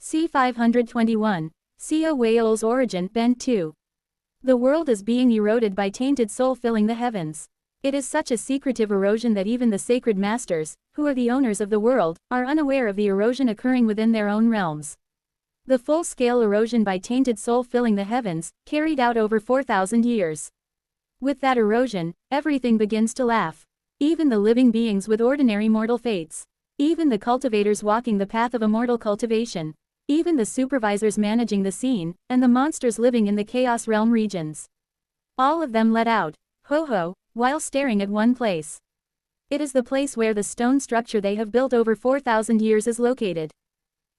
C521. Seo Whale's Origin, Bend 2. The world is being eroded by tainted soul filling the heavens. It is such a secretive erosion that even the sacred masters, who are the owners of the world, are unaware of the erosion occurring within their own realms. The full-scale erosion by tainted soul filling the heavens, carried out over 4,000 years. With that erosion, everything begins to laugh. Even the living beings with ordinary mortal fates. Even the cultivators walking the path of immortal cultivation. Even the supervisors managing the scene, and the monsters living in the Chaos Realm regions. All of them let out, ho-ho, while staring at one place. It is the place where the stone structure they have built over 4,000 years is located.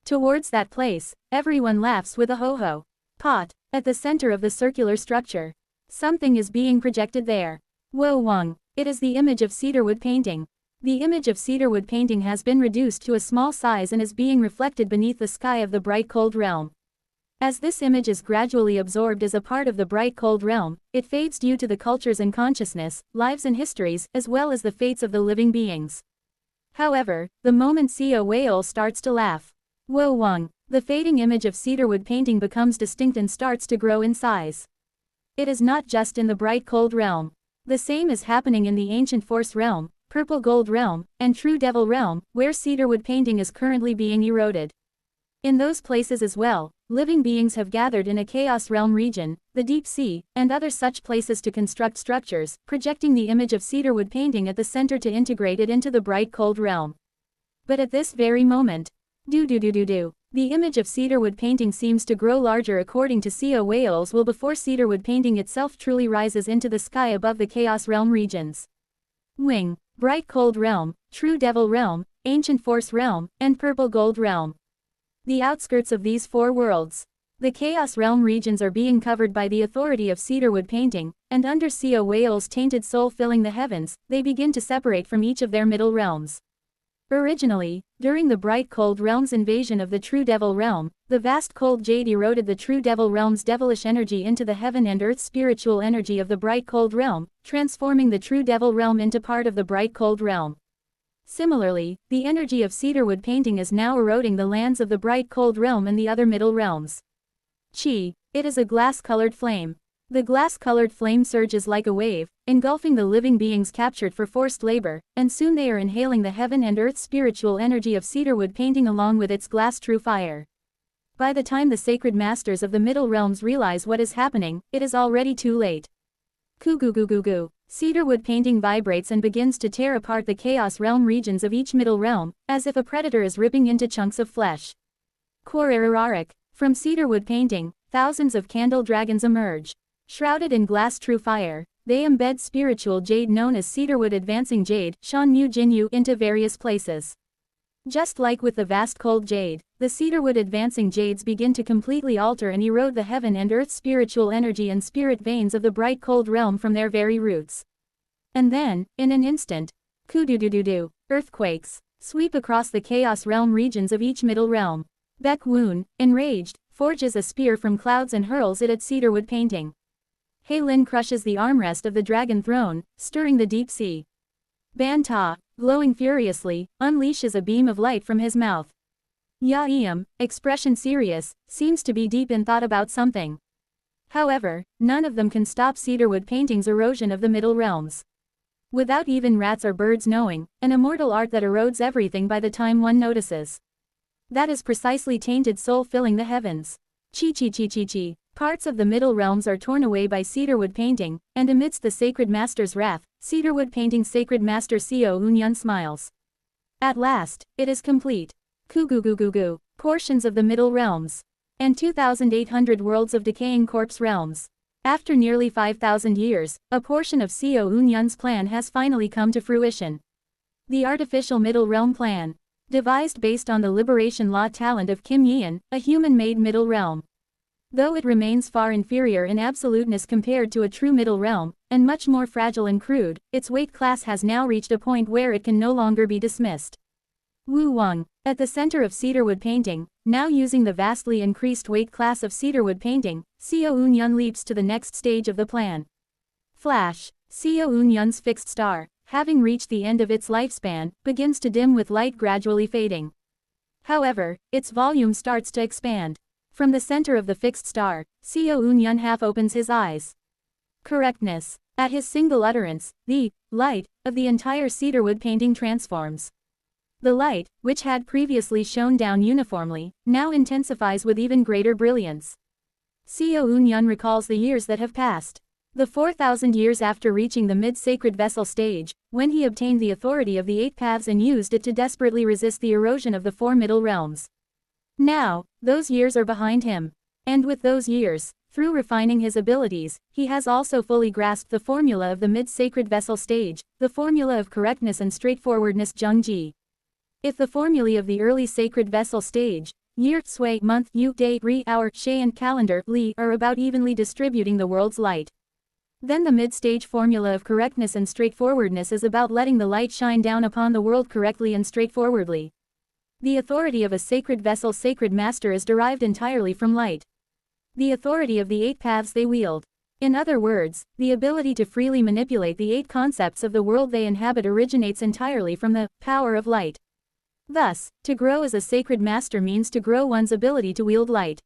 Towards that place, everyone laughs with a ho-ho. Pot, at the center of the circular structure. Something is being projected there. Wo Wang, it is the image of cedarwood painting. The image of cedarwood painting has been reduced to a small size and is being reflected beneath the sky of the bright cold realm. As this image is gradually absorbed as a part of the bright cold realm, it fades due to the cultures and consciousness, lives and histories, as well as the fates of the living beings. However, the moment Seo Whale starts to laugh, Wo Wang, the fading image of cedarwood painting becomes distinct and starts to grow in size. It is not just in the bright cold realm. The same is happening in the ancient force realm, purple gold realm, and true devil realm, where cedarwood painting is currently being eroded. In those places as well, living beings have gathered in a chaos realm region, the deep sea, and other such places to construct structures, projecting the image of cedarwood painting at the center to integrate it into the bright cold realm. But at this very moment, the image of cedarwood painting seems to grow larger according to Seo Whale's will before cedarwood painting itself truly rises into the sky above the chaos realm regions. Wing, bright cold realm, true devil realm, ancient force realm, and purple gold realm. The outskirts of these four worlds. The chaos realm regions are being covered by the authority of cedarwood painting, and under Seo Whale's tainted soul filling the heavens, they begin to separate from each of their middle realms. Originally, during the bright cold realm's invasion of the true devil realm, the vast cold jade eroded the true devil realm's devilish energy into the heaven and earth spiritual energy of the bright cold realm, transforming the true devil realm into part of the bright cold realm. Similarly, the energy of cedarwood painting is now eroding the lands of the bright cold realm and the other middle realms. Chi, it is a glass-colored flame. The glass-colored flame surges like a wave, engulfing the living beings captured for forced labor, and soon they are inhaling the heaven and earth spiritual energy of cedarwood painting along with its glass true fire. By the time the sacred masters of the middle realms realize what is happening, it is already too late. Ku-gu-gu-gu-gu. Cedarwood painting vibrates and begins to tear apart the chaos realm regions of each middle realm, as if a predator is ripping into chunks of flesh. Quorararik. From cedarwood painting, thousands of candle dragons emerge. Shrouded in glass true fire, they embed spiritual jade known as cedarwood advancing jade, Shanmu Jinyu, into various places. Just like with the vast cold jade, the cedarwood advancing jades begin to completely alter and erode the heaven and earth spiritual energy and spirit veins of the bright cold realm from their very roots. And then, in an instant, ku-du-du-du-du, earthquakes, sweep across the chaos realm regions of each middle realm. Baek Woon, enraged, forges a spear from clouds and hurls it at cedarwood painting. He Lin crushes the armrest of the dragon throne, stirring the deep sea. Ban Ta, glowing furiously, unleashes a beam of light from his mouth. Ya Eum, expression serious, seems to be deep in thought about something. However, none of them can stop cedarwood painting's erosion of the middle realms. Without even rats or birds knowing, an immortal art that erodes everything by the time one notices. That is precisely tainted soul filling the heavens. Chi. Parts of the middle realms are torn away by cedarwood painting, and amidst the sacred master's wrath, cedarwood painting's sacred master Seo Unyun smiles. At last, it is complete. Ku-gu-gu-gu-gu. Portions of the middle realms. And 2,800 worlds of decaying corpse realms. After nearly 5,000 years, a portion of Seo Unyun's plan has finally come to fruition. The artificial middle realm plan. Devised based on the liberation law talent of Kim Yeon, a human-made middle realm. Though it remains far inferior in absoluteness compared to a true middle realm, and much more fragile and crude, its weight class has now reached a point where it can no longer be dismissed. Wu Wang, at the center of cedarwood painting, now using the vastly increased weight class of cedarwood painting, Seo Unyun leaps to the next stage of the plan. Flash, Seo Unyun's fixed star, having reached the end of its lifespan, begins to dim with light gradually fading. However, its volume starts to expand. From the center of the fixed star, Seo Eun-yun half opens his eyes. Correctness. At his single utterance, the light of the entire cedarwood painting transforms. The light, which had previously shone down uniformly, now intensifies with even greater brilliance. Seo Eun-yun recalls the years that have passed. The 4,000 years after reaching the mid-sacred vessel stage, when he obtained the authority of the 8 paths and used it to desperately resist the erosion of the 4 middle realms. Now, those years are behind him. And with those years, through refining his abilities, he has also fully grasped the formula of the mid-sacred vessel stage, the formula of correctness and straightforwardness Zhengji. If the formulae of the early sacred vessel stage, year, sui, month, yu, day, re, hour, shay and calendar, li, are about evenly distributing the world's light, then the mid-stage formula of correctness and straightforwardness is about letting the light shine down upon the world correctly and straightforwardly. The authority of a sacred vessel's sacred master is derived entirely from light. The authority of the 8 paths they wield. In other words, the ability to freely manipulate the 8 concepts of the world they inhabit originates entirely from the power of light. Thus, to grow as a sacred master means to grow one's ability to wield light.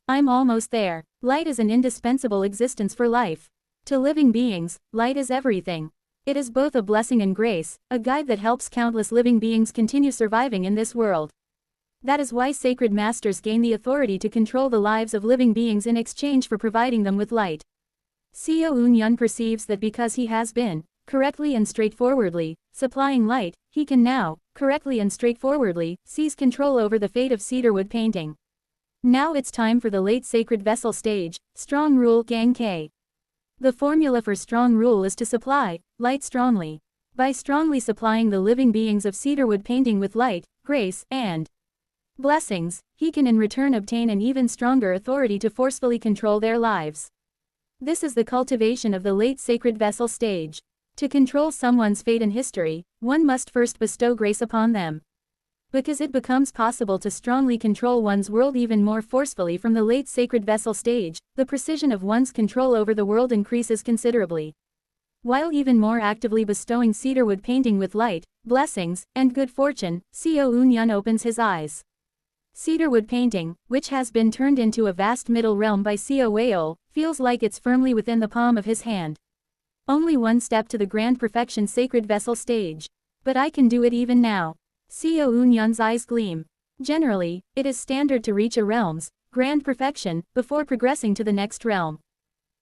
I'm almost there. Light is an indispensable existence for life. To living beings, light is everything. It is both a blessing and grace, a guide that helps countless living beings continue surviving in this world. That is why sacred masters gain the authority to control the lives of living beings in exchange for providing them with light. Seo Eun-yun perceives that because he has been, correctly and straightforwardly, supplying light, he can now, correctly and straightforwardly, seize control over the fate of cedarwood painting. Now it's time for the late sacred vessel stage, strong rule Gang K. The formula for strong rule is to supply light strongly. By strongly supplying the living beings of cedarwood painting with light, grace, and blessings, he can in return obtain an even stronger authority to forcefully control their lives. This is the cultivation of the late sacred vessel stage. To control someone's fate and history, one must first bestow grace upon them. Because it becomes possible to strongly control one's world even more forcefully from the late sacred vessel stage, the precision of one's control over the world increases considerably. While even more actively bestowing cedarwood painting with light, blessings, and good fortune, Seo Eun-yun opens his eyes. Cedarwood painting, which has been turned into a vast middle realm by Seo Weol, feels like it's firmly within the palm of his hand. Only one step to the grand perfection sacred vessel stage. But I can do it even now. Seo Eun-yun's eyes gleam. Generally, it is standard to reach a realm's grand perfection before progressing to the next realm.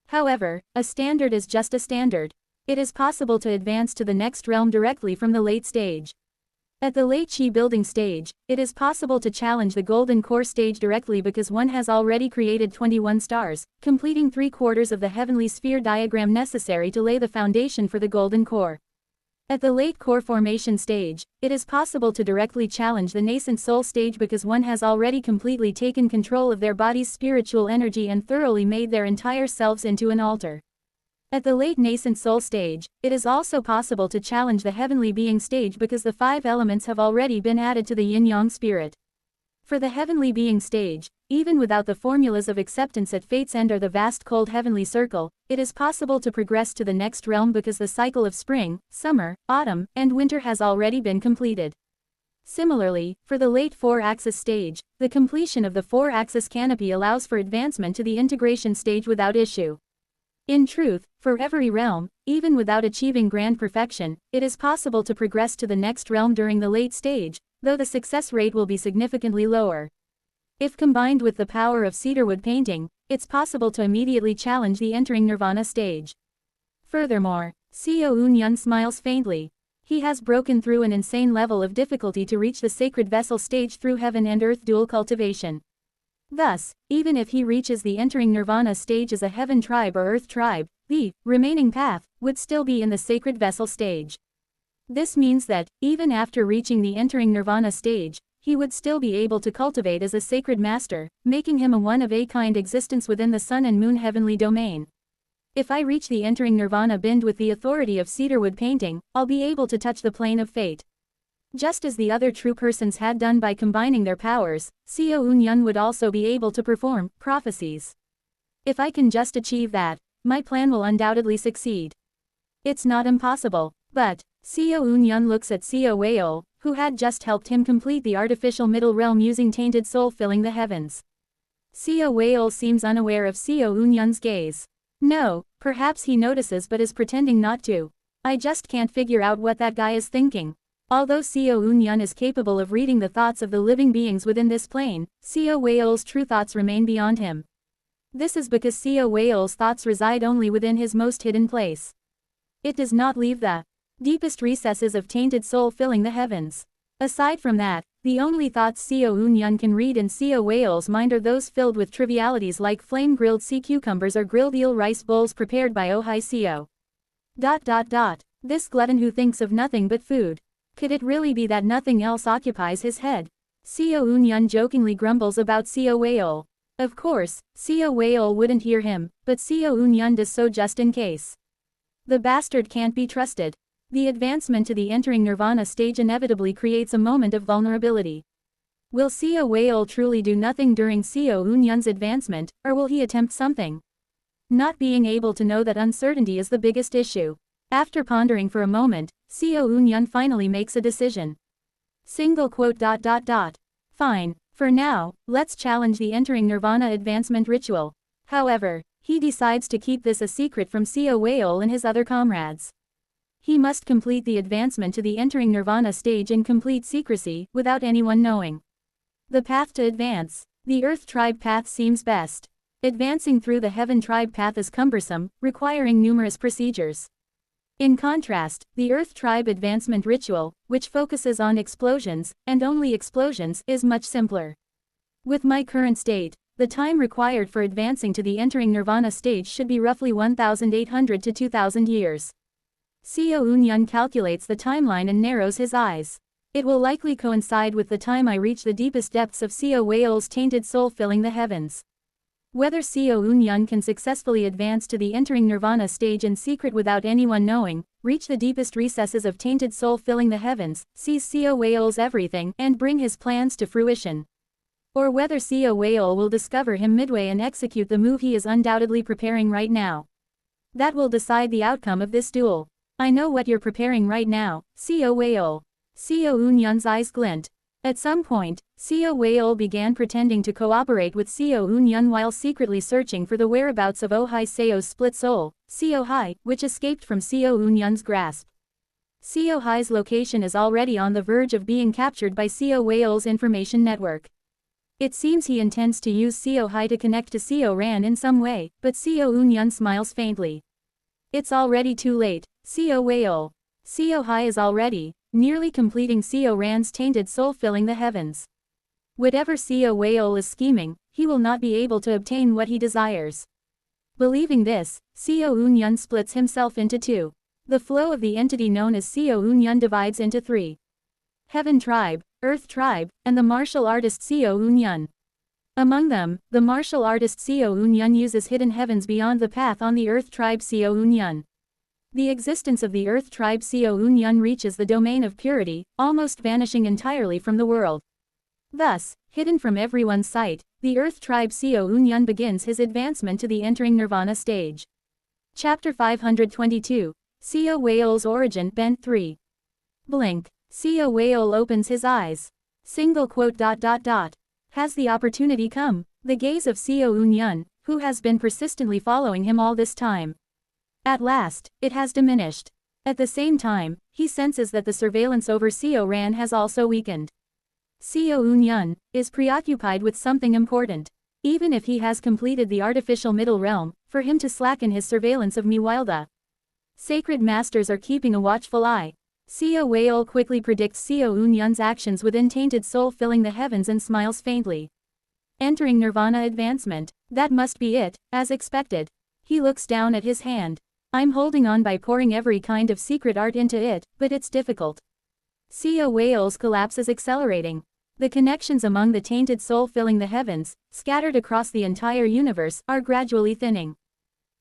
However, a standard is just a standard. It is possible to advance to the next realm directly from the late stage. At the late Qi building stage, it is possible to challenge the golden core stage directly because one has already created 21 stars, completing 3/4 of the heavenly sphere diagram necessary to lay the foundation for the golden core. At the late core formation stage, it is possible to directly challenge the nascent soul stage because one has already completely taken control of their body's spiritual energy and thoroughly made their entire selves into an altar. At the late nascent soul stage, it is also possible to challenge the heavenly being stage because the 5 elements have already been added to the yin-yang spirit. For the heavenly being stage, even without the formulas of acceptance at fate's end or the vast cold heavenly circle, it is possible to progress to the next realm because the cycle of spring, summer, autumn, and winter has already been completed. Similarly, for the late 4-axis stage, the completion of the 4-axis canopy allows for advancement to the integration stage without issue. In truth, for every realm, even without achieving grand perfection, it is possible to progress to the next realm during the late stage, though the success rate will be significantly lower. If combined with the power of cedarwood painting, it's possible to immediately challenge the entering nirvana stage. Furthermore, Seo Eun-yun smiles faintly. He has broken through an insane level of difficulty to reach the sacred vessel stage through heaven and earth dual cultivation. Thus, even if he reaches the entering nirvana stage as a heaven tribe or earth tribe, the remaining path would still be in the sacred vessel stage. This means that, even after reaching the entering nirvana stage, he would still be able to cultivate as a sacred master, making him a one-of-a-kind existence within the sun and moon heavenly domain. If I reach the entering nirvana bind with the authority of cedarwood painting, I'll be able to touch the plane of fate. Just as the other true persons had done by combining their powers, Seo Eun-yun would also be able to perform prophecies. If I can just achieve that, my plan will undoubtedly succeed. It's not impossible, but Seo Eun-yun looks at Seo Weol, who had just helped him complete the artificial middle realm using tainted soul filling the heavens. Seo Whale seems unaware of Seo Unyun's gaze. No, perhaps he notices but is pretending not to. I just can't figure out what that guy is thinking. Although Seo Unyun is capable of reading the thoughts of the living beings within this plane, Seo Whale's true thoughts remain beyond him. This is because Seo Whale's thoughts reside only within his most hidden place. It does not leave the deepest recesses of tainted soul filling the heavens. Aside from that, the only thoughts Seo Unyun can read in Seo Whale's mind are those filled with trivialities like flame-grilled sea cucumbers or grilled eel rice bowls prepared by Ohai Seo. This glutton who thinks of nothing but food. Could it really be that nothing else occupies his head? Seo Unyun jokingly grumbles about Seo Whale. Of course, Seo Whale wouldn't hear him, but Seo Unyun does so just in case. The bastard can't be trusted. The advancement to the entering nirvana stage inevitably creates a moment of vulnerability. Will Seo Whale truly do nothing during Seo Unyun's advancement, or will he attempt something? Not being able to know that uncertainty is the biggest issue. After pondering for a moment, Seo Unyun finally makes a decision. Fine, for now, let's challenge the entering nirvana advancement ritual. However, he decides to keep this a secret from Seo Whale and his other comrades. He must complete the advancement to the entering nirvana stage in complete secrecy, without anyone knowing. The path to advance. The Earth Tribe path seems best. Advancing through the Heaven Tribe path is cumbersome, requiring numerous procedures. In contrast, the Earth Tribe advancement ritual, which focuses on explosions, and only explosions, is much simpler. With my current state, the time required for advancing to the entering nirvana stage should be roughly 1,800 to 2,000 years. Seo Unyun calculates the timeline and narrows his eyes. It will likely coincide with the time I reach the deepest depths of Seo Whale's tainted soul filling the heavens. Whether Seo Unyun can successfully advance to the entering nirvana stage in secret without anyone knowing, reach the deepest recesses of tainted soul filling the heavens, seize Seo Whale's everything, and bring his plans to fruition. Or whether Seo Whale will discover him midway and execute the move he is undoubtedly preparing right now. That will decide the outcome of this duel. I know what you're preparing right now, Seo Whale. Seo Unyun's eyes glint. At some point, Seo Whale began pretending to cooperate with Seo Unyun while secretly searching for the whereabouts of Ohai Seo's split soul, Seo Hai, which escaped from Seo Unyun's grasp. Seo Hai's location is already on the verge of being captured by Seo Whale's information network. It seems he intends to use Seo Hai to connect to Seo Ran in some way, but Seo Unyun smiles faintly. It's already too late, Seo Whale. Seo Hai is already nearly completing Seo Ran's tainted soul filling the heavens. Whatever Seo Whale is scheming, he will not be able to obtain what he desires. Believing this, Seo Unyun splits himself into two. The flow of the entity known as Seo Unyun divides into three: Heaven Tribe, Earth Tribe, and the martial artist Seo Unyun. Among them, the martial artist Seo Unyun uses hidden heavens beyond the path on the Earth Tribe Seo Unyun. The existence of the Earth Tribe Seo Unyun reaches the domain of purity, almost vanishing entirely from the world. Thus, hidden from everyone's sight, the Earth Tribe Seo Unyun begins his advancement to the entering nirvana stage. Chapter 522, Seo Whale's Origin, Bent 3. Blink. Seo Whale opens his eyes. Has the opportunity come? The gaze of Seo Unyun, who has been persistently following him all this time. At last, it has diminished. At the same time, he senses that the surveillance over Seo Ran has also weakened. Seo Unyun is preoccupied with something important. Even if he has completed the artificial middle realm, for him to slacken his surveillance of me while the sacred masters are keeping a watchful eye. Seo Whale quickly predicts Seo Unyun's actions within tainted soul filling the heavens and smiles faintly. Entering nirvana advancement. That must be it, as expected. He looks down at his hand. I'm holding on by pouring every kind of secret art into it, but it's difficult. Seo Whale's collapse is accelerating. The connections among the tainted soul filling the heavens, scattered across the entire universe, are gradually thinning.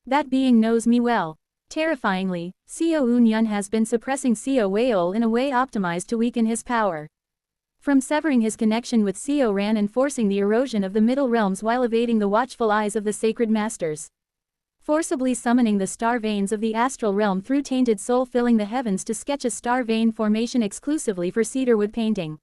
That being knows me well. Terrifyingly, Seo Unyun has been suppressing Seo Whale in a way optimized to weaken his power. From severing his connection with Seo Ran and forcing the erosion of the middle realms while evading the watchful eyes of the sacred masters. forcibly summoning the star veins of the astral realm through tainted soul filling the heavens to sketch a star vein formation exclusively for cedarwood painting.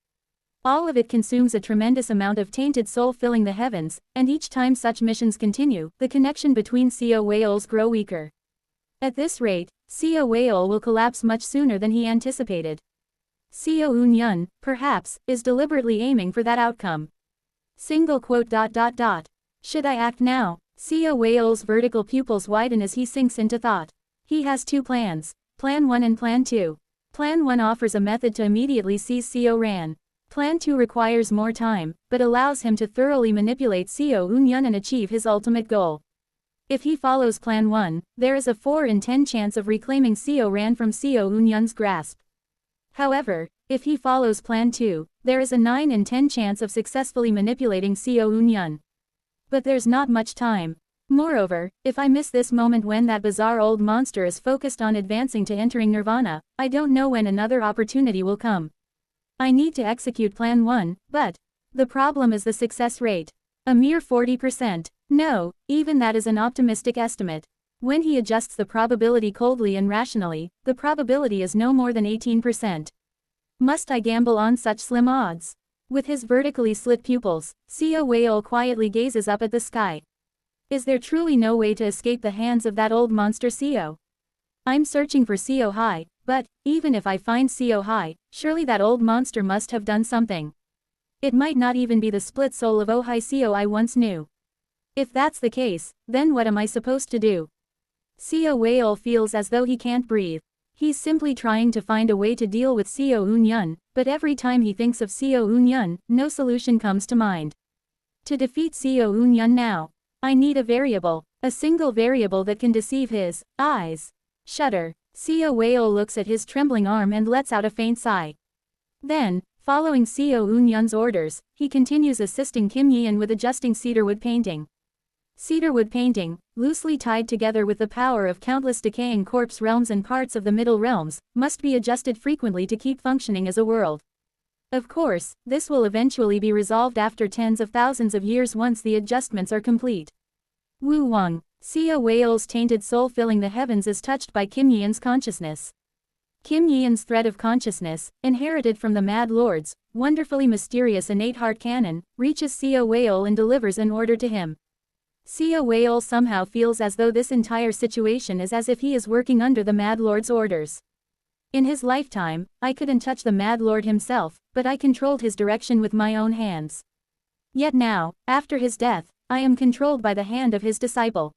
All of it consumes a tremendous amount of tainted soul filling the heavens, and each time such missions continue, the connection between CO Whales grow weaker. At this rate, CO Whale will collapse much sooner than he anticipated. CO Yun, perhaps, is deliberately aiming for that outcome. Single quote. Should I act now? CO Whale's vertical pupils widen as he sinks into thought. He has two plans, Plan 1 and Plan 2. Plan 1 offers a method to immediately seize CO Ran. Plan 2 requires more time, but allows him to thoroughly manipulate CO Yun and achieve his ultimate goal. If he follows Plan 1, there is a 4 in 10 chance of reclaiming CO Ran from CO Yun's grasp. However, if he follows Plan 2, there is a 9 in 10 chance of successfully manipulating CO Yun. But there's not much time. Moreover, if I miss this moment when that bizarre old monster is focused on advancing to entering nirvana, I don't know when another opportunity will come. I need to execute Plan 1, but the problem is the success rate. A mere 40%. No, even that is an optimistic estimate. When he adjusts the probability coldly and rationally, the probability is no more than 18%. Must I gamble on such slim odds? With his vertically slit pupils, CO Whale quietly gazes up at the sky. Is there truly no way to escape the hands of that old monster CO? I'm searching for CO High, but, even if I find CO High, surely that old monster must have done something. It might not even be the split soul of Oh High CO I once knew. If that's the case, then what am I supposed to do? CO Whale feels as though he can't breathe. He's simply trying to find a way to deal with CO Yun, but every time he thinks of CO Yun, no solution comes to mind. To defeat CO Yun now, I need a single variable that can deceive his eyes. Shudder. CO Whale looks at his trembling arm and lets out a faint sigh. Then, following CO Yun's orders, he continues assisting Kim Yeon with adjusting cedarwood painting. Cedarwood painting, loosely tied together with the power of countless decaying corpse realms and parts of the middle realms, must be adjusted frequently to keep functioning as a world. Of course, this will eventually be resolved after tens of thousands of years once the adjustments are complete. Wu Wang. CO Whale's tainted soul filling the heavens is touched by Kim Yeon's consciousness. Kim Yeon's thread of consciousness, inherited from the Mad Lord's wonderfully mysterious innate heart canon, reaches CO Whale and delivers an order to him. CO Whale somehow feels as though this entire situation is as if he is working under the Mad Lord's orders. In his lifetime, I couldn't touch the Mad Lord himself, but I controlled his direction with my own hands. Yet now, after his death, I am controlled by the hand of his disciple.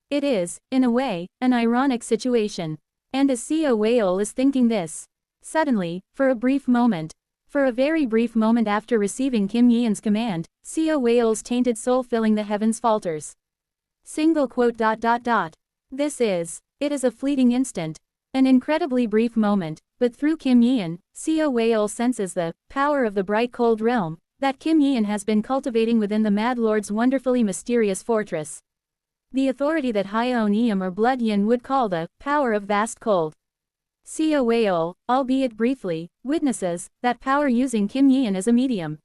It is, in a way, an ironic situation. And as CO Whale is thinking this, suddenly, for a very brief moment after receiving Kim Yeon's command, CO Whale's tainted soul filling the heavens falters. Single quote. It is a fleeting instant. An incredibly brief moment, but through Kim Yeon, CO Whale senses the power of the bright cold realm that Kim Yeon has been cultivating within the Mad Lord's wonderfully mysterious fortress. The authority that Hyeon or Blood Yin would call the power of vast cold. CO Whale, albeit briefly, witnesses that power using Kim Yeon as a medium.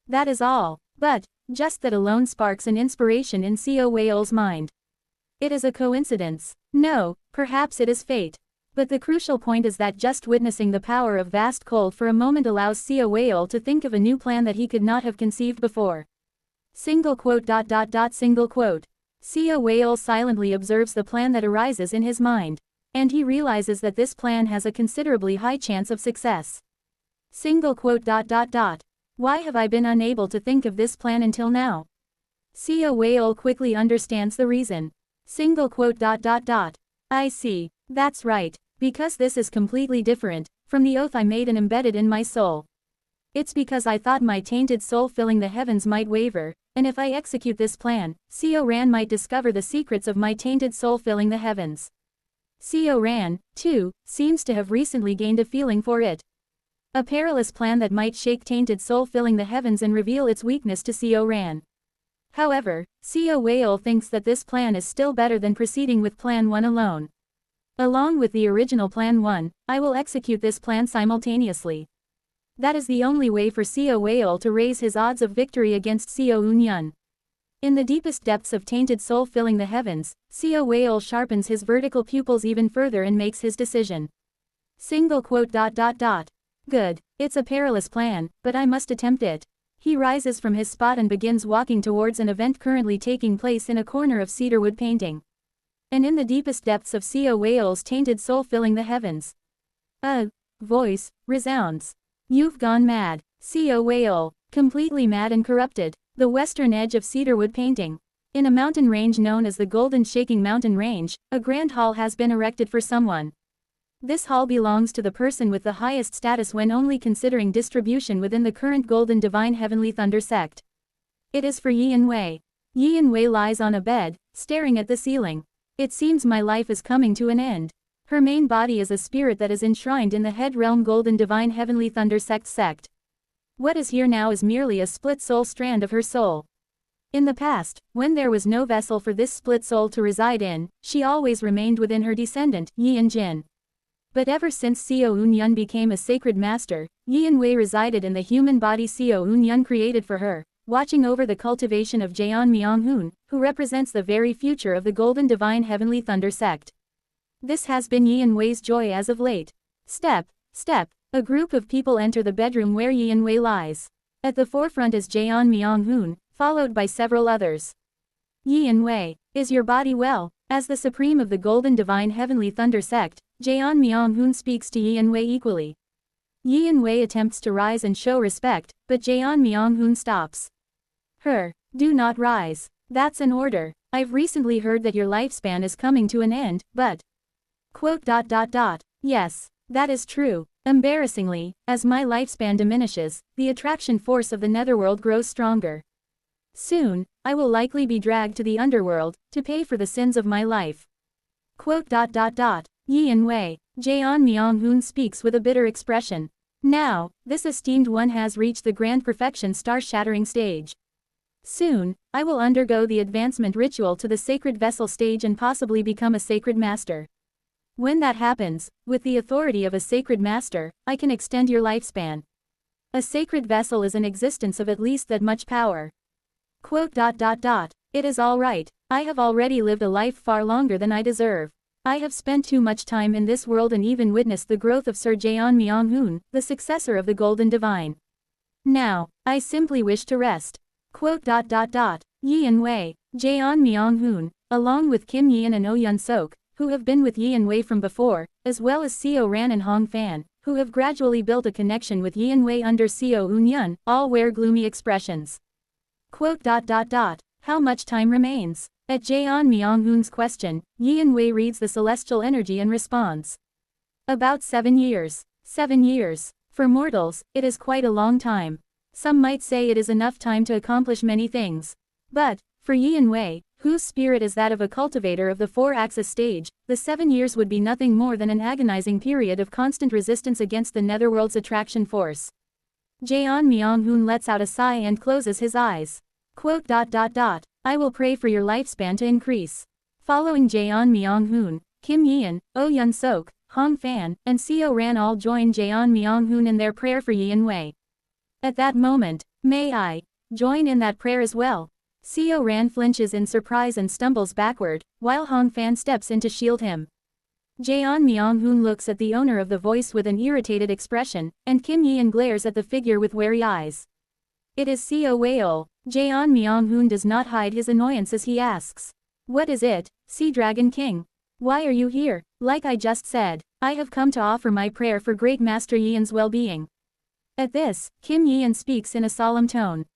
That is all, but just that alone sparks an inspiration in CO Whale's mind. It is a coincidence. No, perhaps it is fate. But the crucial point is that just witnessing the power of vast cold for a moment allows CO Whale to think of a new plan that he could not have conceived before. Single quote. CO Whale silently observes the plan that arises in his mind. And he realizes that this plan has a considerably high chance of success. Single quote. Why have I been unable to think of this plan until now? CO Whale quickly understands the reason. Single quote. I see. That's right. Because this is completely different from the oath I made and embedded in my soul. It's because I thought my tainted soul filling the heavens might waver, and if I execute this plan, CO Ran might discover the secrets of my tainted soul filling the heavens. CO Ran, too, seems to have recently gained a feeling for it. A perilous plan that might shake tainted soul filling the heavens and reveal its weakness to CO Ran. However, CO Whale thinks that this plan is still better than proceeding with Plan 1 alone. Along with the original Plan 1, I will execute this plan simultaneously. That is the only way for CO Whale to raise his odds of victory against CO Yun. In the deepest depths of tainted soul filling the heavens, Seo Whale sharpens his vertical pupils even further and makes his decision. Single quote. Good. It's a perilous plan, but I must attempt it. He rises from his spot and begins walking towards an event currently taking place in a corner of cedarwood painting. And in the deepest depths of Seo Whale's tainted soul filling the heavens, a voice resounds. You've gone mad, Seo Whale, completely mad and corrupted. The western edge of cedarwood painting. In a mountain range known as the Golden Shaking Mountain Range, a grand hall has been erected for someone. This hall belongs to the person with the highest status when only considering distribution within the current Golden Divine Heavenly Thunder sect. It is for Yi Wei. Yi Wei lies on a bed, staring at the ceiling. It seems my life is coming to an end. Her main body is a spirit that is enshrined in the head realm Golden Divine Heavenly Thunder sect. What is here now is merely a split soul strand of her soul. In the past, when there was no vessel for this split soul to reside in, she always remained within her descendant, Yi Jin. But ever since Seo Yun became a sacred master, Yi Wei resided in the human body Seo Yun created for her, watching over the cultivation of Jeon Myung-hoon, who represents the very future of the Golden Divine Heavenly Thunder sect. This has been Yi Wei's joy as of late. Step. A group of people enter the bedroom where Yi Wei lies. At the forefront is Jeon Myung-hoon, followed by several others. Yi Wei, is your body well? As the supreme of the Golden Divine Heavenly Thunder sect, Jeon Myung-hoon speaks to Yi Wei equally. Yi Wei attempts to rise and show respect, but Jeon Myung-hoon stops her. Do not rise. That's an order. I've recently heard that your lifespan is coming to an end, but... Quote. Yes, that is true. Embarrassingly, as my lifespan diminishes, the attraction force of the netherworld grows stronger. Soon, I will likely be dragged to the underworld, to pay for the sins of my life. Quote. Yi Wei, Jeon Myung-hoon speaks with a bitter expression. Now, this esteemed one has reached the grand perfection star-shattering stage. Soon, I will undergo the advancement ritual to the sacred vessel stage and possibly become a sacred master. When that happens, with the authority of a sacred master, I can extend your lifespan. A sacred vessel is an existence of at least that much power. Quote. It is all right. I have already lived a life far longer than I deserve. I have spent too much time in this world and even witnessed the growth of Sir Jeon Myung-hoon, the successor of the Golden Divine. Now, I simply wish to rest. Quote. Yi Wei, Jeon Myung-hoon, along with Kim Yeon and Oh Yun-sok, who have been with Yi Wei from before, as well as Seo Ran and Hong Fan, who have gradually built a connection with Yi Wei under Seo Yun, all wear gloomy expressions. Quote. How much time remains? At Jeon Myung-hoon's question, Yi Wei reads the celestial energy and responds. About 7 years. 7 years. For mortals, it is quite a long time. Some might say it is enough time to accomplish many things. But, for Yi Wei, whose spirit is that of a cultivator of the 4-axis stage, the 7 years would be nothing more than an agonizing period of constant resistance against the netherworld's attraction force. Jeon Myung-hoon lets out a sigh and closes his eyes. Quote. I will pray for your lifespan to increase. Following Jeon Myung-hoon, Kim Yeon, Oh Yun-sok, Hong Fan, and Seo Ran all join Jeon Myung-hoon in their prayer for Yi Wei. At that moment, may I join in that prayer as well? Seo Ran flinches in surprise and stumbles backward, while Hong Fan steps in to shield him. Jeon Myung-hoon looks at the owner of the voice with an irritated expression, and Kim Yeon glares at the figure with wary eyes. It is Seo Wei. Jeon Myung-hoon does not hide his annoyance as he asks. What is it, Sea Dragon King? Why are you here? Like I just said, I have come to offer my prayer for Great Master Yeon's well-being. At this, Kim Yeon speaks in a solemn tone.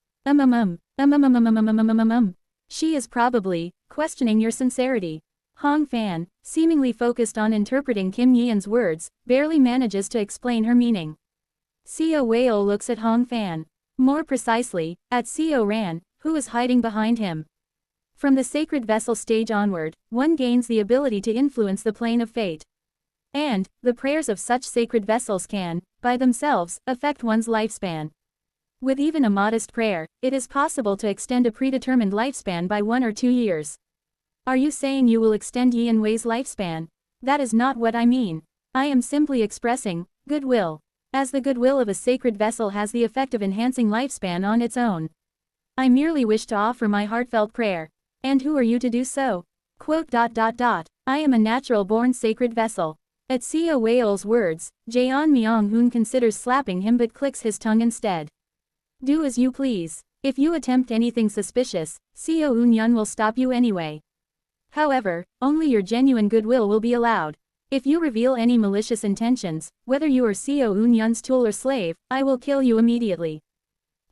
She is probably questioning your sincerity. Hong Fan, seemingly focused on interpreting Kim Yeon's words, barely manages to explain her meaning. Seo Wei looks at Hong Fan. More precisely, at Seo Ran, who is hiding behind him. From the sacred vessel stage onward, one gains the ability to influence the plane of fate. And, the prayers of such sacred vessels can, by themselves, affect one's lifespan. With even a modest prayer, it is possible to extend a predetermined lifespan by 1 or 2 years. Are you saying you will extend Yi Wei's lifespan? That is not what I mean. I am simply expressing goodwill. As the goodwill of a sacred vessel has the effect of enhancing lifespan on its own. I merely wish to offer my heartfelt prayer. And who are you to do so? Quote. I am a natural-born sacred vessel. At Seo Whale's words, Jaeon Myung-hoon considers slapping him but clicks his tongue instead. Do as you please. If you attempt anything suspicious, Seo Eun-yun will stop you anyway. However, only your genuine goodwill will be allowed. If you reveal any malicious intentions, whether you are Seo Eun-yun's tool or slave, I will kill you immediately.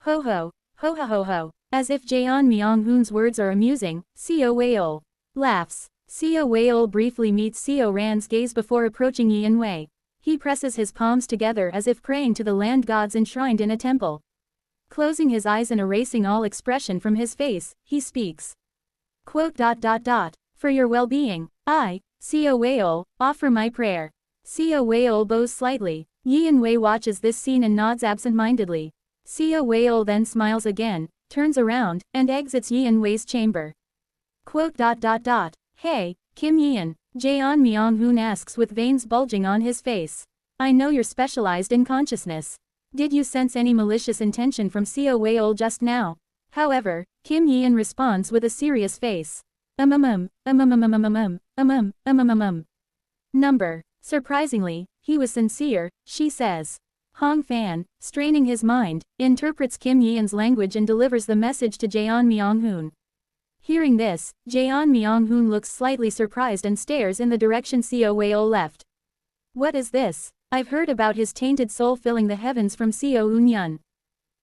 Ho ho, ho ho ho ho. As if Jaeon Myung-hoon's words are amusing, Seo Whale laughs. Seo Whale briefly meets Seo Ran's gaze before approaching Yin Wei. He presses his palms together as if praying to the land gods enshrined in a temple. Closing his eyes and erasing all expression from his face, he speaks. Quote. For your well-being, I, Seo Whale, offer my prayer. Seo Whale bows slightly. Yin Wei watches this scene and nods absent-mindedly. Seo Whale then smiles again, turns around, and exits Yin Wei's chamber. Quote. Hey, Kim Yin, Jaeon Myung-hoon asks with veins bulging on his face. I know you're specialized in consciousness. Did you sense any malicious intention from Seo Whale just now? However, Kim Yin responds with a serious face. Number. Surprisingly, he was sincere, she says. Hong Fan, straining his mind, interprets Kim Yin's language and delivers the message to Jaeon Myung-hoon. Hearing this, Jaeon Myung-hoon looks slightly surprised and stares in the direction Seo Whale left. What is this? I've heard about his tainted soul filling the heavens from Seo Eun-yun.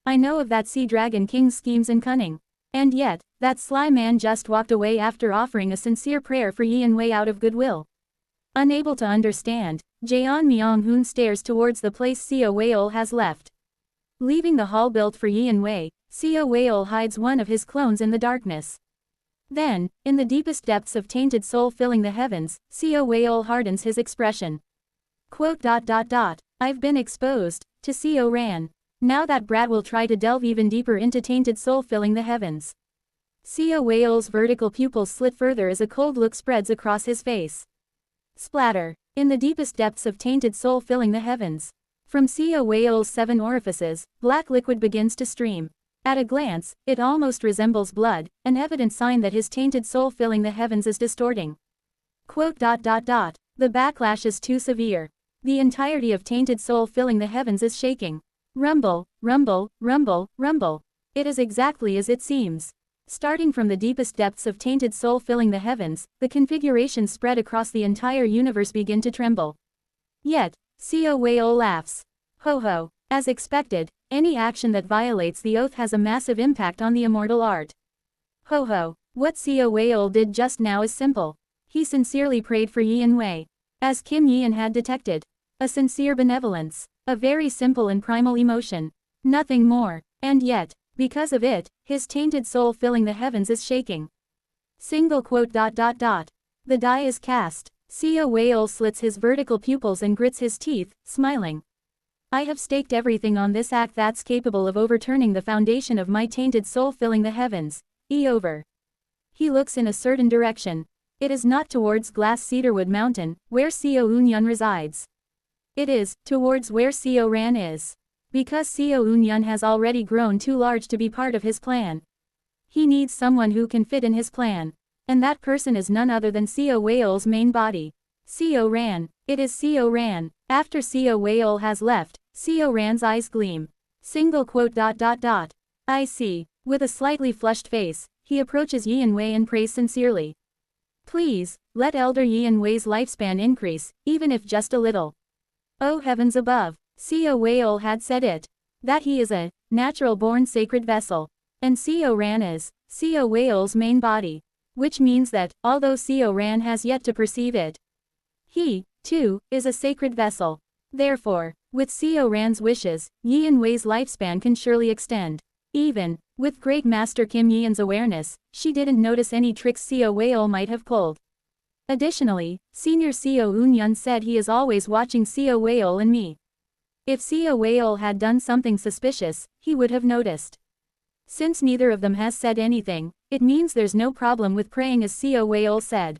I know of that sea dragon king's schemes and cunning. And yet, that sly man just walked away after offering a sincere prayer for Yin Wei out of goodwill. Unable to understand, Jaeon Myung-hoon stares towards the place Seo Whale has left. Leaving the hall built for Yin Wei, Seo Whale hides one of his clones in the darkness. Then, in the deepest depths of tainted soul filling the heavens, Seo Whale hardens his expression. Quote. I've been exposed to Seo Ran. Now that brat will try to delve even deeper into tainted soul filling the heavens. Seo Whale's vertical pupils slit further as a cold look spreads across his face. Splatter. In the deepest depths of tainted soul filling the heavens. From Seo Whale's 7 orifices, black liquid begins to stream. At a glance, it almost resembles blood, an evident sign that his tainted soul filling the heavens is distorting. Quote. The backlash is too severe. The entirety of tainted soul filling the heavens is shaking. Rumble, rumble, rumble, rumble. It is exactly as it seems. Starting from the deepest depths of tainted soul filling the heavens, the configurations spread across the entire universe begin to tremble. Yet, Seo Whale laughs. Ho ho. As expected, any action that violates the oath has a massive impact on the immortal art. Ho ho. What Seo Whale did just now is simple. He sincerely prayed for Yin Wei. As Kim Yin had detected. A sincere benevolence. A very simple and primal emotion. Nothing more. And yet, because of it, his tainted soul filling the heavens is shaking. Single quote. The die is cast. Seo Whale slits his vertical pupils and grits his teeth, smiling. I have staked everything on this act that's capable of overturning the foundation of my tainted soul filling the heavens. Over. He looks in a certain direction. It is not towards Glass Cedarwood Mountain, where Seo Eun-yun resides. It is towards where Seo Ran is. Because Seo Eun-yun has already grown too large to be part of his plan. He needs someone who can fit in his plan. And that person is none other than Seo Whale's main body. Seo Ran. It is Seo Ran. After Seo Whale has left, Seo Ran's eyes gleam. Single quote. I see. With a slightly flushed face, he approaches Yin Wei and prays sincerely. Please, let Elder Yin Wei's lifespan increase, even if just a little. Oh heavens above, Seo Whale had said it. That he is a natural-born sacred vessel. And Seo Ran is Seo Whale's main body. Which means that, although Seo Ran has yet to perceive it, he, too, is a sacred vessel. Therefore, with Seo Ran's wishes, Yin Wei's lifespan can surely extend. Even with Great Master Kim Yin's awareness, she didn't notice any tricks Seo Whale might have pulled. Additionally, Senior Seo Eun-yun said he is always watching Seo Whale and me. If Seo Whale had done something suspicious, he would have noticed. Since neither of them has said anything, it means there's no problem with praying as Seo Whale said.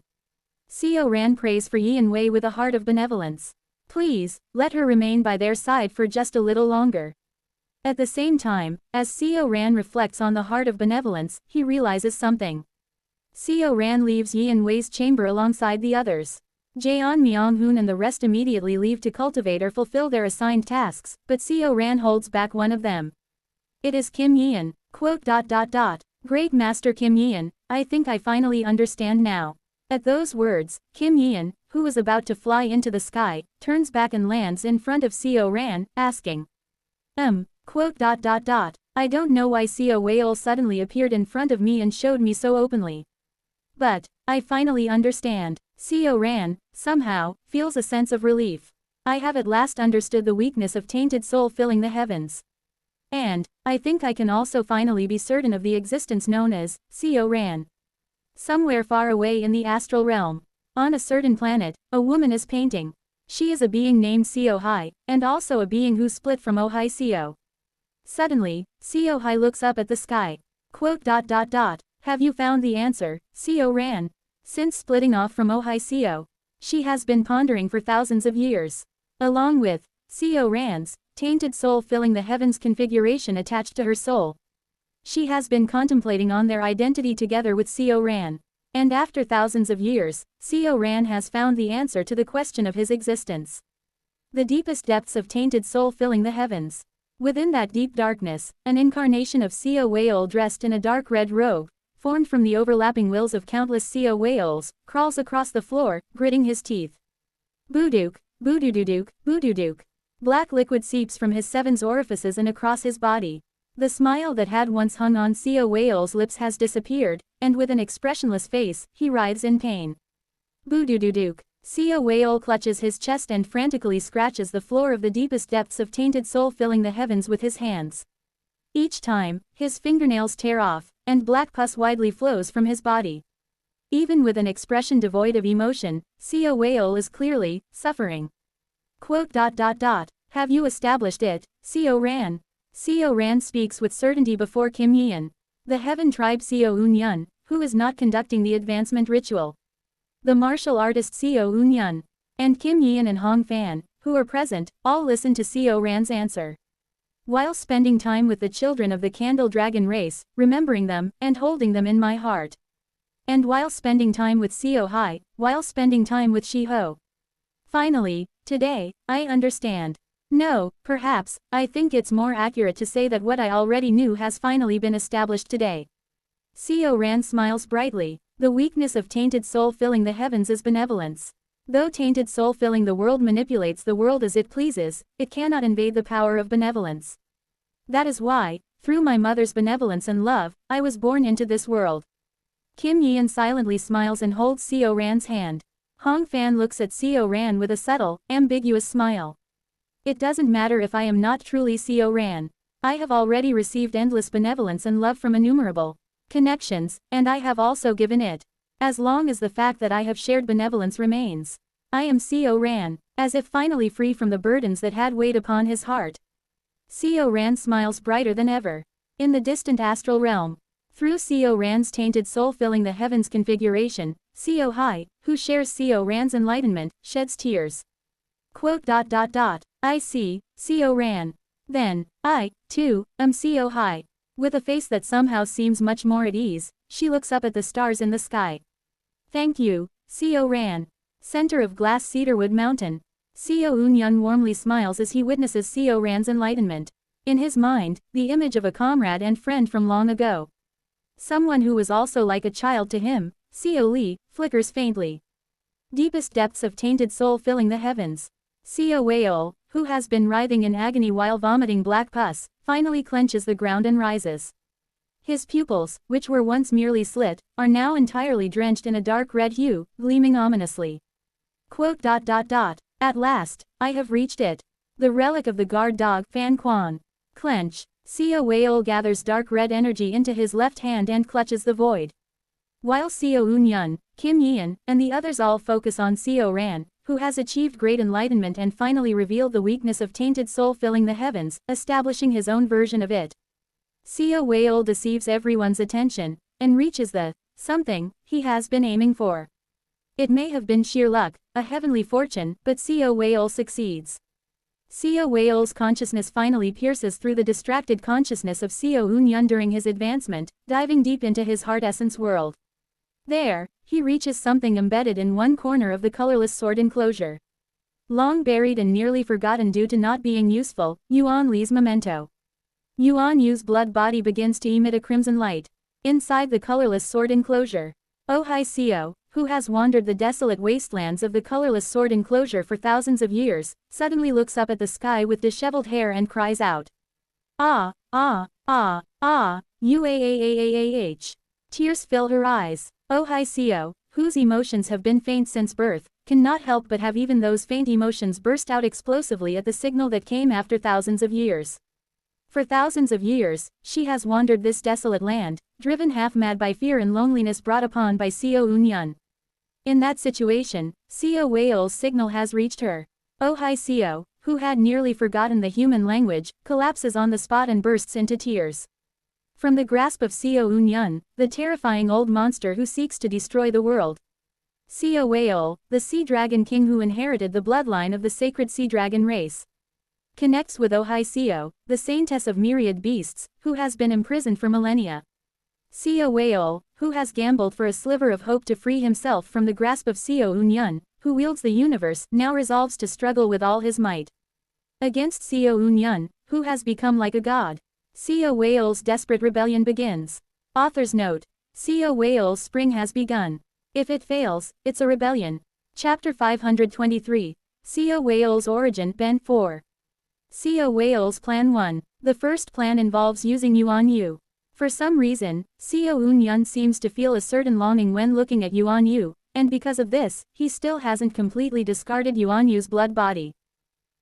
Seo Ran prays for Yin Wei with a heart of benevolence. Please, let her remain by their side for just a little longer. At the same time, as Seo Ran reflects on the heart of benevolence, he realizes something. Seo Ran leaves Yin Wei's chamber alongside the others. Jeon Myung-hoon and the rest immediately leave to cultivate or fulfill their assigned tasks, but Seo Ran holds back one of them. It is Kim Yeon. Great Master Kim Yeon, I think I finally understand now. At those words, Kim Yeon, who was about to fly into the sky, turns back and lands in front of Seo Ran, asking. I don't know why Seo Weol suddenly appeared in front of me and showed me so openly. But, I finally understand. Seo Ran, somehow, feels a sense of relief. I have at last understood the weakness of tainted soul filling the heavens. And, I think I can also finally be certain of the existence known as Seo Ran. Somewhere far away in the astral realm, on a certain planet, a woman is painting. She is a being named Seo Hai, and also a being who split from Oh Hai Seo. Suddenly, Seo Hai looks up at the sky. Have you found the answer, Seo Ran? Since splitting off from Oh Hai Seo, she has been pondering for thousands of years. Along with Seo Ran's tainted soul filling the heavens configuration attached to her soul. She has been contemplating on their identity together with Seo Ran. And after thousands of years, Seo Ran has found the answer to the question of his existence. The deepest depths of tainted soul filling the heavens. Within that deep darkness, an incarnation of Seo Weol dressed in a dark red robe, formed from the overlapping wills of countless Seo Weols, crawls across the floor, gritting his teeth. Booduk, boodoodooduk, boodoodook. Black liquid seeps from his 7 orifices and across his body. The smile that had once hung on Seo Weol's lips has disappeared, and with an expressionless face, he writhes in pain. Boodoodooduk. Seo Weol clutches his chest and frantically scratches the floor of the deepest depths of tainted soul filling the heavens with his hands. Each time, his fingernails tear off, and black pus widely flows from his body. Even with an expression devoid of emotion, Seo Weol is clearly suffering. Have you established it, Seo Ran? Seo Ran speaks with certainty before Kim Yeon, the heaven tribe Seo Eun-yun, who is not conducting the advancement ritual. The martial artist Seo Eun-yun, and Kim Yeon and Hong Fan, who are present, all listen to Seo Ran's answer. While spending time with the children of the Candle Dragon race, remembering them, and holding them in my heart. And while spending time with Seo Hai, while spending time with Shiho. Finally, today, I understand. No, perhaps, I think it's more accurate to say that what I already knew has finally been established today. Seo Ran smiles brightly. The weakness of tainted soul filling the heavens is benevolence. Though tainted soul filling the world manipulates the world as it pleases, it cannot invade the power of benevolence. That is why, through my mother's benevolence and love, I was born into this world. Kim Yeon silently smiles and holds Seo Ran's hand. Hong Fan looks at Seo Ran with a subtle, ambiguous smile. It doesn't matter if I am not truly Seo Ran. I have already received endless benevolence and love from innumerable connections, and I have also given it. As long as the fact that I have shared benevolence remains, I am Seo Ran, as if finally free from the burdens that had weighed upon his heart. Seo Ran smiles brighter than ever. In the distant astral realm, through Seo Ran's tainted soul filling the heavens configuration, Seo Hai, who shares Seo Ran's enlightenment, sheds tears. I see, Seo Ran. Then, I, too, am Seo Hai. With a face that somehow seems much more at ease, she looks up at the stars in the sky. Thank you, Seo Ran. Center of glass cedarwood mountain. Seo Eun-yun warmly smiles as he witnesses Seo Ran's enlightenment. In his mind, the image of a comrade and friend from long ago. Someone who was also like a child to him, Seo Lee, flickers faintly. Deepest depths of tainted soul filling the heavens. Seo Weol, who has been writhing in agony while vomiting black pus, finally clenches the ground and rises. His pupils, which were once merely slit, are now entirely drenched in a dark red hue, gleaming ominously. At last, I have reached it. The relic of the guard dog, Fan Quan. Clench. Seo Weol gathers dark red energy into his left hand and clutches the void. While Seo Eun-yun, Kim Yeon, and the others all focus on Seo Ran, who has achieved great enlightenment and finally revealed the weakness of tainted soul filling the heavens, establishing his own version of it. Seo Weol deceives everyone's attention, and reaches the something he has been aiming for. It may have been sheer luck, a heavenly fortune, but Seo Weol succeeds. Seo Whale's consciousness finally pierces through the distracted consciousness of Seo Eun-yun during his advancement, diving deep into his heart essence world. There, he reaches something embedded in one corner of the colorless sword enclosure. Long buried and nearly forgotten due to not being useful, Yuan Li's memento. Yuan Yu's blood body begins to emit a crimson light. Inside the colorless sword enclosure, Oh Hai Seo, who has wandered the desolate wastelands of the colorless sword enclosure for thousands of years, suddenly looks up at the sky with disheveled hair and cries out. Ah, ah, ah, ah, uaaah. Tears fill her eyes. Oh Hai Seo, whose emotions have been faint since birth, cannot help but have even those faint emotions burst out explosively at the signal that came after thousands of years. For thousands of years, she has wandered this desolate land, driven half-mad by fear and loneliness brought upon by Seo Eun-yun. In that situation, Seo Whale's signal has reached her. Oh Hai Seo, who had nearly forgotten the human language, collapses on the spot and bursts into tears. From the grasp of Seo Eun-yun, the terrifying old monster who seeks to destroy the world. Seo Whale, the sea dragon king who inherited the bloodline of the sacred sea dragon race, connects with Oh Hai Seo, the saintess of myriad beasts, who has been imprisoned for millennia. Seo Whale, who has gambled for a sliver of hope to free himself from the grasp of Seo Eun-yun, who wields the universe, now resolves to struggle with all his might against Seo Eun-yun, who has become like a god. Seo Whale's desperate rebellion begins. Author's note: Seo Whale's spring has begun. If it fails, it's a rebellion. Chapter 523. Seo Whale's origin, Bent 4. Seo Whale's Plan 1. The first plan involves using Yuan Yu. For some reason, Seo Eun-yun seems to feel a certain longing when looking at Yuan Yu, and because of this, he still hasn't completely discarded Yuan Yu's blood body.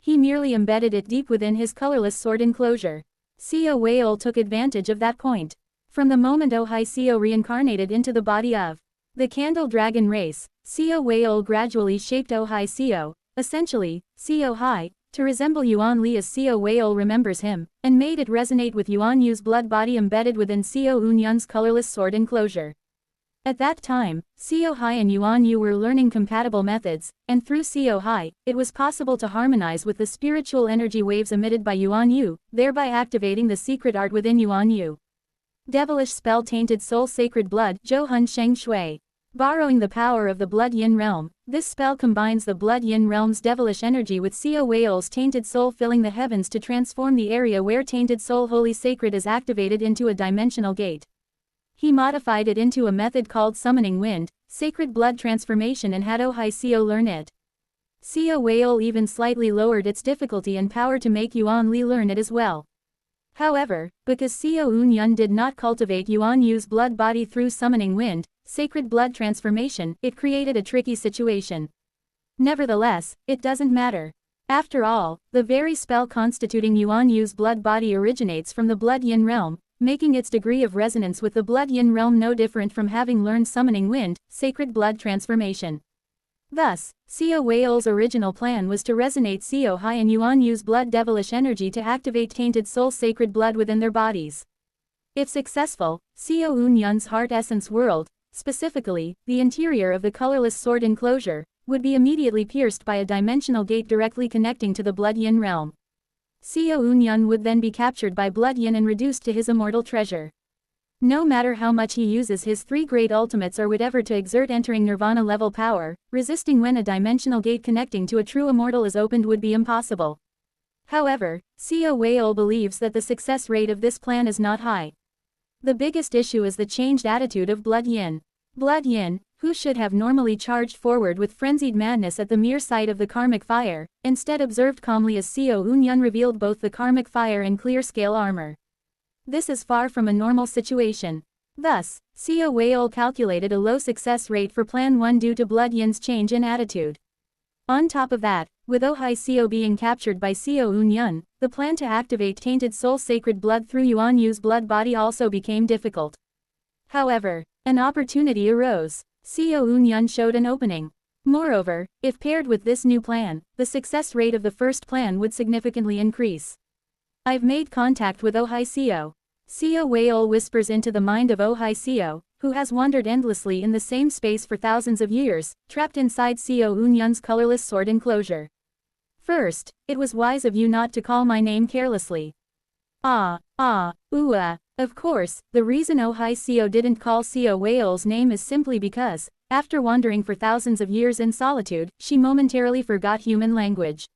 He merely embedded it deep within his colorless sword enclosure. Seo Whale took advantage of that point. From the moment Oh Hai Seo reincarnated into the body of the Candle Dragon race, Seo Whale gradually shaped Oh Hai Seo, essentially, Seo Hai, to resemble Yuan Li as Seo Whale remembers him, and made it resonate with Yuan Yu's blood body embedded within Seo Eun-yun's colorless sword enclosure. At that time, Seo Hai and Yuan Yu were learning compatible methods, and through Seo Hai, it was possible to harmonize with the spiritual energy waves emitted by Yuan Yu, thereby activating the secret art within Yuan Yu. Devilish spell Tainted Soul Sacred Blood, Zhou Hun Sheng Shui. Borrowing the power of the Blood Yin realm, this spell combines the Blood Yin realm's devilish energy with Seo Whale's Tainted Soul filling the heavens to transform the area where Tainted Soul Holy Sacred is activated into a dimensional gate. He modified it into a method called Summoning Wind, Sacred Blood Transformation, and had Oh Hai Seo learn it. Seo Whale even slightly lowered its difficulty and power to make Yuan Li learn it as well. However, because Seo Eun-yun did not cultivate Yuan Yu's blood body through Summoning Wind, Sacred Blood Transformation, it created a tricky situation. Nevertheless, it doesn't matter. After all, the very spell constituting Yuan Yu's blood body originates from the Blood Yin realm, making its degree of resonance with the Blood Yin realm no different from having learned Summoning Wind, Sacred Blood Transformation. Thus, Seo Whale's original plan was to resonate Seo Hai and Yuan Yu's blood devilish energy to activate Tainted Soul Sacred Blood within their bodies. If successful, Seo Eun-yun's heart essence world, specifically, the interior of the colorless sword enclosure, would be immediately pierced by a dimensional gate directly connecting to the Blood Yin realm. Seo Eun-yun would then be captured by Blood Yin and reduced to his immortal treasure. No matter how much he uses his three great ultimates or whatever to exert entering nirvana level power, resisting when a dimensional gate connecting to a true immortal is opened would be impossible. However, Seo Whale believes that the success rate of this plan is not high. The biggest issue is the changed attitude of Blood Yin. Blood Yin, who should have normally charged forward with frenzied madness at the mere sight of the karmic fire, instead observed calmly as Seo Eun-yun revealed both the karmic fire and clear-scale armor. This is far from a normal situation. Thus, Seo Whale calculated a low success rate for Plan 1 due to Blood Yin's change in attitude. On top of that, with Oh Hai Seo being captured by Seo Eun-yun, the plan to activate Tainted Soul Sacred Blood through Yuan Yu's blood body also became difficult. However, an opportunity arose. Seo Eun-yun showed an opening. Moreover, if paired with this new plan, the success rate of the first plan would significantly increase. I've made contact with Oh Hai Seo. Seo Whale whispers into the mind of Oh Hai Seo, who has wandered endlessly in the same space for thousands of years, trapped inside Seo Eun-yun's colorless sword enclosure. First, it was wise of you not to call my name carelessly. Of course, the reason Ohio didn't call Co Whale's name is simply because, after wandering for thousands of years in solitude, she momentarily forgot human language.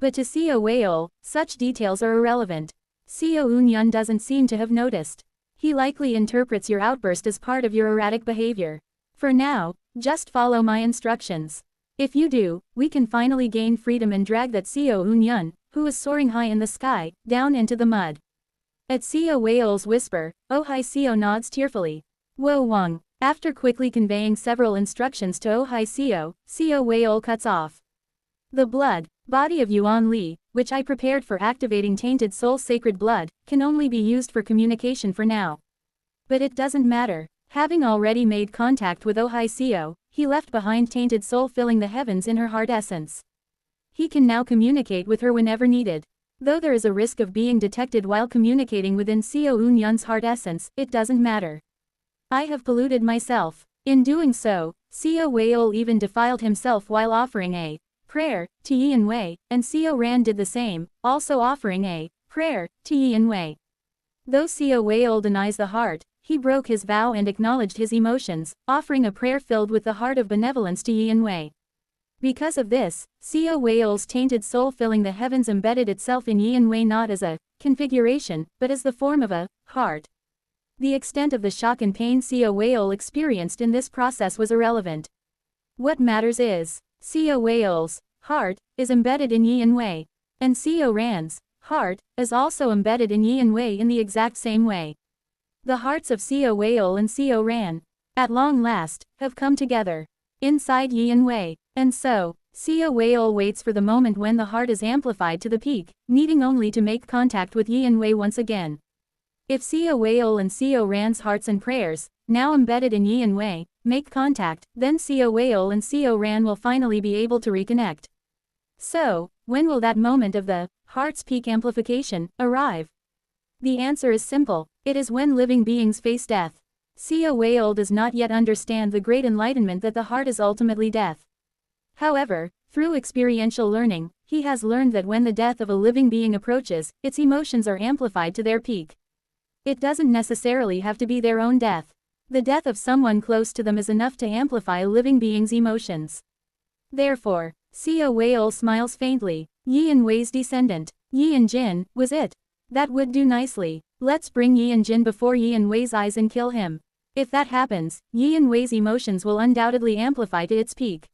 But to Co Whale, such details are irrelevant. Co Eun-yun doesn't seem to have noticed. He likely interprets your outburst as part of your erratic behavior. For now, just follow my instructions. If you do, we can finally gain freedom and drag that Co Eun-yun, who is soaring high in the sky, down into the mud. At Co Whale's whisper, Ohio nods tearfully. Wo Wang. After quickly conveying several instructions to Ohio, Co Whale cuts off. The blood, body of Yuan Li, which I prepared for activating tainted soul sacred blood, can only be used for communication for now. But it doesn't matter. Having already made contact with Ohio, he left behind tainted soul filling the heavens in her heart essence. He can now communicate with her whenever needed. Though there is a risk of being detected while communicating within Co Eun-yun's heart essence, it doesn't matter. I have polluted myself. In doing so, Co Whale even defiled himself while offering a prayer to Yin Wei, and Co Ran did the same, also offering a prayer to Yin Wei. Though Co Whale denies the heart, he broke his vow and acknowledged his emotions, offering a prayer filled with the heart of benevolence to Yin Wei. Because of this, Co Whale's tainted soul filling the heavens embedded itself in Yin Wei not as a configuration, but as the form of a heart. The extent of the shock and pain Co Whale experienced in this process was irrelevant. What matters is, Co Whale's heart is embedded in Yin Wei, and Co Ran's heart is also embedded in Yin Wei in the exact same way. The hearts of Co Whale and Co Ran, at long last, have come together inside Yin Wei. And so, Co Whale waits for the moment when the heart is amplified to the peak, needing only to make contact with Yin Wei once again. If Co Whale and Co Ran's hearts and prayers, now embedded in Yin Wei, make contact, then Co Whale and Co Ran will finally be able to reconnect. So, when will that moment of the heart's peak amplification arrive? The answer is simple. It is when living beings face death. Co Whale does not yet understand the great enlightenment that the heart is ultimately death. However, through experiential learning, he has learned that when the death of a living being approaches, its emotions are amplified to their peak. It doesn't necessarily have to be their own death. The death of someone close to them is enough to amplify a living being's emotions. Therefore, Co Whale smiles faintly. Yin Wei's descendant, Yin Jin, was it. That would do nicely. Let's bring Yin Jin before Yin Wei's eyes and kill him. If that happens, Yin Wei's emotions will undoubtedly amplify to its peak.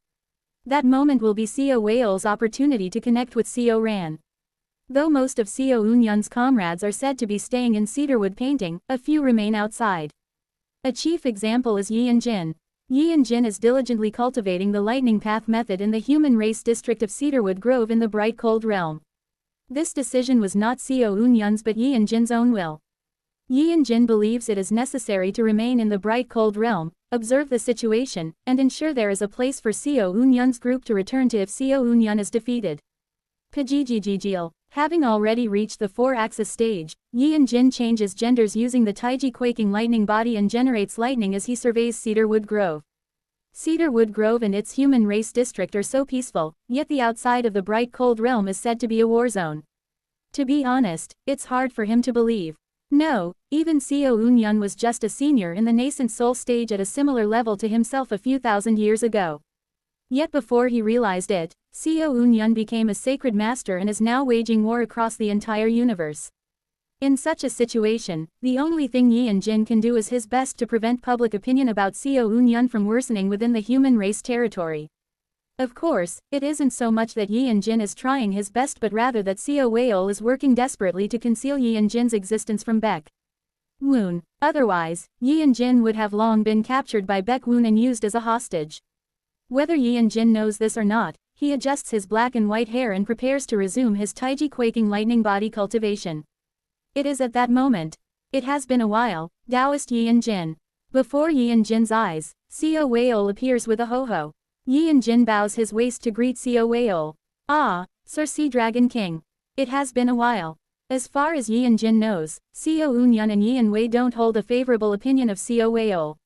That moment will be Co Whale's opportunity to connect with Co Ran. Though most of Co Eun-yun's comrades are said to be staying in cedarwood painting, a few remain outside. A chief example is Yin Jin. Yin Jin is diligently cultivating the lightning path method in the human race district of Cedarwood Grove in the bright cold realm. This decision was not Co Eun-yun's but Yin Jin's own will. Yin Jin believes it is necessary to remain in the bright cold realm, observe the situation, and ensure there is a place for Co Eun-yun's group to return to if Co Eun-yun is defeated. Pajijijijil. Having already reached the 4-axis stage, Yin Jin changes genders using the Taiji quaking lightning body and generates lightning as he surveys Cedarwood Grove. Cedarwood Grove and its human race district are so peaceful, yet the outside of the bright cold realm is said to be a war zone. To be honest, it's hard for him to believe. No, even Co Eun-yun was just a senior in the nascent soul stage at a similar level to himself a few thousand years ago. Yet before he realized it, Co Eun-yun became a sacred master and is now waging war across the entire universe. In such a situation, the only thing Yin Jin can do is his best to prevent public opinion about Co Eun-yun from worsening within the human race territory. Of course, it isn't so much that Yin Jin is trying his best but rather that Co Whale is working desperately to conceal Yin Jin's existence from Baek Woon. Otherwise, Yin Jin would have long been captured by Baek Woon and used as a hostage. Whether Yin Jin knows this or not, he adjusts his black and white hair and prepares to resume his Taiji quaking lightning body cultivation. It is at that moment. It has been a while, Taoist Yin Jin. Before Yin Jin's eyes, Co Whale appears with a ho-ho. Yin Jin bows his waist to greet Co Whale. Ah, Sir Sea Dragon King. It has been a while. As far as Yin Jin knows, Co Eun-yun and Yin Wei don't hold a favorable opinion of Co Whale.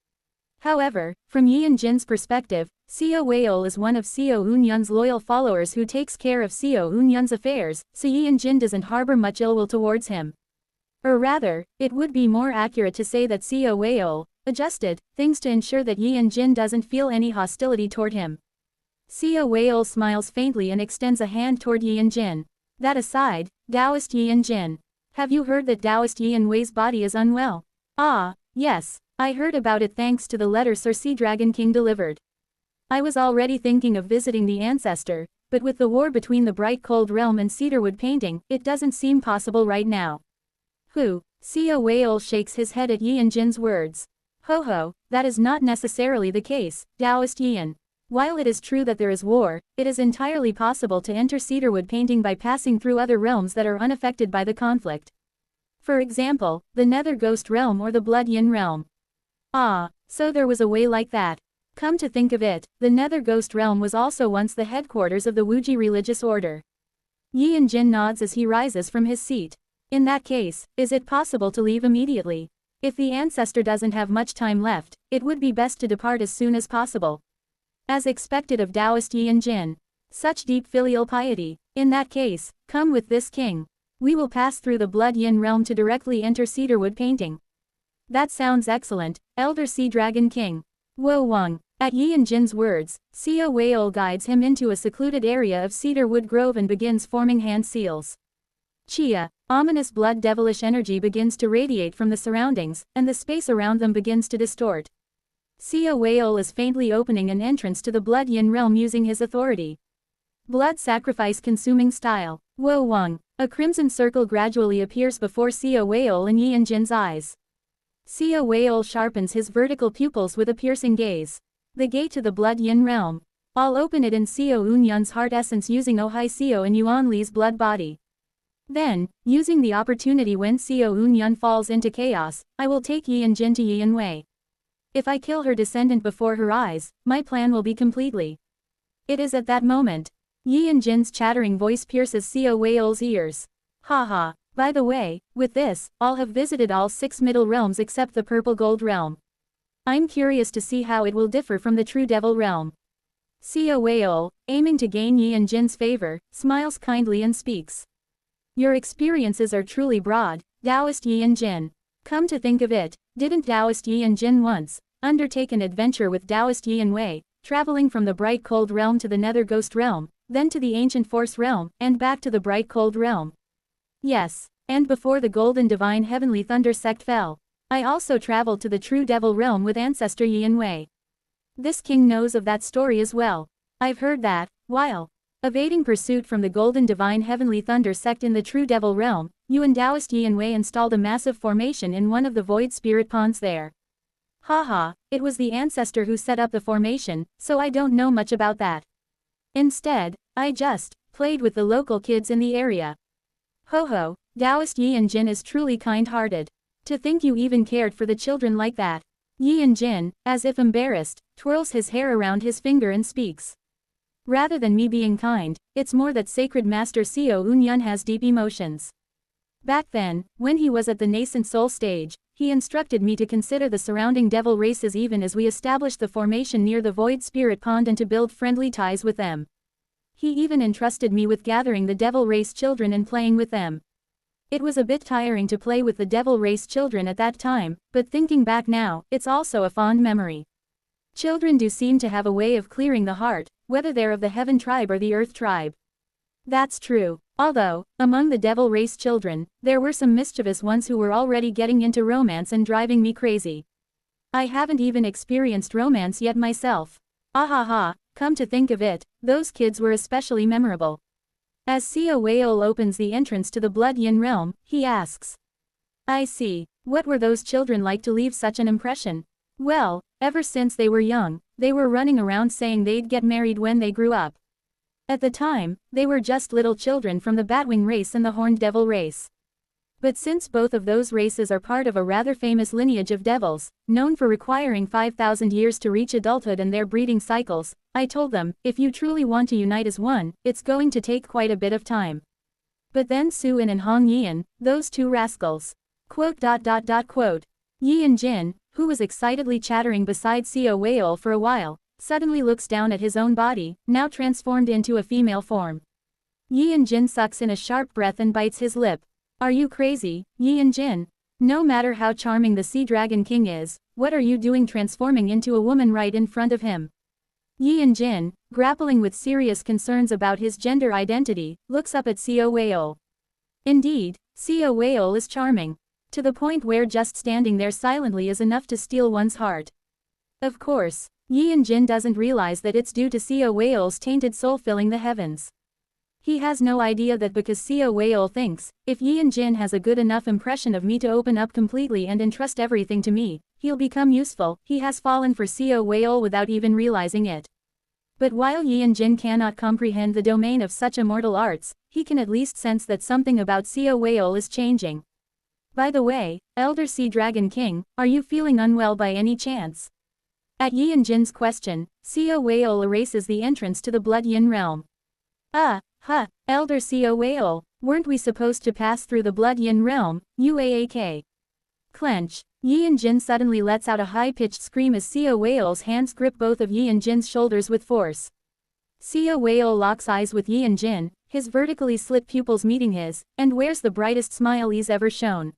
However, from Yi and Jin's perspective, Seo Weol is one of Seo Eun-yun's loyal followers who takes care of Seo Eun-yun's affairs, so Yi and Jin doesn't harbor much ill will towards him. Or rather, it would be more accurate to say that Seo Weol adjusted things to ensure that Yi and Jin doesn't feel any hostility toward him. Seo Weol smiles faintly and extends a hand toward Yi and Jin. That aside, Taoist Yi and Jin. Have you heard that Taoist Yi and Wei's body is unwell? Ah, yes, I heard about it thanks to the letter Sir Sea Dragon King delivered. I was already thinking of visiting the ancestor, but with the war between the Bright Cold Realm and Cedarwood Painting, it doesn't seem possible right now. Who? Seo Weol shakes his head at Yi and Jin's words. Ho ho, that is not necessarily the case, Taoist Yian. While it is true that there is war, it is entirely possible to enter Cedarwood Painting by passing through other realms that are unaffected by the conflict. For example, the Nether Ghost Realm or the Blood Yin Realm. Ah, so there was a way like that. Come to think of it, the Nether Ghost Realm was also once the headquarters of the Wuji religious order. Yi and Jin nods as he rises from his seat. In that case, is it possible to leave immediately? If the ancestor doesn't have much time left, it would be best to depart as soon as possible. As expected of Taoist Yi and Jin. Such deep filial piety. In that case, come with this king. We will pass through the Blood Yin realm to directly enter Cedarwood Painting. That sounds excellent, Elder Sea Dragon King. Wo Wang. At Yi and Jin's words, Seo Weol guides him into a secluded area of Cedarwood Grove and begins forming hand seals. Chia, ominous blood devilish energy begins to radiate from the surroundings, and the space around them begins to distort. Seo Weol is faintly opening an entrance to the Blood Yin realm using his authority. Blood sacrifice consuming style. Wo Wang. A crimson circle gradually appears before Seo Weol and Yi and Jin's eyes. Seo Weol sharpens his vertical pupils with a piercing gaze. The gate to the Blood Yin realm. I'll open it in Seo Eun-yun's heart essence using Ohai Seo and Yuan Li's blood body. Then, using the opportunity when Seo Eun-yun falls into chaos, I will take Yi and Jin to Yi and Wei. If I kill her descendant before her eyes, my plan will be completely. It is at that moment. Yi and Jin's chattering voice pierces Seo Weol's ears. Haha, by the way, with this, I'll have visited all 6 middle realms except the Purple Gold realm. I'm curious to see how it will differ from the True Devil realm. Seo Weol, aiming to gain Yi and Jin's favor, smiles kindly and speaks. Your experiences are truly broad, Taoist Yi and Jin. Come to think of it, didn't Taoist Yi and Jin once undertake an adventure with Taoist Yi and Wei, traveling from the Bright Cold Realm to the Nether Ghost Realm, then to the Ancient Force Realm, and back to the Bright Cold Realm? Yes, and before the Golden Divine Heavenly Thunder sect fell, I also traveled to the True Devil Realm with Ancestor Yi and Wei. This king knows of that story as well. I've heard that, while evading pursuit from the Golden Divine Heavenly Thunder sect in the True Devil Realm, you and Taoist Yi and Wei installed a massive formation in one of the Void Spirit ponds there. Haha, it was the ancestor who set up the formation, so I don't know much about that. Instead, I just played with the local kids in the area. Ho ho, Taoist Yi and Jin is truly kind-hearted. To think you even cared for the children like that. Yi and Jin, as if embarrassed, twirls his hair around his finger and speaks. Rather than me being kind, it's more that Sacred Master Seo Eun-yun has deep emotions. Back then, when he was at the nascent soul stage, he instructed me to consider the surrounding devil races even as we established the formation near the Void Spirit Pond and to build friendly ties with them. He even entrusted me with gathering the devil race children and playing with them. It was a bit tiring to play with the devil race children at that time, but thinking back now, it's also a fond memory. Children do seem to have a way of clearing the heart, whether they're of the Heaven tribe or the Earth tribe. That's true. Although, among the devil race children, there were some mischievous ones who were already getting into romance and driving me crazy. I haven't even experienced romance yet myself. Ahaha, come to think of it, those kids were especially memorable. As Seo Weol opens the entrance to the Blood Yin realm, he asks. I see. What were those children like to leave such an impression? Well, ever since they were young, they were running around saying they'd get married when they grew up. At the time, they were just little children from the Batwing race and the Horned Devil race. But since both of those races are part of a rather famous lineage of devils, known for requiring 5,000 years to reach adulthood and their breeding cycles, I told them, if you truly want to unite as one, it's going to take quite a bit of time. But then Su-in and Hong Yian, those two rascals. Quote. Yi and Jin, who was excitedly chattering beside Xiao Wei for a while, suddenly looks down at his own body, now transformed into a female form. Yi Yanjin sucks in a sharp breath and bites his lip. Are you crazy, Yi Yanjin? No matter how charming the Sea Dragon King is, what are you doing transforming into a woman right in front of him? Yi Yanjin, grappling with serious concerns about his gender identity, looks up at Xiao Wei. Indeed, Xiao Wei is charming. To the point where just standing there silently is enough to steal one's heart. Of course, Yi Yanjin doesn't realize that it's due to Xiao Wei's tainted soul filling the heavens. He has no idea that because Xiao Wei thinks, if Yi Yanjin has a good enough impression of me to open up completely and entrust everything to me, he'll become useful, he has fallen for Xiao Wei without even realizing it. But while Yi Yanjin cannot comprehend the domain of such immortal arts, he can at least sense that something about Xiao Wei is changing. By the way, Elder Sea Dragon King, are you feeling unwell by any chance? At Yi Yanjin's question, Xiao Wei erases the entrance to the Blood Yin realm. Elder Xiao Wei, weren't we supposed to pass through the Blood Yin realm, UAAK? Clench. Yi Yanjin suddenly lets out a high-pitched scream as Xiao Wei's hands grip both of Yi Yanjin's shoulders with force. Xiao Wei locks eyes with Yi Yanjin, his vertically slit pupils meeting his, and wears the brightest smile he's ever shown.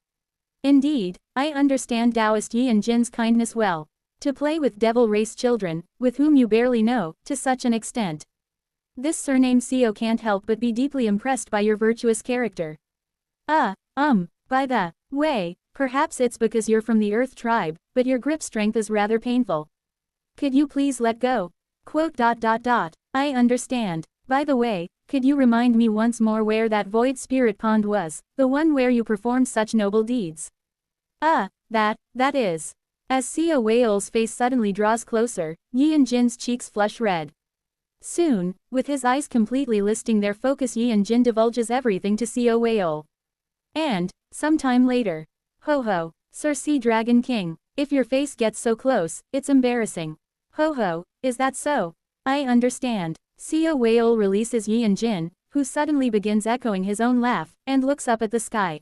Indeed, I understand Taoist Yi Yanjin's kindness well. To play with devil race children, with whom you barely know, to such an extent. This surname Xiao can't help but be deeply impressed by your virtuous character. By the way, perhaps it's because you're from the Earth tribe, but your grip strength is rather painful. Could you please let go? I understand. By the way, could you remind me once more where that void spirit pond was, the one where you performed such noble deeds? That is. As Xiao Wei's face suddenly draws closer, Yi Yanjin's cheeks flush red. Soon, with his eyes completely listing their focus, Yi Yanjin divulges everything to Xiao Wei. And, sometime later. Ho, Sir Sea Dragon King, if your face gets so close, it's embarrassing. Ho, is that so? I understand. Xiao Wei releases Yi Yanjin, who suddenly begins echoing his own laugh, and looks up at the sky.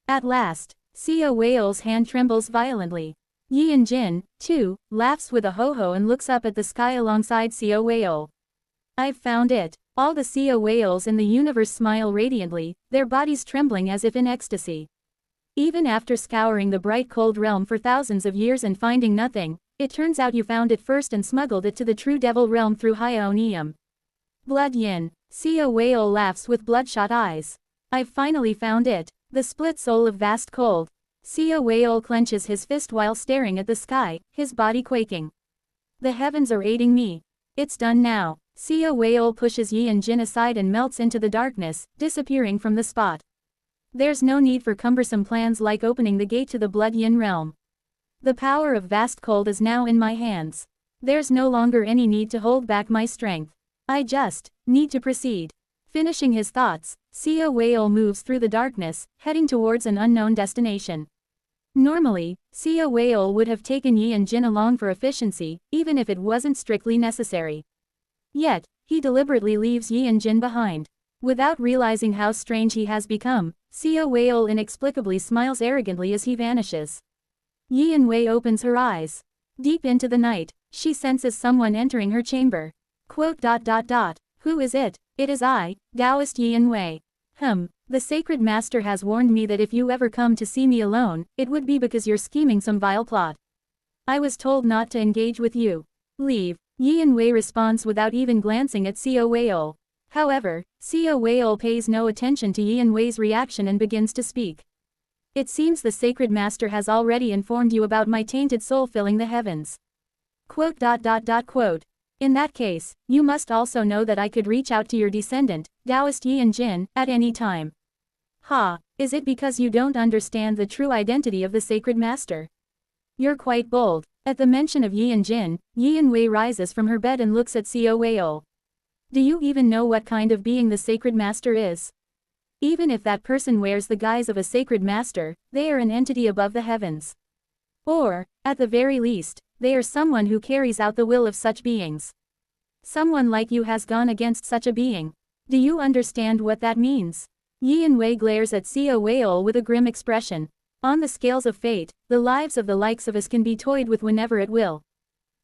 At last, Xiao Wei's hand trembles violently. Yi Yanjin, too, laughs with a ho and looks up at the sky alongside Xiao Wei. I've found it. All the Xiao Wei's in the universe smile radiantly, their bodies trembling as if in ecstasy. Even after scouring the bright cold realm for thousands of years and finding nothing, it turns out you found it first and smuggled it to the true devil realm through Hyonium. Blood Yin. Xiao Wei laughs with bloodshot eyes. I've finally found it. The split soul of vast cold. Xiao Wei clenches his fist while staring at the sky, his body quaking. The heavens are aiding me. It's done now. Xiao Wei pushes Yi Yanjin aside and melts into the darkness, disappearing from the spot. There's no need for cumbersome plans like opening the gate to the Blood Yin realm. The power of vast cold is now in my hands. There's no longer any need to hold back my strength. I just need to proceed. Finishing his thoughts, Xiao Wei moves through the darkness, heading towards an unknown destination. Normally, Xiao Wei would have taken Yi Yanjin along for efficiency, even if it wasn't strictly necessary. Yet, he deliberately leaves Yi Yanjin behind. Without realizing how strange he has become, Xiao Wei inexplicably smiles arrogantly as he vanishes. Yi Yanwei opens her eyes. Deep into the night, she senses someone entering her chamber. Who is it? It is I, Taoist Yi Yanwei. The sacred master has warned me that if you ever come to see me alone, it would be because you're scheming some vile plot. I was told not to engage with you. Leave. Yi Yanwei responds without even glancing at Xiao Wei. However, Xiao Wei pays no attention to Yi Yanwei's reaction and begins to speak. It seems the sacred master has already informed you about my tainted soul filling the heavens. In that case, you must also know that I could reach out to your descendant, Taoist Yi Yanjin, at any time. Is it because you don't understand the true identity of the sacred master? You're quite bold. At the mention of Yi Yanjin, Yi Yanwei rises from her bed and looks at Xiao Wei. Do you even know what kind of being the sacred master is? Even if that person wears the guise of a sacred master, they are an entity above the heavens. Or, at the very least, they are someone who carries out the will of such beings. Someone like you has gone against such a being. Do you understand what that means? Yi Yanwei glares at Xiao Wei with a grim expression. On the scales of fate, the lives of the likes of us can be toyed with whenever it will.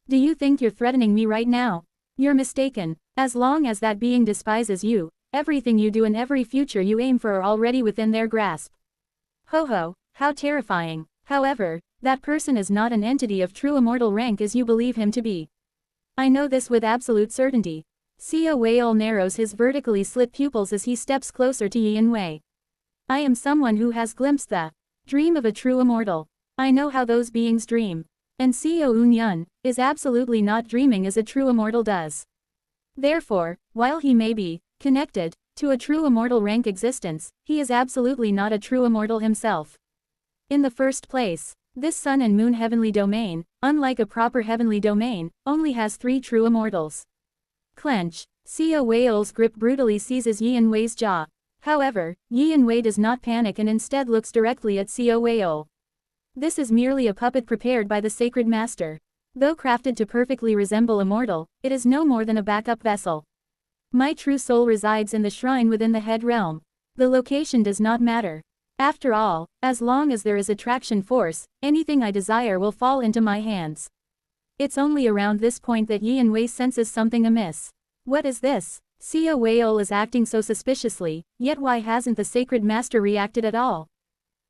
Do you think you're threatening me right now? You're mistaken. As long as that being despises you, everything you do and every future you aim for are already within their grasp. Ho ho, how terrifying. However, that person is not an entity of true immortal rank as you believe him to be. I know this with absolute certainty. Xiao Wei'ol narrows his vertically slit pupils as he steps closer to Yin Wei. I am someone who has glimpsed the dream of a true immortal. I know how those beings dream. And Xiao Unyun is absolutely not dreaming as a true immortal does. Therefore, while he may be connected to a true immortal rank existence, he is absolutely not a true immortal himself. In the first place, this sun and moon heavenly domain, unlike a proper heavenly domain, only has 3 true immortals. Clench. Xiao Wei'ol's grip brutally seizes Yin Wei's jaw. However, Yin Wei does not panic and instead looks directly at Xiao Wei'ol. This is merely a puppet prepared by the sacred master. Though crafted to perfectly resemble a mortal, it is no more than a backup vessel. My true soul resides in the shrine within the head realm. The location does not matter. After all, as long as there is attraction force, anything I desire will fall into my hands. It's only around this point that Yin Wei senses something amiss. What is this? Xiao Wei'ol is acting so suspiciously, yet why hasn't the sacred master reacted at all?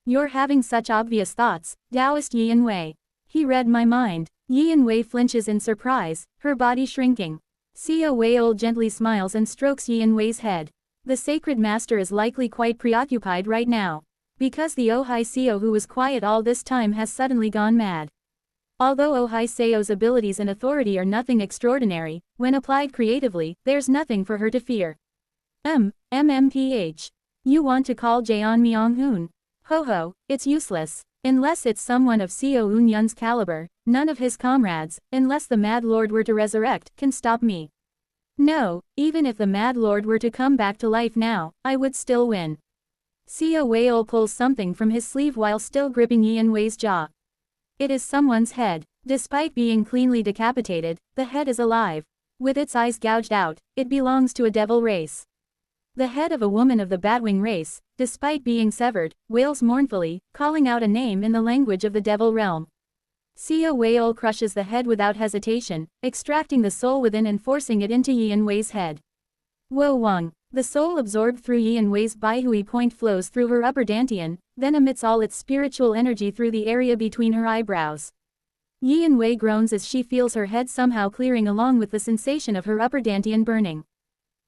You're having such obvious thoughts, Taoist Yin Wei. He read my mind. Yin Wei flinches in surprise, her body shrinking. Xiao Wei'ol gently smiles and strokes Yin Wei's head. The sacred master is likely quite preoccupied right now. Because the Ohai Xiao who was quiet all this time has suddenly gone mad. Although Ohai Xiao's abilities and authority are nothing extraordinary, when applied creatively, there's nothing for her to fear. MMPH. You want to call Jeon Myung-hoon? Ho ho, it's useless. Unless it's someone of Xiao Unyun's caliber, none of his comrades, unless the Mad Lord were to resurrect, can stop me. No, even if the Mad Lord were to come back to life now, I would still win. Xiao Wei'ol pulls something from his sleeve while still gripping Yin Wei's jaw. It is someone's head. Despite being cleanly decapitated, the head is alive. With its eyes gouged out, it belongs to a devil race. The head of a woman of the Batwing race, despite being severed, wails mournfully, calling out a name in the language of the devil realm. Xiao Wei'ol crushes the head without hesitation, extracting the soul within and forcing it into Yin Wei's head. Wo Wang. The soul absorbed through Yin Wei's Baihui point flows through her upper dantian, then emits all its spiritual energy through the area between her eyebrows. Yin Wei groans as she feels her head somehow clearing along with the sensation of her upper dantian burning.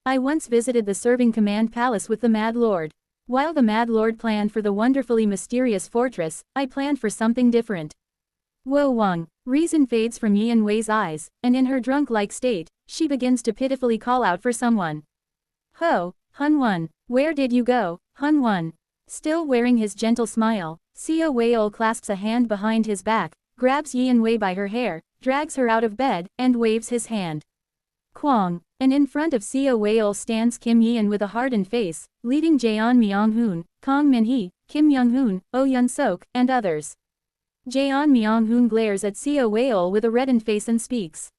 I once visited the serving command palace with the Mad Lord. While the Mad Lord planned for the wonderfully mysterious fortress, I planned for something different. Wo Wang. Reason fades from Yin Wei's eyes, and in her drunk-like state, she begins to pitifully call out for someone. Ho, Hun-won, where did you go, Hun-won? Still wearing his gentle smile, Xiao Wei'ol clasps a hand behind his back, grabs Yin Wei by her hair, drags her out of bed, and waves his hand. Kwang. And in front of Xiao Wei'ol stands Kim Yin with a hardened face, leading Jeon Myung-hoon, Kang Min-hee, Kim Young-hoon, Oh Yun-sok, and others. Jeon Myung-hoon glares at Xiao Wei'ol with a reddened face and speaks.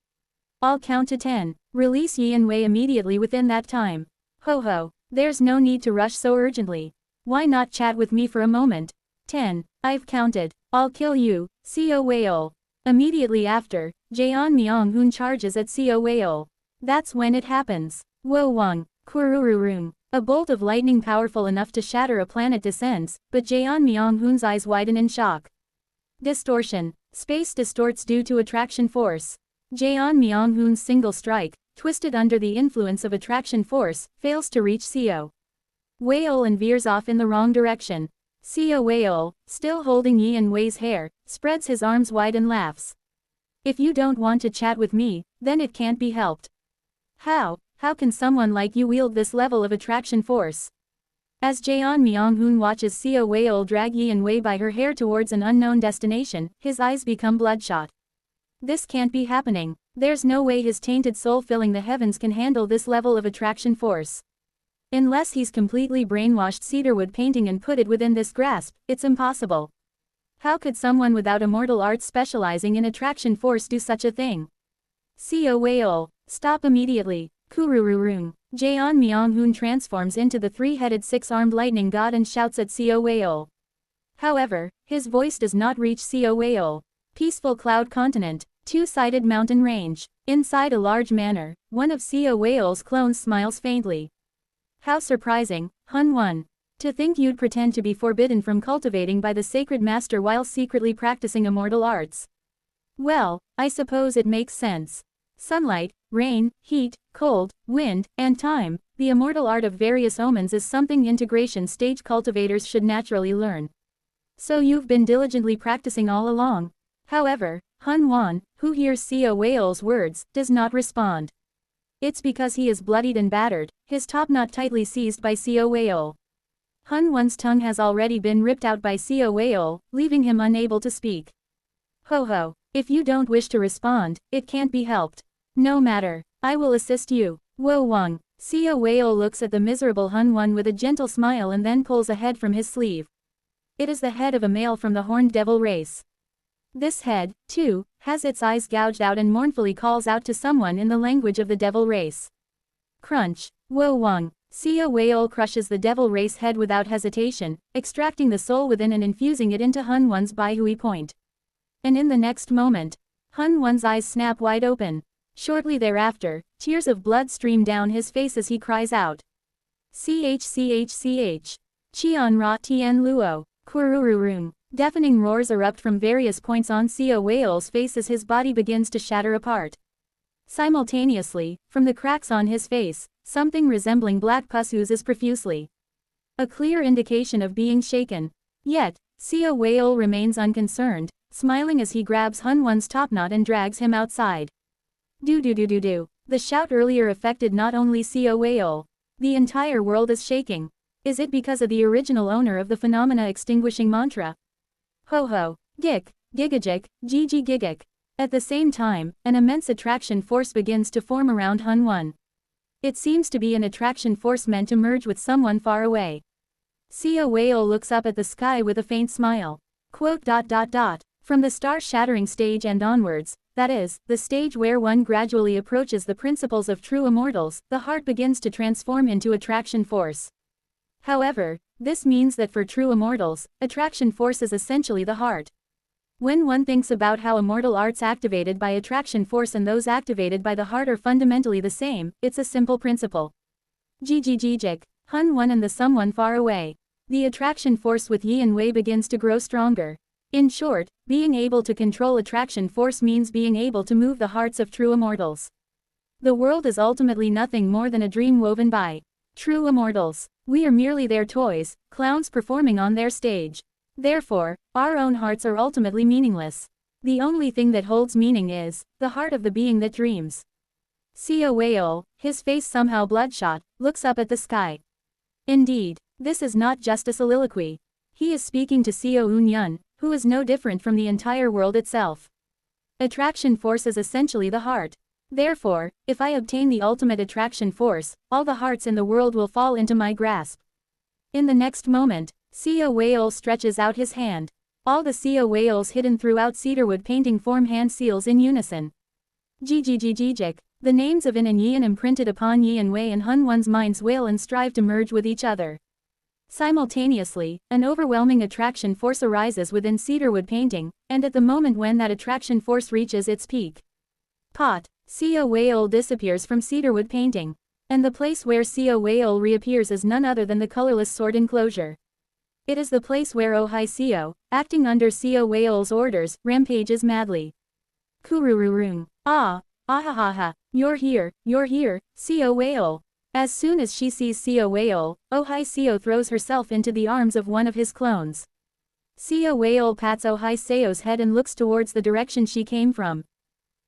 I'll count to 10. Release Yin Wei immediately within that time. Ho ho, there's no need to rush so urgently. Why not chat with me for a moment? 10. I've counted. I'll kill you, Xiao Wei'ol. Immediately after, Jeon Myung-hoon charges at Xiao Wei'ol. That's when it happens. Wo Wang. Kurururun. A bolt of lightning powerful enough to shatter a planet descends, but Jeon Myung-hoon's eyes widen in shock. Distortion. Space distorts due to attraction force. Jeon Myung-hoon's single strike, twisted under the influence of attraction force, fails to reach Xiao Wei'ol and veers off in the wrong direction. Xiao Wei'ol, still holding Yin Wei's hair, spreads his arms wide and laughs. If you don't want to chat with me, then it can't be helped. How can someone like you wield this level of attraction force? As Jeon Myung-hoon watches Xiao Wei'ol drag Yin Wei by her hair towards an unknown destination, his eyes become bloodshot. This can't be happening. There's no way his tainted soul filling the heavens can handle this level of attraction force. Unless he's completely brainwashed cedarwood painting and put it within this grasp, it's impossible. How could someone without immortal arts specializing in attraction force do such a thing? Xiao Wei'ol, stop immediately. Kurururun. Jeon Myung-hoon transforms into the three-headed six-armed lightning god and shouts at Xiao Wei'ol. However, his voice does not reach Seoweol. Peaceful cloud continent, two-sided mountain range. Inside a large manor, one of Seoweol's clones smiles faintly. How surprising, Hun-Won. To think you'd pretend to be forbidden from cultivating by the sacred master while secretly practicing immortal arts. Well, I suppose it makes sense. Sunlight, rain, heat, cold, wind, and time, the immortal art of various omens is something integration stage cultivators should naturally learn. So you've been diligently practicing all along. However, Hun-Won, who hears Seoweol's words, does not respond. It's because he is bloodied and battered, his top knot tightly seized by Seoweol. Hun-Won's tongue has already been ripped out by Seoweol, leaving him unable to speak. Ho ho, if you don't wish to respond, it can't be helped. No matter, I will assist you. Wo Wang. Seoweol looks at the miserable Hun-Won with a gentle smile and then pulls a head from his sleeve. It is the head of a male from the horned devil race. This head, too, has its eyes gouged out and mournfully calls out to someone in the language of the devil race. Crunch. Wo Wang. Seoweol crushes the devil race head without hesitation, extracting the soul within and infusing it into Hun-Won's Baihui point. And in the next moment, Hun-Won's eyes snap wide open. Shortly thereafter, tears of blood stream down his face as he cries out. Ch. Qian Ra Tien Luo. Kurururun. Deafening roars erupt from various points on Seoweol's face as his body begins to shatter apart. Simultaneously, from the cracks on his face, something resembling black pus oozes profusely. A clear indication of being shaken. Yet, Seoweol remains unconcerned, smiling as he grabs Hun-Won's topknot and drags him outside. Do. The shout earlier affected not only Seoweol. The entire world is shaking. Is it because of the original owner of the phenomena extinguishing mantra? Ho ho, gik, gigajik, gigik. At the same time, an immense attraction force begins to form around Hun-Won. It seems to be an attraction force meant to merge with someone far away. Seoweol looks up at the sky with a faint smile. From the star-shattering stage and onwards, that is, the stage where one gradually approaches the principles of true immortals, the heart begins to transform into attraction force. However, this means that for true immortals, attraction force is essentially the heart. When one thinks about how immortal arts activated by attraction force and those activated by the heart are fundamentally the same, it's a simple principle. Jik, Hun-Won and the someone far away. The attraction force with Yi and Wei begins to grow stronger. In short, being able to control attraction force means being able to move the hearts of true immortals. The world is ultimately nothing more than a dream woven by true immortals. We are merely their toys, clowns performing on their stage. Therefore, our own hearts are ultimately meaningless. The only thing that holds meaning is the heart of the being that dreams. Seoweol, his face somehow bloodshot, looks up at the sky. Indeed, this is not just a soliloquy. He is speaking to Seo Eun-yun, who is no different from the entire world itself. Attraction force is essentially the heart. Therefore, if I obtain the ultimate attraction force, all the hearts in the world will fall into my grasp. In the next moment, Seoweol stretches out his hand. All the Seoweols hidden throughout cedarwood painting form hand seals in unison. Jik. The names of In and Yi and imprinted upon Yi and Wei and Hun-Won's minds wail and strive to merge with each other. Simultaneously, an overwhelming attraction force arises within cedarwood painting, and at the moment when that attraction force reaches its peak, Seoweol disappears from cedarwood painting. And the place where Seoweol reappears is none other than the colorless sword enclosure. It is the place where Ohai Seo, acting under Seoweol's orders, rampages madly. Kurururung. Ahahaha. You're here, Seoweol. As soon as she sees Seoweol, Ohai Seo throws herself into the arms of one of his clones. Seoweol pats Ohai Seo's head and looks towards the direction she came from.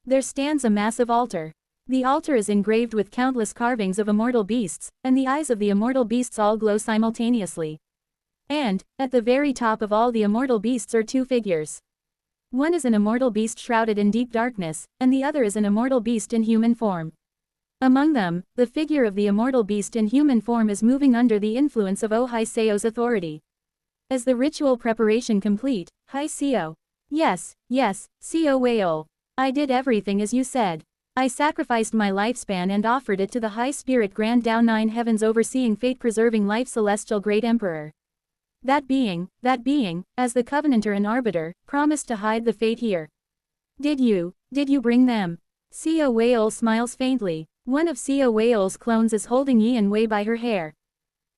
There stands a massive altar. The altar is engraved with countless carvings of immortal beasts, and the eyes of the immortal beasts all glow simultaneously. And, at the very top of all the immortal beasts are two figures. One is an immortal beast shrouded in deep darkness, and the other is an immortal beast in human form. Among them, the figure of the immortal beast in human form is moving under the influence of Ohai Seo's authority. As the ritual preparation complete, Hai Seo. Yes, Seoweol. I did everything as you said. I sacrificed my lifespan and offered it to the High Spirit Grand Dao Nine Heavens overseeing fate preserving life Celestial Great Emperor. That being, as the Covenanter and Arbiter, promised to hide the fate here. Did you bring them? Seo Whale smiles faintly. One of Seo Whale's clones is holding Yin Wei by her hair.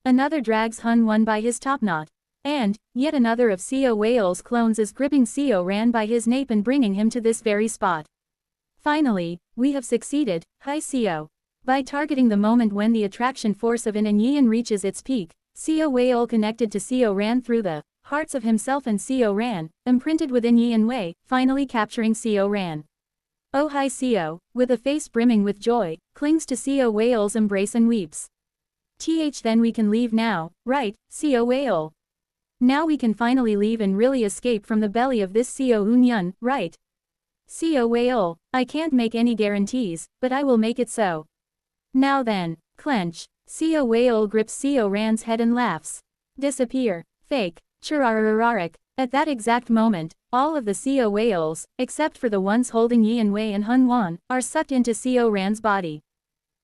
Another drags Hun One by his topknot. And, yet another of Seo Whale's clones is gripping Seo Ran by his nape and bringing him to this very spot. Finally, we have succeeded, Hai Seo. By targeting the moment when the attraction force of Yin and Yin reaches its peak, Seo Whale connected to Seo Ran through the hearts of himself and Seo Ran, imprinted within Yin Wei, finally capturing Seo Ran. Oh Hai Seo, with a face brimming with joy, clings to Seo Whale's embrace and weeps. Then we can leave now, right, Seo Whale? Now we can finally leave and really escape from the belly of this Seo Unyan, right? Seo Whale, I can't make any guarantees, but I will make it so. Now then, clench. Seo Whale grips Seo Ran's head and laughs. Disappear. Fake. Churarararik. At that exact moment, all of the Seo Whales, except for the ones holding Yin Wei and Hun Wan, are sucked into Seo Ran's body.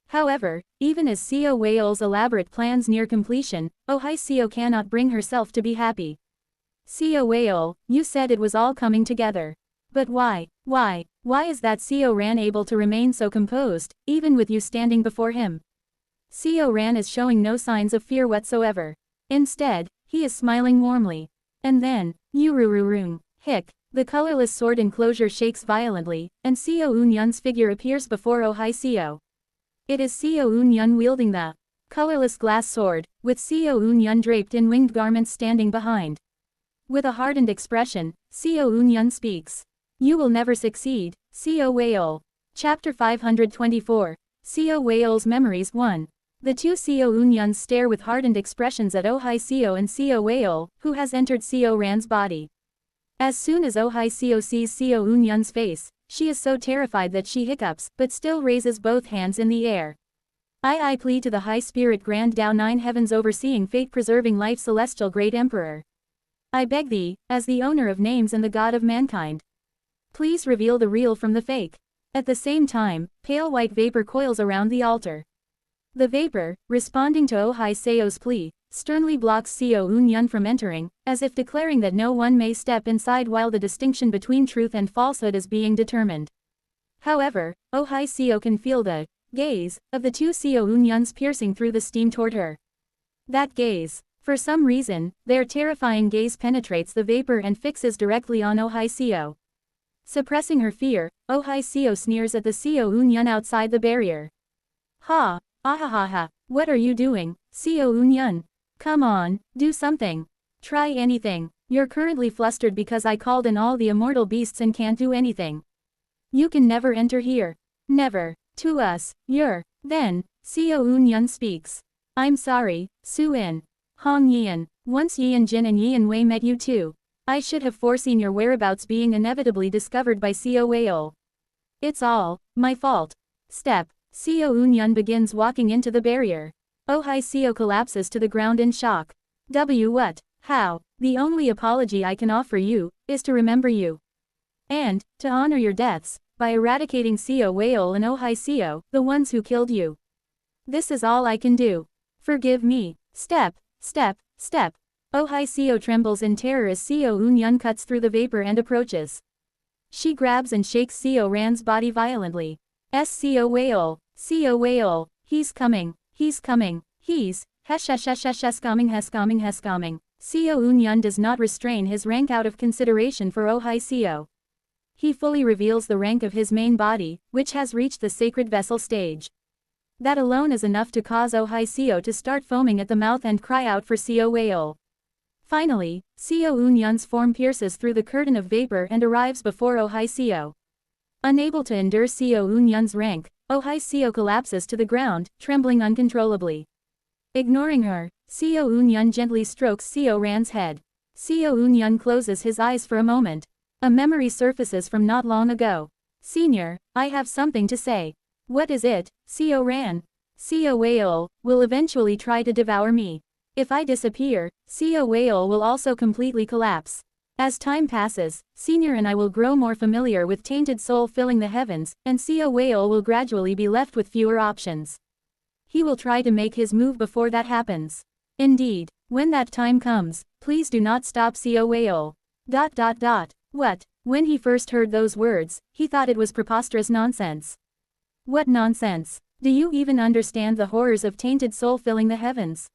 However, even as Seo Whale's elaborate plans near completion, Oh Hai Seo cannot bring herself to be happy. Seo Whale, you said it was all coming together. But why is that Seo Ran able to remain so composed, even with you standing before him? Seo Ran is showing no signs of fear whatsoever. Instead, he is smiling warmly. And then, Yurururung, hic, the colorless sword enclosure shakes violently, and Seo Unyan's figure appears before Oh Hai Seo. It is Seo Unyan wielding the colorless glass sword, with Seo Unyan draped in winged garments standing behind. With a hardened expression, Seo Unyan speaks. You will never succeed, Seo Whale. Chapter 524. Seo Whale's Memories 1. The two Seo Unyans stare with hardened expressions at Oh Hai Seo and Seo Whale, who has entered Seo Ran's body. As soon as Oh Hai Seo sees Seo Unyan's face, she is so terrified that she hiccups, but still raises both hands in the air. I plead to the High Spirit Grand Tao Nine Heavens overseeing fate-preserving life Celestial Great Emperor. I beg thee, as the owner of names and the god of mankind. Please reveal the real from the fake. At the same time, pale white vapor coils around the altar. The vapor, responding to Oh Hai Seo's plea, sternly blocks Seo Unyan from entering, as if declaring that no one may step inside while the distinction between truth and falsehood is being determined. However, Oh Hai Seo can feel the gaze of the two Seo Unyans piercing through the steam toward her. That gaze, for some reason, their terrifying gaze penetrates the vapor and fixes directly on Oh Hai Seo. Suppressing her fear, Oh Hai Seo sneers at the Seo Unyan outside the barrier. Ha! Ahahaha, what are you doing, Seo Unyan? Come on, do something. Try anything. You're currently flustered because I called in all the immortal beasts and can't do anything. You can never enter here. Never. To us, Then, Seo Unyan speaks. I'm sorry, Su-in. Hong Yian. Once Yian Jin and Yian Wei met you too. I should have foreseen your whereabouts being inevitably discovered by Seo Whale. It's all my fault. Step. Seo Unyan begins walking into the barrier. Oh Hai Seo collapses to the ground in shock. What? How? The only apology I can offer you, is to remember you. And, to honor your deaths, by eradicating Seo Whale and Oh Hai Seo, the ones who killed you. This is all I can do. Forgive me. Step. Oh Hai Seo trembles in terror as Seo Unyan cuts through the vapor and approaches. She grabs and shakes Seo Ran's body violently. Seo Whale, he's coming, he's coming. Coming. Seo Unyan does not restrain his rank out of consideration for Oh Hai Seo. He fully reveals the rank of his main body, which has reached the sacred vessel stage. That alone is enough to cause Oh Hai Seo to start foaming at the mouth and cry out for Seo Whale. Finally, Seo Unyan's form pierces through the curtain of vapor and arrives before Oh Hai Seo. Unable to endure Seo Unyan's rank, Oh Hai Seo collapses to the ground, trembling uncontrollably. Ignoring her, Seo Unyan gently strokes Seo Ran's head. Seo Unyan closes his eyes for a moment. A memory surfaces from not long ago. Senior, I have something to say. What is it, Seo Ran? Seo Whale will eventually try to devour me. If I disappear, Seo Whale will also completely collapse. As time passes, Senior and I will grow more familiar with tainted soul filling the heavens, and Seo Whale will gradually be left with fewer options. He will try to make his move before that happens. Indeed, When that time comes, please do not stop Seo Whale. What? When he first heard those words, he thought it was preposterous nonsense. What nonsense? Do you even understand the horrors of tainted soul filling the heavens?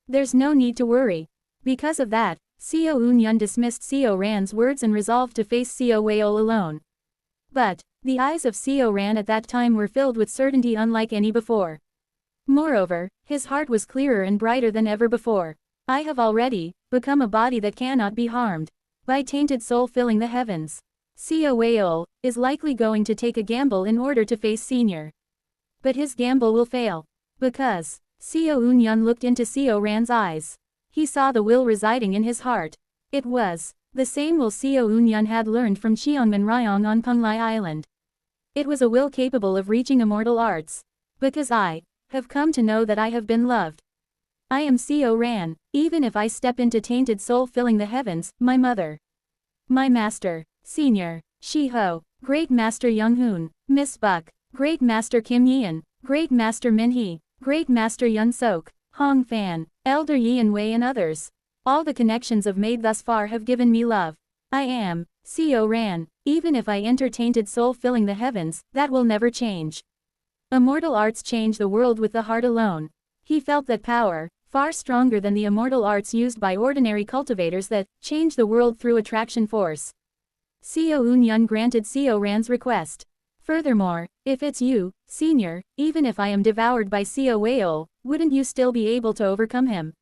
There's no need to worry. Because of that, Seo Eun-yun dismissed Seo Ran's words and resolved to face Seo Whale alone. But, the eyes of Seo Ran at that time were filled with certainty unlike any before. Moreover, his heart was clearer and brighter than ever before. I have already become a body that cannot be harmed by tainted soul filling the heavens. Seo Whale is likely going to take a gamble in order to face Senior. But his gamble will fail. Because Seo Eun-yun looked into Seo Ran's eyes. He saw the will residing in his heart. It was the same will Seo Eun-yun had learned from Cheongman Ryong on Penglai Island. It was a will capable of reaching immortal arts. Because I have come to know that I have been loved. I am Seo Ran, even if I step into tainted soul filling the heavens, my mother. My master, Senior, Shi-ho, Great Master Young-hoon, Miss Buck, Great Master Kim Yeon, Great Master Min-hee, Great Master Yun-sok, Hong Fan, Elder Yeon Wei and others. All the connections I've made thus far have given me love. I am Seo Ran, even if I enter tainted soul filling the heavens, that will never change. Immortal arts change the world with the heart alone. He felt that power, far stronger than the immortal arts used by ordinary cultivators that change the world through attraction force. Seo Eun-yun granted Seo Ran's request. Furthermore, if it's you, Senior, even if I am devoured by Seo Whale, wouldn't you still be able to overcome him?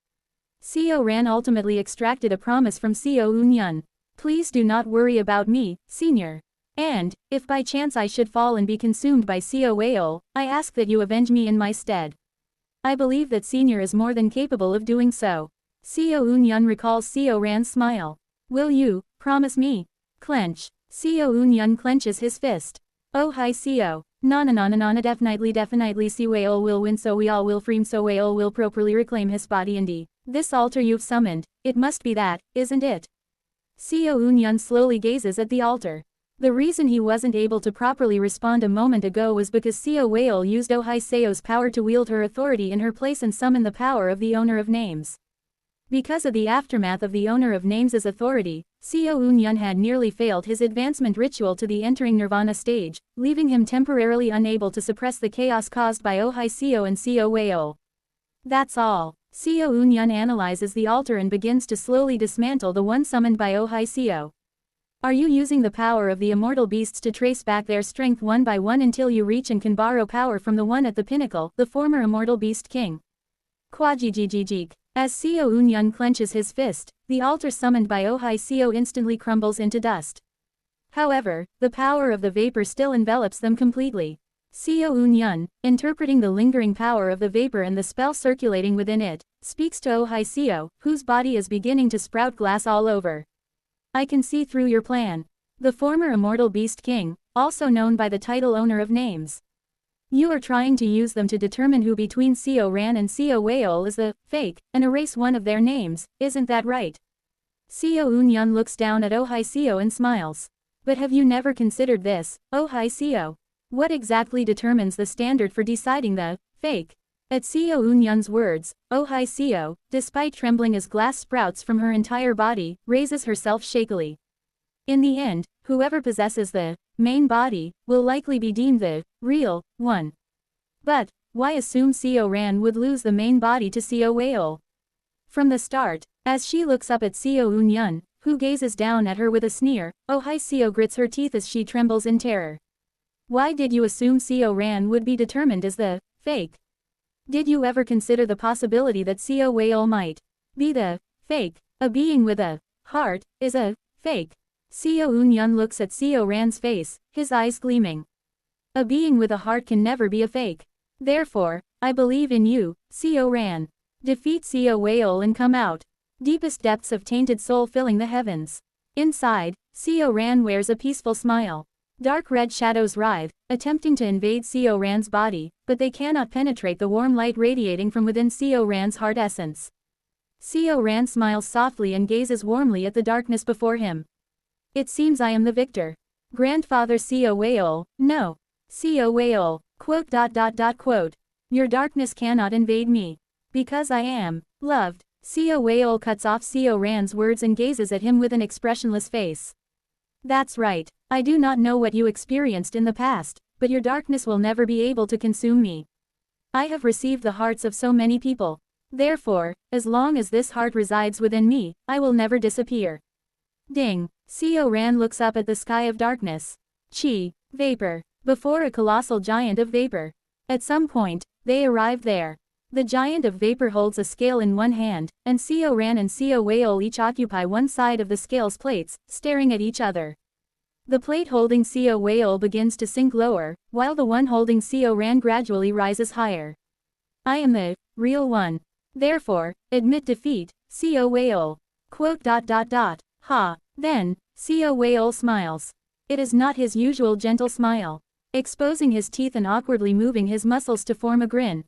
Seo Ran ultimately extracted a promise from Seo Eun-yun. Please do not worry about me, Senior. And, if by chance I should fall and be consumed by Seo Whale, I ask that you avenge me in my stead. I believe that Senior is more than capable of doing so. Seo Eun-yun recalls Seo Ran's smile. Will you promise me? Clench. Seo Eun-yun clenches his fist. Oh hi Seo. Na definitely Seo Whale will win, so we all will free him, so Whale will properly reclaim his body and this altar you've summoned, it must be that, isn't it? Seo Eun-yun slowly gazes at the altar. The reason he wasn't able to properly respond a moment ago was because Seo Whale used Oh Hai Seo's power to wield her authority in her place and summon the power of the Owner of Names. Because of the aftermath of the Owner of Names' authority, Seo Eun-yun had nearly failed his advancement ritual to the entering nirvana stage, leaving him temporarily unable to suppress the chaos caused by Oh Hai Seo and Seo Whale. That's all. Seo Eun-yun analyzes the altar and begins to slowly dismantle the one summoned by Oh Hai Seo. Are you using the power of the immortal beasts to trace back their strength one by one until you reach and can borrow power from the one at the pinnacle, the former immortal beast king? Kwajijijijik. As Seo Eun-yun clenches his fist, the altar summoned by Oh Hai Seo instantly crumbles into dust. However, the power of the vapor still envelops them completely. Seo Eun-yun, interpreting the lingering power of the vapor and the spell circulating within it, speaks to Oh Hai Seo, whose body is beginning to sprout glass all over. I can see through your plan. The former immortal beast king, also known by the title Owner of Names. You are trying to use them to determine who between Seo Ran and Seo Whale is the fake, and erase one of their names, isn't that right? Seo Eun-yun looks down at Oh Hai Seo and smiles. But have you never considered this, Oh Hai Seo? What exactly determines the standard for deciding the fake? At Seo Eun-yun's words, Oh Hai Seo, despite trembling as glass sprouts from her entire body, raises herself shakily. In the end, whoever possesses the main body will likely be deemed the real one. But why assume Seo Ran would lose the main body to Seo Whale? From the start, as she looks up at Seo Eun-yun, who gazes down at her with a sneer, Oh Hai Seo grits her teeth as she trembles in terror. Why did you assume Seo Ran would be determined as the fake? Did you ever consider the possibility that Seo Whale might be the fake? A being with a heart is a fake. Seo Eun-yun looks at Seo Ran's face, his eyes gleaming. A being with a heart can never be a fake. Therefore, I believe in you, Seo Ran. Defeat Seo Whale and come out. Deepest depths of tainted soul filling the heavens. Inside, Seo Ran wears a peaceful smile. Dark red shadows writhe, attempting to invade Seo Ran's body, but they cannot penetrate the warm light radiating from within Seo Ran's heart essence. Seo Ran smiles softly and gazes warmly at the darkness before him. It seems I am the victor. Grandfather Seo Whale, no. Seo Whale, quote. Your darkness cannot invade me. Because I am loved. Seo Whale cuts off Seo Ran's words and gazes at him with an expressionless face. That's right. I do not know what you experienced in the past, but your darkness will never be able to consume me. I have received the hearts of so many people. Therefore, as long as this heart resides within me, I will never disappear. Ding. Seo Ran looks up at the sky of darkness. Chi. Vapor. Before a colossal giant of vapor. At some point, they arrive there. The giant of vapor holds a scale in one hand, and Seo Ran and Seo Whale each occupy one side of the scale's plates, staring at each other. The plate holding Seo Whale begins to sink lower, while the one holding Seo Ran gradually rises higher. I am the real one. Therefore, admit defeat, Seo Whale. Ha. Then, Seo Whale smiles. It is not his usual gentle smile. Exposing his teeth and awkwardly moving his muscles to form a grin.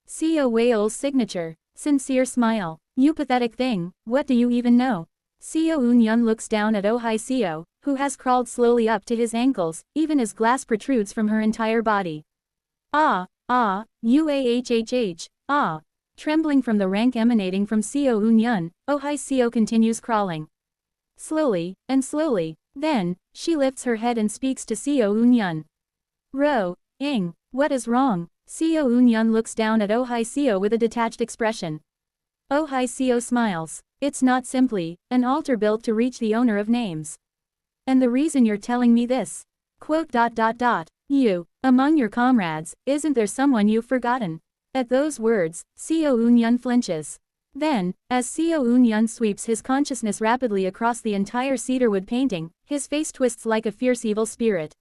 Seo Whale's signature. Sincere smile. You pathetic thing, what do you even know? Seo Eun-yun looks down at Oh Hai Seo, who has crawled slowly up to his ankles, even as glass protrudes from her entire body. Ah. Trembling from the rank emanating from Seo Eun-yun, Oh Hai Seo continues crawling. Slowly, and slowly. Then, she lifts her head and speaks to Seo Eun-yun. Ing, what is wrong? Seo Eun-yun looks down at Oh Hai Seo with a detached expression. Oh Hai Seo smiles. It's not simply an altar built to reach the owner of names. And the reason you're telling me this? You, among your comrades, isn't there someone you've forgotten? At those words, Seo Eun-yun flinches. Then, as Seo Eun-yun sweeps his consciousness rapidly across the entire cedarwood painting, his face twists like a fierce evil spirit.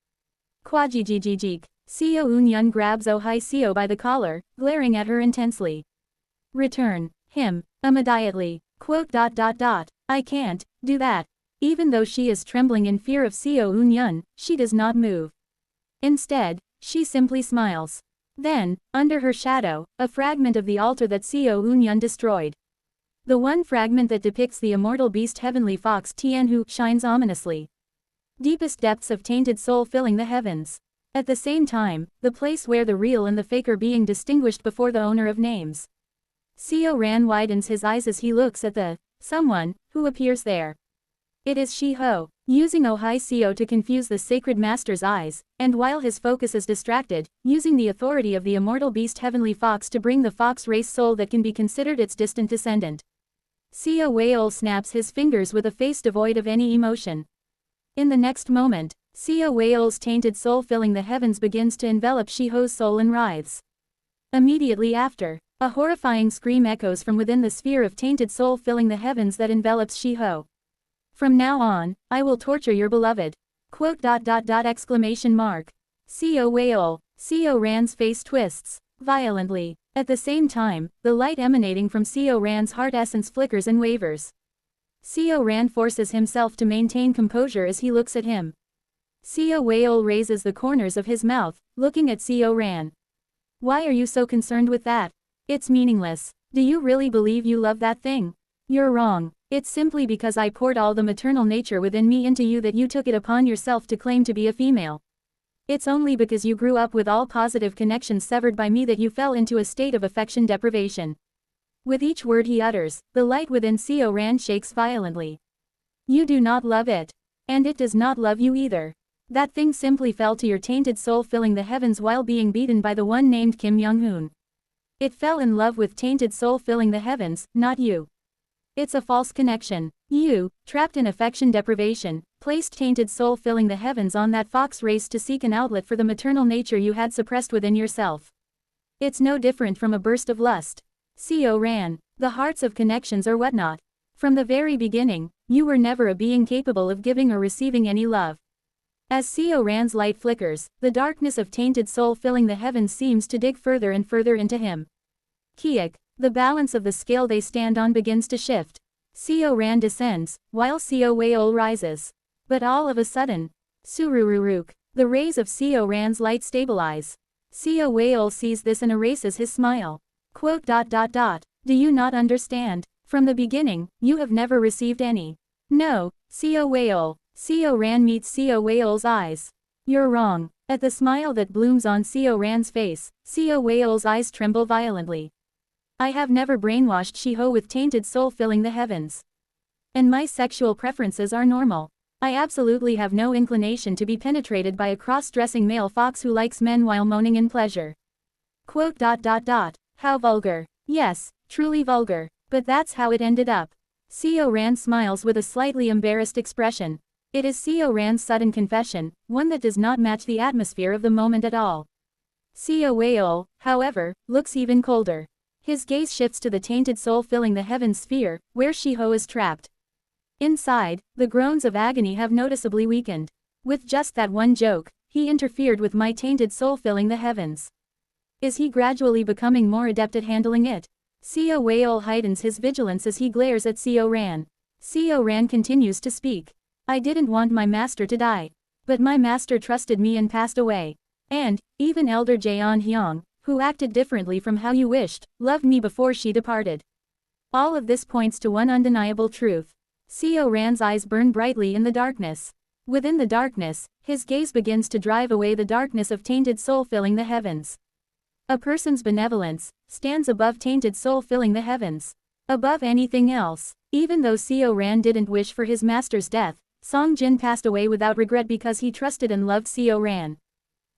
Kwajijijijik. Seo Eun-yun grabs Oh Hai Seo by the collar, glaring at her intensely. Return him immediately. I can't do that. Even though she is trembling in fear of Seo Eun-yun, she does not move. Instead, she simply smiles. Then, under her shadow, a fragment of the altar that Seo Eun-yun destroyed. The one fragment that depicts the immortal beast heavenly fox Tianhu shines ominously. Deepest depths of tainted soul filling the heavens. At the same time, the place where the real and the fake are being distinguished before the owner of names. Seo Ran widens his eyes as he looks at the someone who appears there. It is Shi-ho, using Oh Hai Seo to confuse the sacred master's eyes, and while his focus is distracted, using the authority of the immortal beast heavenly fox to bring the fox race soul that can be considered its distant descendant. Seo Whale snaps his fingers with a face devoid of any emotion. In the next moment, Seo Whale's tainted soul filling the heavens begins to envelop Shi-ho's soul in writhes. Immediately after, a horrifying scream echoes from within the sphere of tainted soul filling the heavens that envelops Shi-ho. From now on, I will torture your beloved. Exclamation mark. Seo Whale. Seo Ran's face twists violently. At the same time, the light emanating from Seo Ran's heart essence flickers and wavers. Seo Ran forces himself to maintain composure as he looks at him. Seo Whale raises the corners of his mouth, looking at Seo Ran. Why are you so concerned with that? It's meaningless. Do you really believe you love that thing? You're wrong. It's simply because I poured all the maternal nature within me into you that you took it upon yourself to claim to be a female. It's only because you grew up with all positive connections severed by me that you fell into a state of affection deprivation. With each word he utters, the light within Seo Ran shakes violently. You do not love it. And it does not love you either. That thing simply fell to your tainted soul filling the heavens while being beaten by the one named Kim Young-hoon. It fell in love with tainted soul filling the heavens, not you. It's a false connection. You, trapped in affection deprivation, placed tainted soul filling the heavens on that fox race to seek an outlet for the maternal nature you had suppressed within yourself. It's no different from a burst of lust. Seo Ran, the hearts of connections or whatnot. From the very beginning, you were never a being capable of giving or receiving any love. As Seo Ran's light flickers, the darkness of tainted soul filling the heavens seems to dig further and further into him. Kiak. The balance of the scale they stand on begins to shift. Seo Ran descends, while Seo Whale rises. But all of a sudden, Surururuk, the rays of Seo Ran's light stabilize. Seo Whale sees this and erases his smile. Do you not understand? From the beginning, you have never received any. No, Seo Whale. Seo Ran meets Seo Whale's eyes. You're wrong. At the smile that blooms on Seo Ran's face, Seo Whale's eyes tremble violently. I have never brainwashed Shiho with tainted soul filling the heavens. And my sexual preferences are normal. I absolutely have no inclination to be penetrated by a cross-dressing male fox who likes men while moaning in pleasure. Quote. How vulgar. Yes, truly vulgar. But that's how it ended up. Seo Ran smiles with a slightly embarrassed expression. It is Seo Ran's sudden confession, one that does not match the atmosphere of the moment at all. Seo Weol, however, looks even colder. His gaze shifts to the tainted soul filling the heavens sphere, where Shiho is trapped. Inside, the groans of agony have noticeably weakened. With just that one joke, he interfered with my tainted soul filling the heavens. Is he gradually becoming more adept at handling it? Seo Weol heightens his vigilance as he glares at Seo Ran. Seo Ran continues to speak. I didn't want my master to die. But my master trusted me and passed away. And, even Elder Jeon Hyung, who acted differently from how you wished, loved me before she departed. All of this points to one undeniable truth. Seo Ran's eyes burn brightly in the darkness. Within the darkness, his gaze begins to drive away the darkness of tainted soul filling the heavens. A person's benevolence stands above tainted soul filling the heavens. Above anything else. Even though Seo Ran didn't wish for his master's death, Song Jin passed away without regret because he trusted and loved Seo Ran.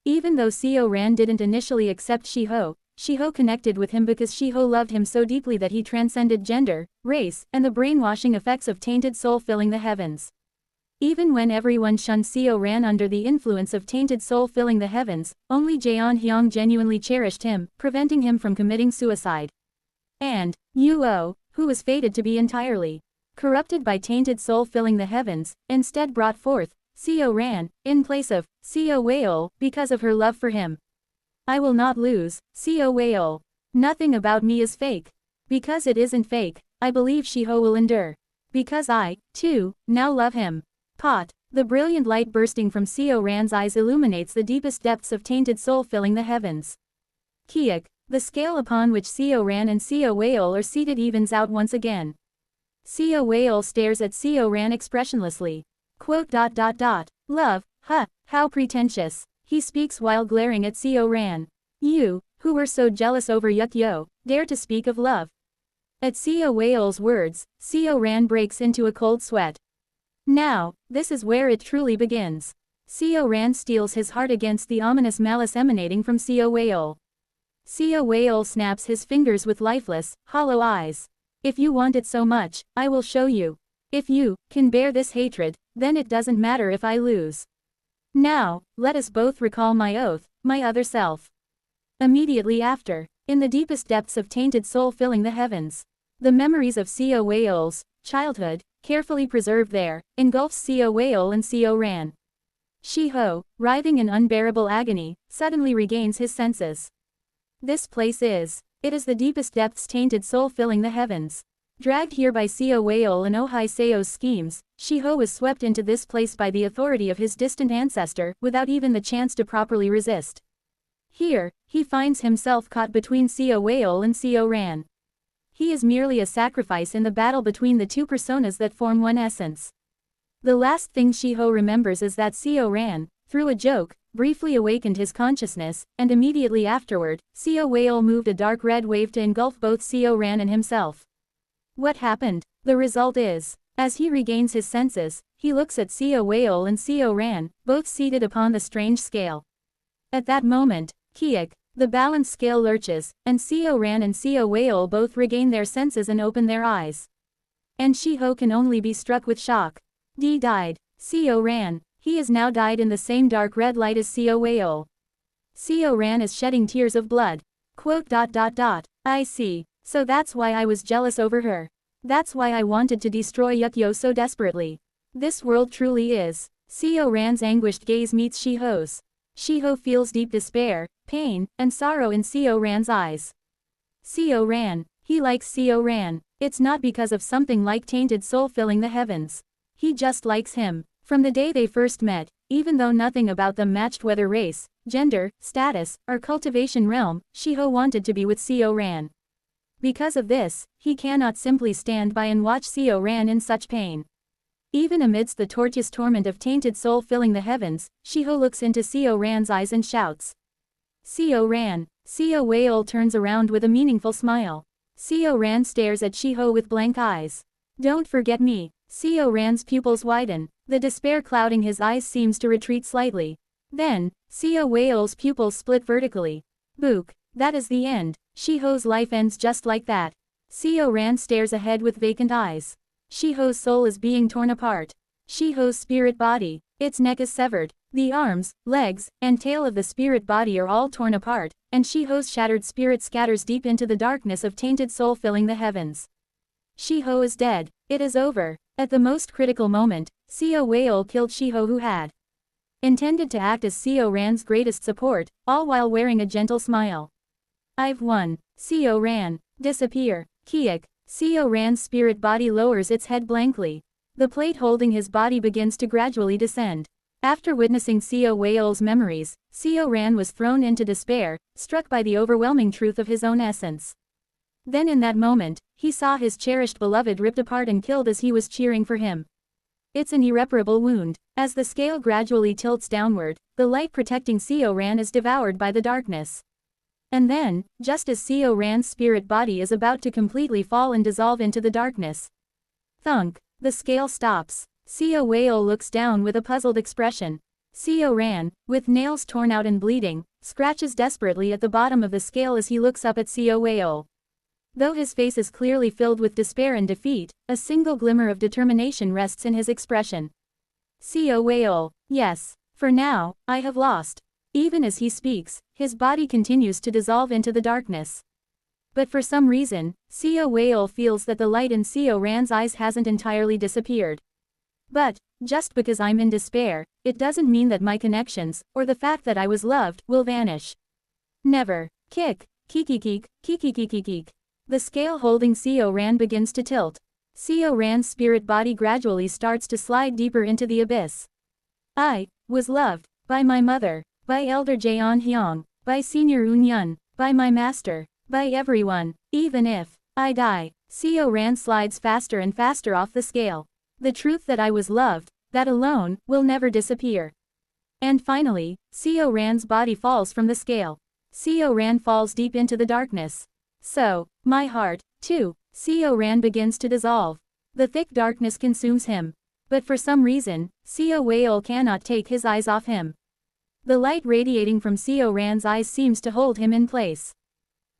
Even though Seo Ran didn't initially accept Shiho, Shiho connected with him because Shiho loved him so deeply that he transcended gender, race, and the brainwashing effects of tainted soul filling the heavens. Even when everyone shunned Seo Ran under the influence of tainted soul filling the heavens, only Jeon Hyung genuinely cherished him, preventing him from committing suicide. And Yuo, who was fated to be entirely corrupted by tainted soul filling the heavens, instead brought forth Seo Ran, in place of Seo Weol, because of her love for him. I will not lose, Seo Weol. Nothing about me is fake. Because it isn't fake, I believe Shiho will endure. Because I, too, now love him. Pot. The brilliant light bursting from Seo Ran's eyes illuminates the deepest depths of tainted soul filling the heavens. Kiak. The scale upon which Seo Ran and Seo Weol are seated evens out once again. Seo Weol stares at Seo Ran expressionlessly. Quote. Love, huh, how pretentious. He speaks while glaring at Seo Ran. You, who were so jealous over Yukyo, dare to speak of love. At Seo Weol's words, Seo Ran breaks into a cold sweat. Now, this is where it truly begins. Seo Ran steels his heart against the ominous malice emanating from Seo Weol. Seo Weol snaps his fingers with lifeless, hollow eyes. If you want it so much, I will show you. If you can bear this hatred, then it doesn't matter if I lose. Now, let us both recall my oath, my other self. Immediately after, in the deepest depths of tainted soul filling the heavens, the memories of Seo Weol's childhood, carefully preserved there, engulfs Seo Weol and Seo Ran. Shiho, writhing in unbearable agony, suddenly regains his senses. This place is. It is the deepest depths tainted soul filling the heavens. Dragged here by Seo Weol and Ohai Seo's schemes, Shiho was swept into this place by the authority of his distant ancestor, without even the chance to properly resist. Here, he finds himself caught between Seo Weol and Seo Ran. He is merely a sacrifice in the battle between the two personas that form one essence. The last thing Shiho remembers is that Seo Ran, through a joke, briefly awakened his consciousness, and immediately afterward, Seo Weol moved a dark red wave to engulf both Seo Ran and himself. What happened? The result is, as he regains his senses, he looks at Seo Weol and Seo Ran, both seated upon the strange scale. At that moment, Kiak, the balance scale lurches, and Seo Ran and Seo Weol both regain their senses and open their eyes. And Shiho can only be struck with shock. D died. Seo Ran. He is now dyed in the same dark red light as Seo Weol. Seo Ran is shedding tears of blood. Quote. I see. So that's why I was jealous over her. That's why I wanted to destroy Yukyo so desperately. This world truly is. Seo Ran's anguished gaze meets Shiho's. Shiho feels deep despair, pain, and sorrow in Seo Ran's eyes. Seo Ran. He likes Seo Ran. It's not because of something like tainted soul filling the heavens. He just likes him. From the day they first met, even though nothing about them matched whether race, gender, status, or cultivation realm, Shiho wanted to be with Seo Ran. Because of this, he cannot simply stand by and watch Seo Ran in such pain. Even amidst the tortuous torment of tainted soul filling the heavens, Shiho looks into Seo Ran's eyes and shouts. Seo Ran. Seo Weol turns around with a meaningful smile. Seo Ran stares at Shiho with blank eyes. Don't forget me. Seo Ran's pupils widen. The despair clouding his eyes seems to retreat slightly. Then, Seo Whale's pupils split vertically. Book. That is the end. Shiho's life ends just like that. Seo Ran stares ahead with vacant eyes. Shiho's soul is being torn apart. Shiho's spirit body. Its neck is severed. The arms, legs, and tail of the spirit body are all torn apart, and Shiho's shattered spirit scatters deep into the darkness of tainted soul filling the heavens. Shiho is dead. It is over. At the most critical moment, Seo Whale killed Shiho, who had intended to act as Seo Ran's greatest support, all while wearing a gentle smile. I've won. Seo Ran. Disappear. Kiak. Seo Ran's spirit body lowers its head blankly. The plate holding his body begins to gradually descend. After witnessing Seo Whale's memories, Seo Ran was thrown into despair, struck by the overwhelming truth of his own essence. Then in that moment, he saw his cherished beloved ripped apart and killed as he was cheering for him. It's an irreparable wound. As the scale gradually tilts downward, the light protecting Seo Ran is devoured by the darkness. And then, just as Seo Ran's spirit body is about to completely fall and dissolve into the darkness. Thunk. The scale stops. Seo Whale looks down with a puzzled expression. Seo Ran, with nails torn out and bleeding, scratches desperately at the bottom of the scale as he looks up at Seo Whale. Though his face is clearly filled with despair and defeat, a single glimmer of determination rests in his expression. Seo Whale. Yes. For now, I have lost. Even as he speaks, his body continues to dissolve into the darkness. But for some reason, Seo Whale feels that the light in Seo Ran's eyes hasn't entirely disappeared. But, just because I'm in despair, it doesn't mean that my connections, or the fact that I was loved, will vanish. Never. Kick. Kikikik, kikikikikik. The scale holding Seo Ran begins to tilt. Seo Ran's spirit body gradually starts to slide deeper into the abyss. I was loved by my mother, by Elder Jeon Hyung, by Senior Eun Yun, by my master, by everyone, even if I die. Seo Ran slides faster and faster off the scale. The truth that I was loved, that alone, will never disappear. And finally, Seo Ran's body falls from the scale. Seo Ran falls deep into the darkness. So, my heart, too. Seo Ran begins to dissolve. The thick darkness consumes him. But for some reason, Seo Whale cannot take his eyes off him. The light radiating from Seo Ran's eyes seems to hold him in place.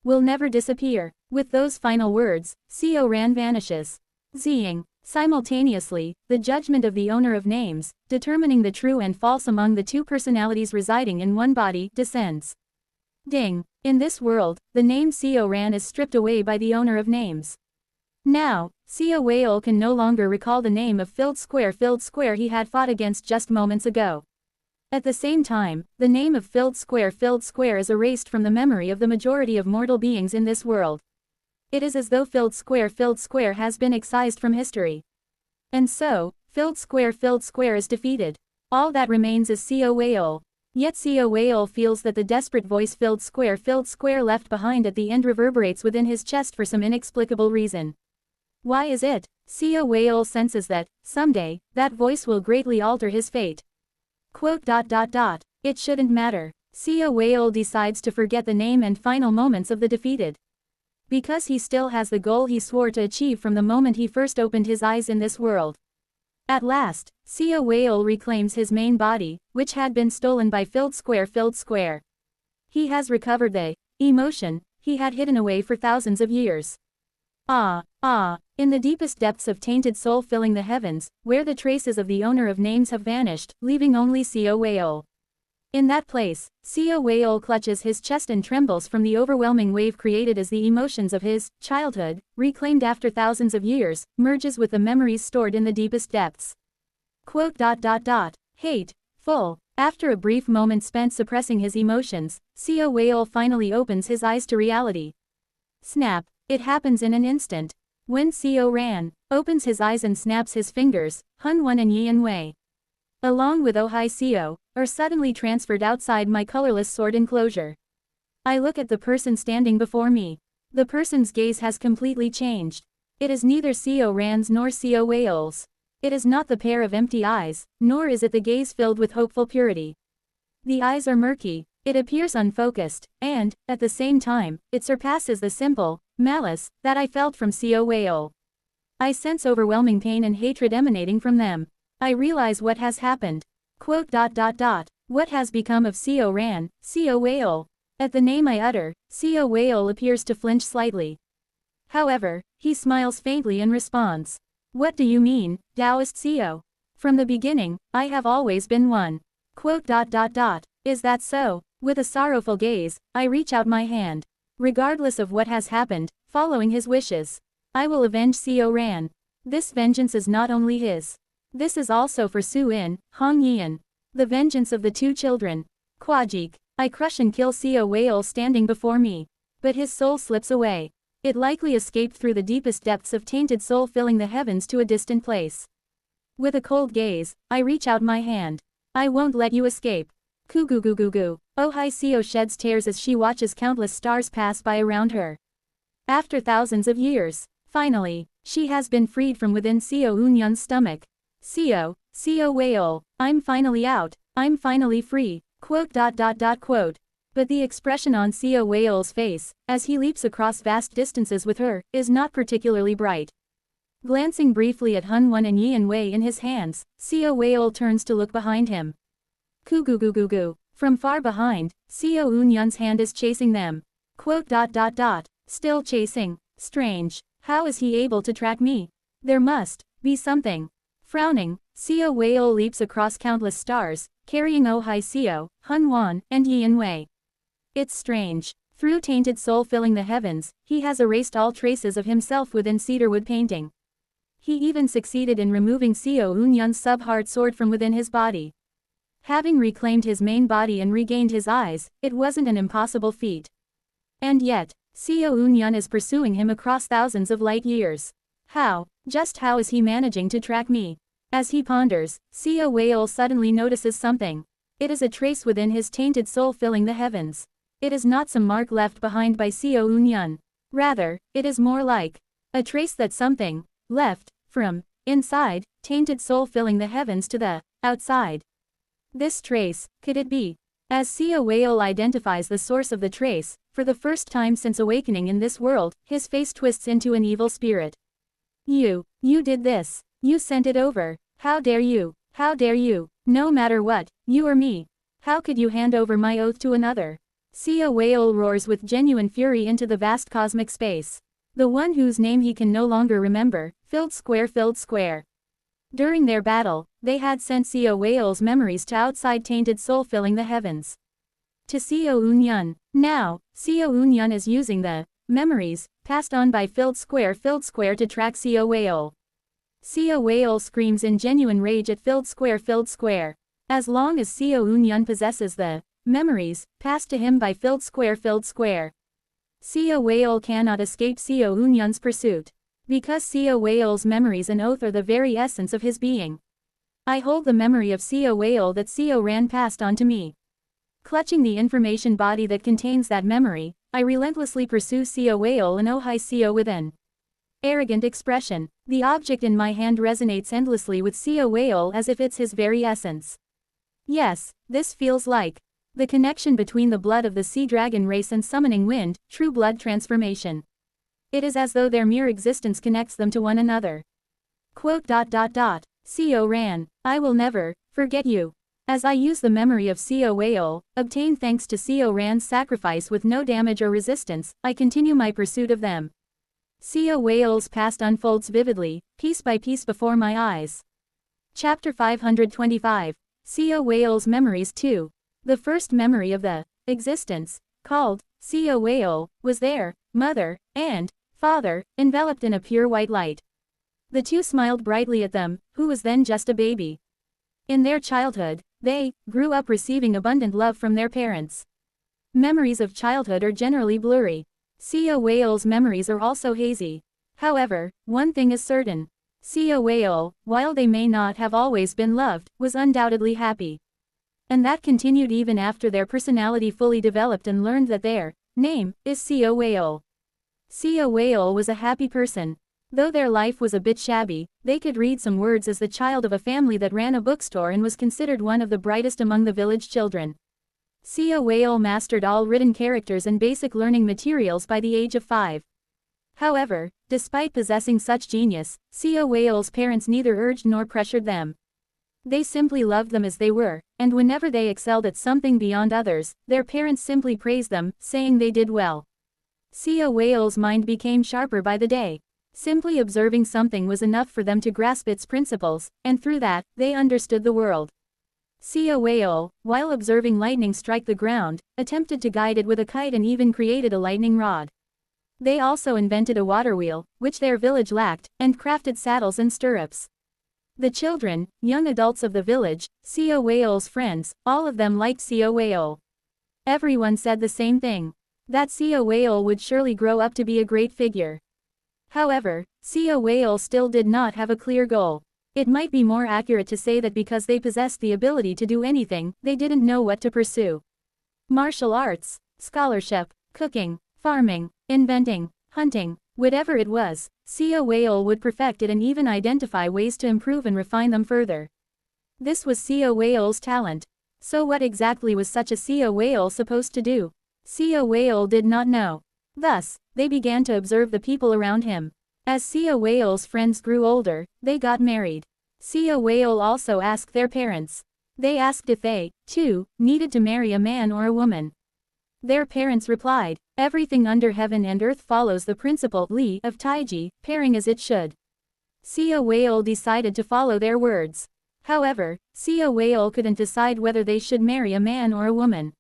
Will never disappear. With those final words, Seo Ran vanishes. Zing. Simultaneously, the judgment of the owner of names, determining the true and false among the two personalities residing in one body, descends. Ding. In this world, the name Seo Ran is stripped away by the owner of names. Now, Seo Whale can no longer recall the name of filled square he had fought against just moments ago. At the same time, the name of filled square is erased from the memory of the majority of mortal beings in this world. It is as though filled square has been excised from history. And so, filled square is defeated. All that remains is Seo Whale. Yet Seo Whale feels that the desperate voice filled square left behind at the end reverberates within his chest for some inexplicable reason. Why is it? Seo Whale senses that, someday, that voice will greatly alter his fate. Quote. It shouldn't matter. Seo Whale decides to forget the name and final moments of the defeated. Because he still has the goal he swore to achieve from the moment he first opened his eyes in this world. At last, Seo Whale reclaims his main body, which had been stolen by filled square. He has recovered the emotion he had hidden away for thousands of years. In the deepest depths of tainted soul filling the heavens, where the traces of the owner of names have vanished, leaving only Seo Whale. In that place, Seo Whale clutches his chest and trembles from the overwhelming wave created as the emotions of his childhood, reclaimed after thousands of years, merges with the memories stored in the deepest depths. Quote. Hate. Full. After a brief moment spent suppressing his emotions, Seo Whale finally opens his eyes to reality. Snap. It happens in an instant. When Seo Ran opens his eyes and snaps his fingers, Hun Wan and Yi Wei, along with Oh Hai Seo, are suddenly transferred outside my colorless sword enclosure. I look at the person standing before me. The person's gaze has completely changed. It is neither Seo Ran's nor Seo Whale's. It is not the pair of empty eyes, nor is it the gaze filled with hopeful purity. The eyes are murky, it appears unfocused, and, at the same time, it surpasses the simple, malice, that I felt from Co Whale. I sense overwhelming pain and hatred emanating from them. I realize what has happened. Quote. What has become of Co Ran, Co Whale? At the name I utter, Co Whale appears to flinch slightly. However, he smiles faintly and responds. What do you mean, Taoist Co? From the beginning, I have always been one. Quote. Is that so? With a sorrowful gaze, I reach out my hand. Regardless of what has happened, following his wishes, I will avenge Co Ran. This vengeance is not only his. This is also for Su In, Hong Yian. The vengeance of the two children. Kwajik. I crush and kill Co Whale standing before me. But his soul slips away. It likely escaped through the deepest depths of tainted soul filling the heavens to a distant place. With a cold gaze, I reach out my hand. I won't let you escape. Kugugugugu. Oh Hai Co sheds tears as she watches countless stars pass by around her. After thousands of years, finally, she has been freed from within Co Unyun's stomach. Co Whale, I'm finally out, I'm finally free. Quote. But the expression on Co Whale's face, as he leaps across vast distances with her, is not particularly bright. Glancing briefly at Hun Wan and Yian Wei in his hands, Co Whale turns to look behind him. Kugugugugu. From far behind, Co Unyun's hand is chasing them. Quote. Still chasing. Strange. How is he able to track me? There must be something. Frowning, Co Whale leaps across countless stars, carrying Oh Hai Co, Hun Wan, and Yian Wei. It's strange. Through tainted soul filling the heavens, he has erased all traces of himself within cedarwood painting. He even succeeded in removing Co Unyun's sub-heart sword from within his body. Having reclaimed his main body and regained his eyes, it wasn't an impossible feat. And yet, Co Unyun is pursuing him across thousands of light years. Just how is he managing to track me? As he ponders, Co Whale suddenly notices something. It is a trace within his tainted soul filling the heavens. It is not some mark left behind by Co Unyun. Rather, it is more like a trace that something left from inside, tainted soul filling the heavens to the outside. This trace, could it be? As Co Whale identifies the source of the trace, for the first time since awakening in this world, his face twists into an evil spirit. You did this. You sent it over. How dare you? How dare you? No matter what, you or me. How could you hand over my oath to another? Co Whale roars with genuine fury into the vast cosmic space. The one whose name he can no longer remember, filled square. During their battle, they had sent Co Whale's memories to outside tainted soul filling the heavens. To Co Unyun. Now, Co Unyun is using the memories passed on by filled square to track Co Whale. Co Whale screams in genuine rage at filled square. As long as Co Unyun possesses the memories passed to him by filled square, Co Whale cannot escape Co Unyun's pursuit. Because Co Whale's memories and oath are the very essence of his being. I hold the memory of Co Whale that Co Ran passed on to me. Clutching the information body that contains that memory, I relentlessly pursue Co Whale and Oh Hai Co within. Arrogant expression. The object in my hand resonates endlessly with Co Whale as if it's his very essence. Yes, this feels like the connection between the blood of the sea dragon race and summoning wind, true blood transformation. It is as though their mere existence connects them to one another. Quote. Co Ran, I will never forget you. As I use the memory of Co Whale, obtained thanks to Co Ran's sacrifice with no damage or resistance, I continue my pursuit of them. Co Whale's past unfolds vividly, piece by piece before my eyes. Chapter 525. Co Whale's Memories 2. The first memory of the existence, called Co Whale, was their mother and father, enveloped in a pure white light. The two smiled brightly at them, who was then just a baby. In their childhood, they grew up receiving abundant love from their parents. Memories of childhood are generally blurry. Co Whale's memories are also hazy. However, one thing is certain. Co Whale, while they may not have always been loved, was undoubtedly happy. And that continued even after their personality fully developed and learned that their name is Co Whale. Co Whale was a happy person. Though their life was a bit shabby, they could read some words as the child of a family that ran a bookstore and was considered one of the brightest among the village children. Co Whale mastered all written characters and basic learning materials by the age of 5. However, despite possessing such genius, Sea Whale's parents neither urged nor pressured them. They simply loved them as they were, and whenever they excelled at something beyond others, their parents simply praised them, saying they did well. Sea Whale's mind became sharper by the day. Simply observing something was enough for them to grasp its principles, and through that, they understood the world. Sea Whale, while observing lightning strike the ground, attempted to guide it with a kite and even created a lightning rod. They also invented a water wheel, which their village lacked, and crafted saddles and stirrups. The children, young adults of the village, Sea Whale's friends, all of them liked Sea Whale. Everyone said the same thing. That Sea Whale would surely grow up to be a great figure. However, Sea Whale still did not have a clear goal. It might be more accurate to say that because they possessed the ability to do anything, they didn't know what to pursue. Martial arts, scholarship, cooking, farming, inventing, hunting, whatever it was, Sea Whale would perfect it and even identify ways to improve and refine them further. This was Sea Whale's talent. So what exactly was such a Sea Whale supposed to do? Sea Whale did not know. Thus, they began to observe the people around him. As Sea Whale's friends grew older, they got married. Sea Whale also asked their parents. They asked if they, too, needed to marry a man or a woman. Their parents replied, "Everything under heaven and earth follows the principle Li of Taiji, pairing as it should." Sea Whale decided to follow their words. However, Sea Whale couldn't decide whether they should marry a man or a woman.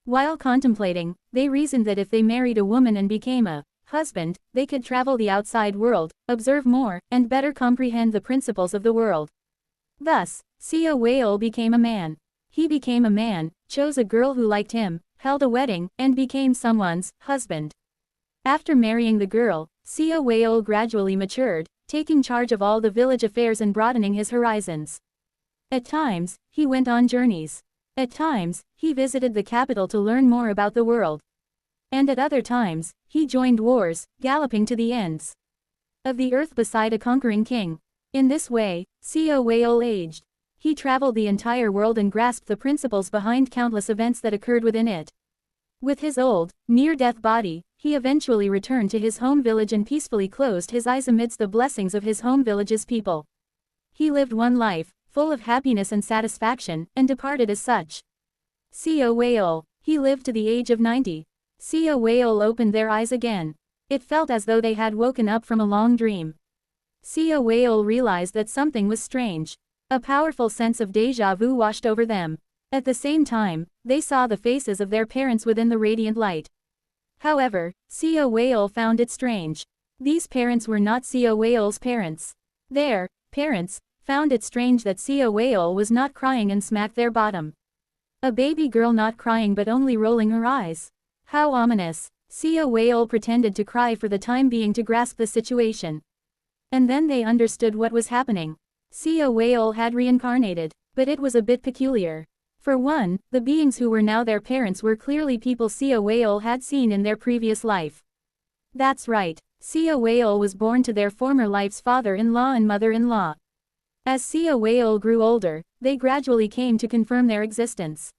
While contemplating, they reasoned that if they married a woman and became a husband, they could travel the outside world, observe more, and better comprehend the principles of the world. Thus, Sea Whale became a man. He became a man, chose a girl who liked him, held a wedding, and became someone's husband. After marrying the girl, Sea Whale gradually matured, taking charge of all the village affairs and broadening his horizons. At times, he went on journeys. At times, he visited the capital to learn more about the world. And at other times, he joined wars, galloping to the ends of the earth beside a conquering king. In this way, Sea Whale aged. He traveled the entire world and grasped the principles behind countless events that occurred within it. With his old, near-death body, he eventually returned to his home village and peacefully closed his eyes amidst the blessings of his home village's people. He lived one life, full of happiness and satisfaction, and departed as such. Sea Whale. He lived to the age of 90. Sea Whale opened their eyes again. It felt as though they had woken up from a long dream. Sea Whale realized that something was strange. A powerful sense of déjà vu washed over them. At the same time, they saw the faces of their parents within the radiant light. However, Sea Whale found it strange. These parents were not Sea Whale's parents. Their parents found it strange that Sea Whale was not crying and smacked their bottom. A baby girl not crying but only rolling her eyes. How ominous. Sea Whale pretended to cry for the time being to grasp the situation. And then they understood what was happening. Sea Whale had reincarnated, but it was a bit peculiar. For one, the beings who were now their parents were clearly people Sea Whale had seen in their previous life. That's right, Sea Whale was born to their former life's father-in-law and mother-in-law. As Sea Whale grew older, they gradually came to confirm their existence.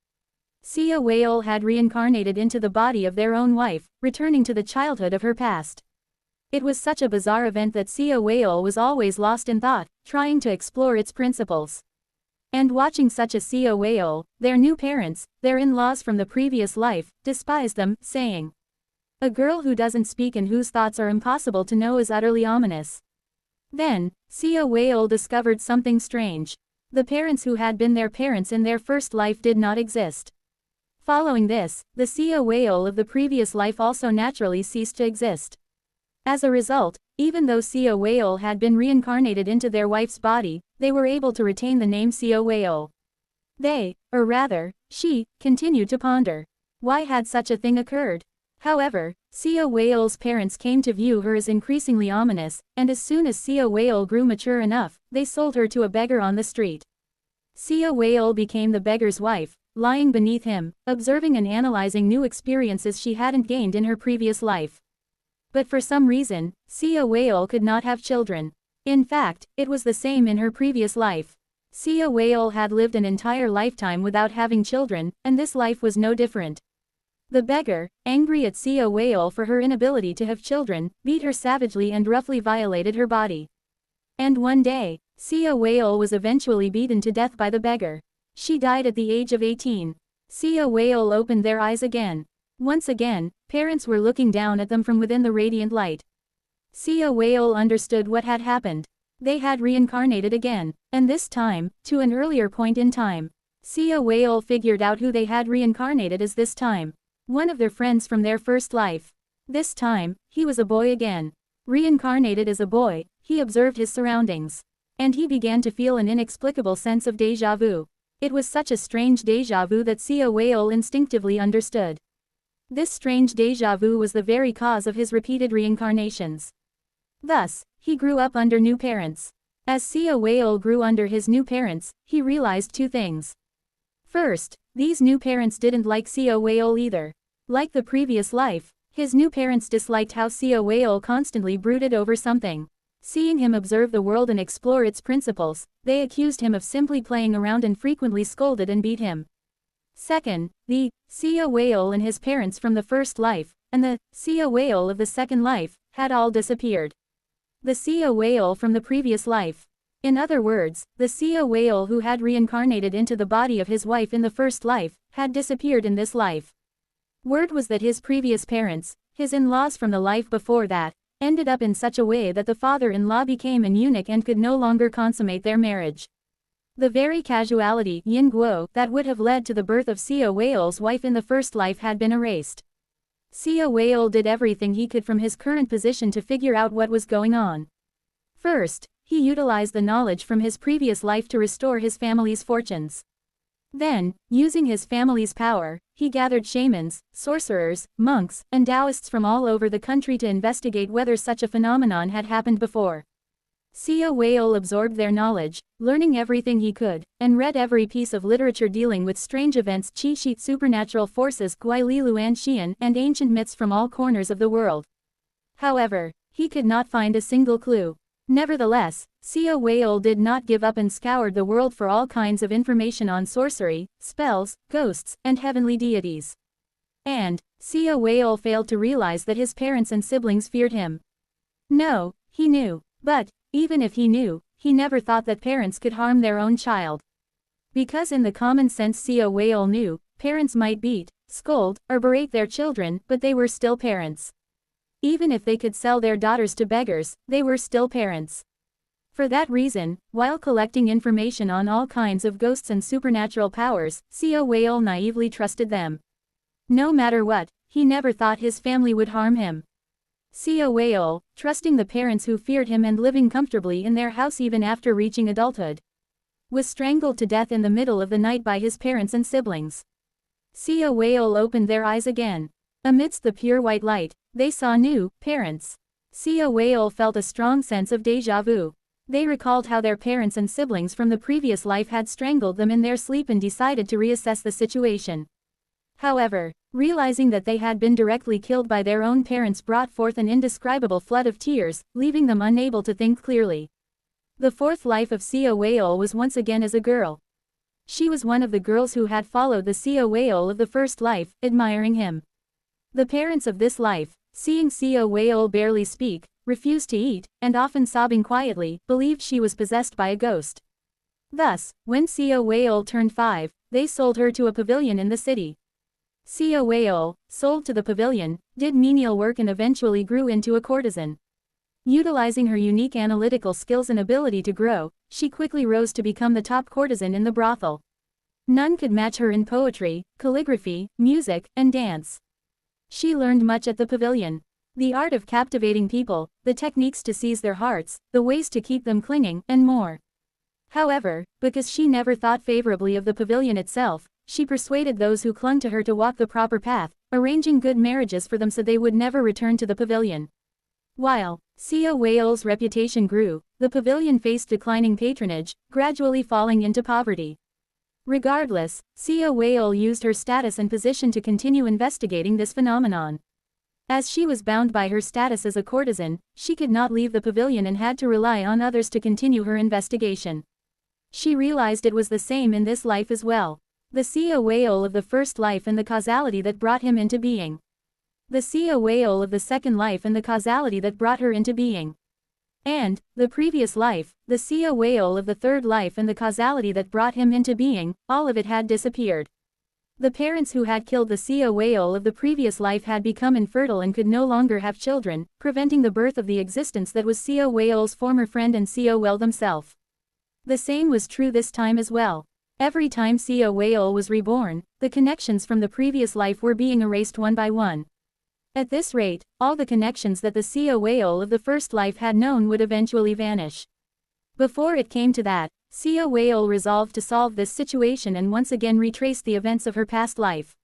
Sea Whale had reincarnated into the body of their own wife, returning to the childhood of her past. It was such a bizarre event that Sea Whale was always lost in thought, trying to explore its principles. And watching such a Sea Whale, their new parents, their in-laws from the previous life, despised them, saying, "A girl who doesn't speak and whose thoughts are impossible to know is utterly ominous." Then, Sea Whale discovered something strange. The parents who had been their parents in their first life did not exist. Following this, the Sea Whale of the previous life also naturally ceased to exist. As a result, even though Sea Whale had been reincarnated into their wife's body, they were able to retain the name Sea Whale. They, or rather, she, continued to ponder. Why had such a thing occurred? However, Sea Whale's parents came to view her as increasingly ominous, and as soon as Sea Whale grew mature enough, they sold her to a beggar on the street. Sea Whale became the beggar's wife, lying beneath him, observing and analyzing new experiences she hadn't gained in her previous life. But for some reason, Sea Whale could not have children. In fact, it was the same in her previous life. Sea Whale had lived an entire lifetime without having children, and this life was no different. The beggar, angry at Sia Whale for her inability to have children, beat her savagely and roughly violated her body. And one day, Sia Whale was eventually beaten to death by the beggar. She died at the age of 18. Sia Whale opened their eyes again. Once again, parents were looking down at them from within the radiant light. Sia Whale understood what had happened. They had reincarnated again, and this time, to an earlier point in time. Sia Whale figured out who they had reincarnated as this time. One of their friends from their first life. This time, he was a boy again. Reincarnated as a boy, he observed his surroundings. And he began to feel an inexplicable sense of déjà vu. It was such a strange déjà vu that Sia Whale instinctively understood. This strange déjà vu was the very cause of his repeated reincarnations. Thus, he grew up under new parents. As Sia Whale grew under his new parents, he realized two things. First, these new parents didn't like Sia Whale either. Like the previous life, his new parents disliked how Sia Whale constantly brooded over something. Seeing him observe the world and explore its principles, they accused him of simply playing around and frequently scolded and beat him. Second, the Sia Whale and his parents from the first life, and the Sia Whale of the second life, had all disappeared. The Sia Whale from the previous life. In other words, the Sia Whale who had reincarnated into the body of his wife in the first life, had disappeared in this life. Word was that his previous parents, his in-laws from the life before that, ended up in such a way that the father-in-law became an eunuch and could no longer consummate their marriage. The very casuality, yin guo, that would have led to the birth of Sia Whale's wife in the first life had been erased. Sia Whale did everything he could from his current position to figure out what was going on. First, he utilized the knowledge from his previous life to restore his family's fortunes. Then, using his family's power, he gathered shamans, sorcerers, monks, and Taoists from all over the country to investigate whether such a phenomenon had happened before. Sia Whale absorbed their knowledge, learning everything he could, and read every piece of literature dealing with strange events, qi shi, supernatural forces, gui li luan xian, and ancient myths from all corners of the world. However, he could not find a single clue. Nevertheless, Sia Whale did not give up and scoured the world for all kinds of information on sorcery, spells, ghosts, and heavenly deities. And, Sia Whale failed to realize that his parents and siblings feared him. No, he knew. But, even if he knew, he never thought that parents could harm their own child. Because in the common sense Sia Whale knew, parents might beat, scold, or berate their children, but they were still parents. Even if they could sell their daughters to beggars, they were still parents. For that reason, while collecting information on all kinds of ghosts and supernatural powers, Sia Whale naively trusted them. No matter what, he never thought his family would harm him. Sia Whale, trusting the parents who feared him and living comfortably in their house even after reaching adulthood, was strangled to death in the middle of the night by his parents and siblings. Sia Whale opened their eyes again. Amidst the pure white light, they saw new parents. Sia Whale felt a strong sense of déjà vu. They recalled how their parents and siblings from the previous life had strangled them in their sleep and decided to reassess the situation. However, realizing that they had been directly killed by their own parents brought forth an indescribable flood of tears, leaving them unable to think clearly. The fourth life of Sia Whale was once again as a girl. She was one of the girls who had followed the Sia Whale of the first life, admiring him. The parents of this life, seeing Sia Whale barely speak, refused to eat, and often sobbing quietly, believed she was possessed by a ghost. Thus, when Sia Whale turned 5, they sold her to a pavilion in the city. Sia Whale, sold to the pavilion, did menial work and eventually grew into a courtesan. Utilizing her unique analytical skills and ability to grow, she quickly rose to become the top courtesan in the brothel. None could match her in poetry, calligraphy, music, and dance. She learned much at the pavilion. The art of captivating people, the techniques to seize their hearts, the ways to keep them clinging, and more. However, because she never thought favorably of the pavilion itself, she persuaded those who clung to her to walk the proper path, arranging good marriages for them so they would never return to the pavilion. While Sia Whale's reputation grew, the pavilion faced declining patronage, gradually falling into poverty. Regardless, Sia Whale used her status and position to continue investigating this phenomenon. As she was bound by her status as a courtesan, she could not leave the pavilion and had to rely on others to continue her investigation. She realized it was the same in this life as well. The sea whale of the first life and the causality that brought him into being. The sea whale of the second life and the causality that brought her into being. And, the previous life, the sea whale of the third life and the causality that brought him into being, all of it had disappeared. The parents who had killed the sea whale of the previous life had become infertile and could no longer have children, preventing the birth of the existence that was sea whale's former friend and sea whale themselves. The same was true this time as well. Every time sea whale was reborn, the connections from the previous life were being erased one by one. At this rate, all the connections that the sea whale of the first life had known would eventually vanish. Before it came to that, sea whale resolved to solve this situation and once again retrace the events of her past life.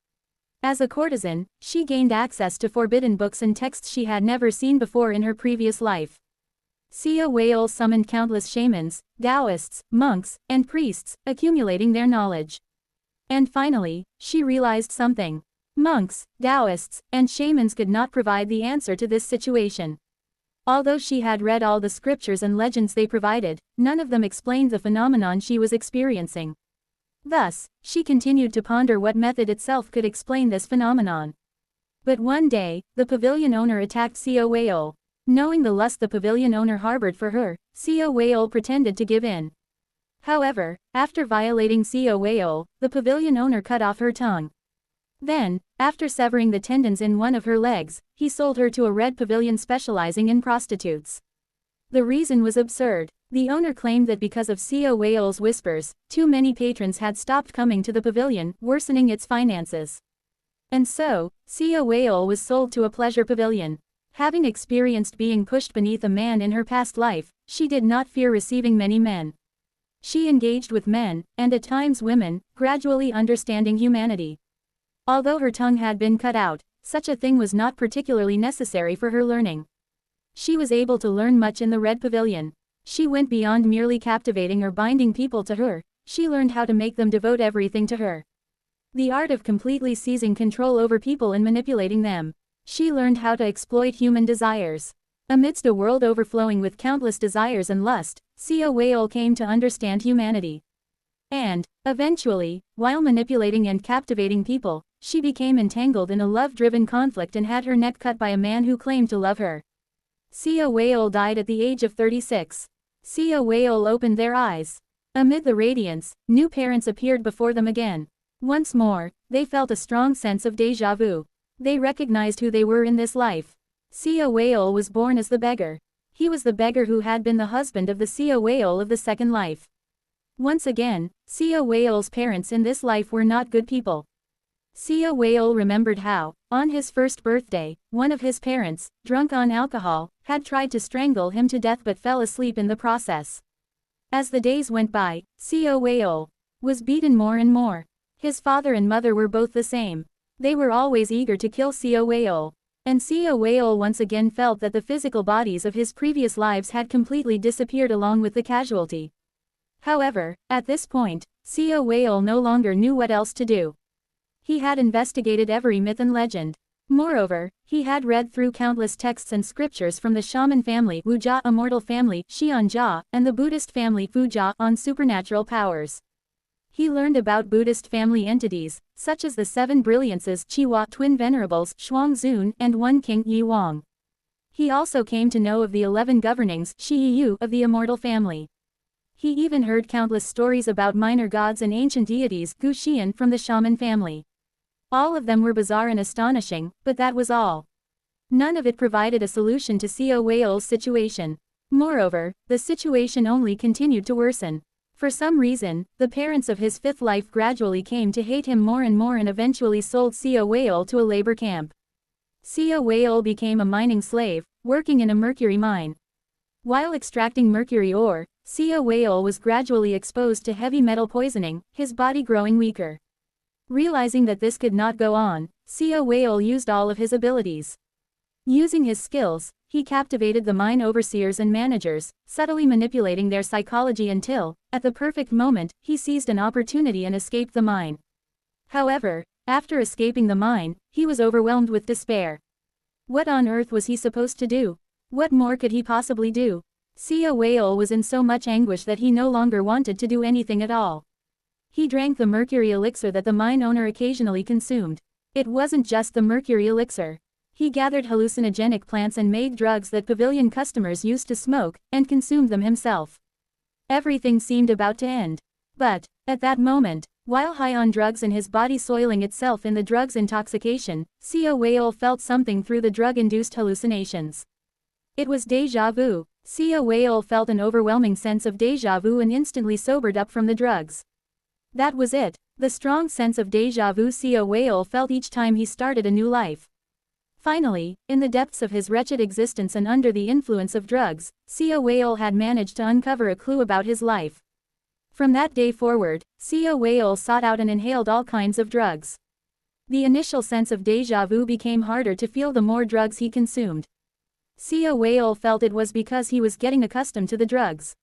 As a courtesan, she gained access to forbidden books and texts she had never seen before in her previous life. Sea whale summoned countless shamans, Taoists, monks, and priests, accumulating their knowledge. And finally, she realized something. Monks, Taoists, and shamans could not provide the answer to this situation. Although she had read all the scriptures and legends they provided, none of them explained the phenomenon she was experiencing. Thus, she continued to ponder what method itself could explain this phenomenon. But one day, the pavilion owner attacked sea whale. Knowing the lust the pavilion owner harbored for her, sea whale pretended to give in. However, after violating sea whale, the pavilion owner cut off her tongue. Then, after severing the tendons in one of her legs, he sold her to a red pavilion specializing in prostitutes. The reason was absurd. The owner claimed that because of sea whale's whispers, too many patrons had stopped coming to the pavilion, worsening its finances. And so, sea whale was sold to a pleasure pavilion. Having experienced being pushed beneath a man in her past life, she did not fear receiving many men. She engaged with men, and at times women, gradually understanding humanity. Although her tongue had been cut out, such a thing was not particularly necessary for her learning. She was able to learn much in the Red Pavilion. She went beyond merely captivating or binding people to her, she learned how to make them devote everything to her. The art of completely seizing control over people and manipulating them. She learned how to exploit human desires. Amidst a world overflowing with countless desires and lust, sea whale came to understand humanity. And, eventually, while manipulating and captivating people, she became entangled in a love-driven conflict and had her neck cut by a man who claimed to love her. Sea whale died at the age of 36. Sea whale opened their eyes. Amid the radiance, new parents appeared before them again. Once more, they felt a strong sense of déjà vu. They recognized who they were in this life. Sea whale was born as the beggar. He was the beggar who had been the husband of the sea whale of the second life. Once again, sea whale's parents in this life were not good people. Sea whale remembered how, on his first birthday, one of his parents, drunk on alcohol, had tried to strangle him to death but fell asleep in the process. As the days went by, sea whale was beaten more and more. His father and mother were both the same. They were always eager to kill sea whale. And sea whale once again felt that the physical bodies of his previous lives had completely disappeared along with the casualty. However, at this point, sea whale no longer knew what else to do. He had investigated every myth and legend. Moreover, he had read through countless texts and scriptures from the shaman family Wujia immortal family Xianjia and the Buddhist family Fujia on supernatural powers. He learned about Buddhist family entities, such as the Seven Brilliances Qihua Twin Venerables Shuangzun and One King Yi Wang. He also came to know of the 11 governings Shiyu of the immortal family. He even heard countless stories about minor gods and ancient deities Gu Xian from the shaman family. All of them were bizarre and astonishing, but that was all. None of it provided a solution to sea whale's situation. Moreover, the situation only continued to worsen. For some reason, the parents of his fifth life gradually came to hate him more and more and eventually sold sea whale to a labor camp. Sea whale became a mining slave, working in a mercury mine. While extracting mercury ore, sea whale was gradually exposed to heavy metal poisoning, his body growing weaker. Realizing that this could not go on, sea whale used all of his abilities. Using his skills, he captivated the mine overseers and managers, subtly manipulating their psychology until, at the perfect moment, he seized an opportunity and escaped the mine. However, after escaping the mine, he was overwhelmed with despair. What on earth was he supposed to do? What more could he possibly do? Sea whale was in so much anguish that he no longer wanted to do anything at all. He drank the mercury elixir that the mine owner occasionally consumed. It wasn't just the mercury elixir. He gathered hallucinogenic plants and made drugs that pavilion customers used to smoke, and consumed them himself. Everything seemed about to end. But, at that moment, while high on drugs and his body soiling itself in the drug's intoxication, Sia Whale felt something through the drug-induced hallucinations. It was déjà vu. Sia Whale felt an overwhelming sense of déjà vu and instantly sobered up from the drugs. That was it, the strong sense of déjà vu Sia Whale felt each time he started a new life. Finally, in the depths of his wretched existence and under the influence of drugs, Sia Whale had managed to uncover a clue about his life. From that day forward, Sia Whale sought out and inhaled all kinds of drugs. The initial sense of déjà vu became harder to feel the more drugs he consumed. Sia Whale felt it was because he was getting accustomed to the drugs.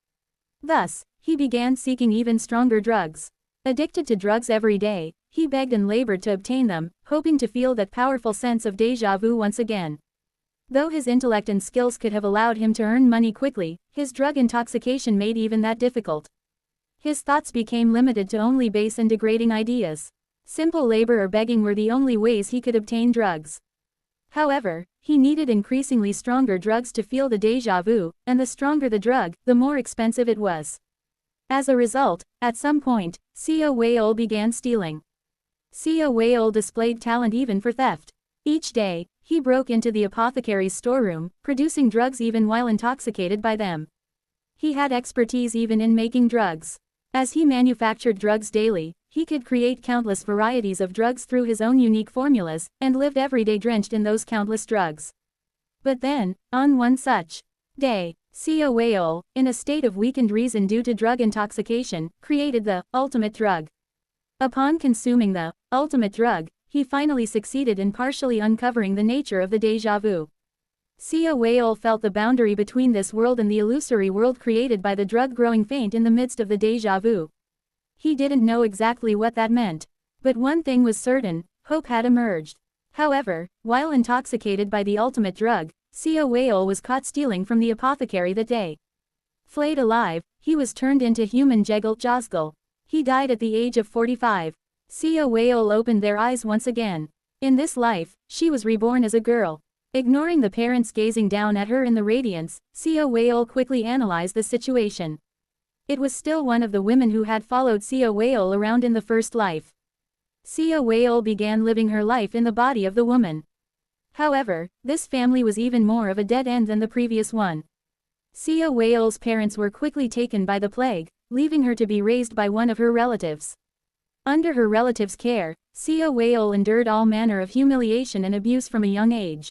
Thus, he began seeking even stronger drugs. Addicted to drugs every day, he begged and labored to obtain them, hoping to feel that powerful sense of déjà vu once again. Though his intellect and skills could have allowed him to earn money quickly, his drug intoxication made even that difficult. His thoughts became limited to only base and degrading ideas. Simple labor or begging were the only ways he could obtain drugs. However, he needed increasingly stronger drugs to feel the déjà vu, and the stronger the drug, the more expensive it was. As a result, at some point, Sia Whale began stealing. Sia Whale displayed talent even for theft. Each day, he broke into the apothecary's storeroom, producing drugs even while intoxicated by them. He had expertise even in making drugs. As he manufactured drugs daily, he could create countless varieties of drugs through his own unique formulas, and lived every day drenched in those countless drugs. But then, on one such day, Sia Whale, in a state of weakened reason due to drug intoxication, created the ultimate drug. Upon consuming the ultimate drug, he finally succeeded in partially uncovering the nature of the déjà vu. Sia Whale felt the boundary between this world and the illusory world created by the drug growing faint in the midst of the déjà vu. He didn't know exactly what that meant. But one thing was certain, hope had emerged. However, while intoxicated by the ultimate drug, Sia Whale was caught stealing from the apothecary that day. Flayed alive, he was turned into human Jeggle Josgle. He died at the age of 45. Sia Whale opened their eyes once again. In this life, she was reborn as a girl. Ignoring the parents gazing down at her in the radiance, Sia Whale quickly analyzed the situation. It was still one of the women who had followed Sia Whale around in the first life. Sia Whale began living her life in the body of the woman. However, this family was even more of a dead end than the previous one. Sia Whale's parents were quickly taken by the plague, leaving her to be raised by one of her relatives. Under her relative's care, Sia Whale endured all manner of humiliation and abuse from a young age.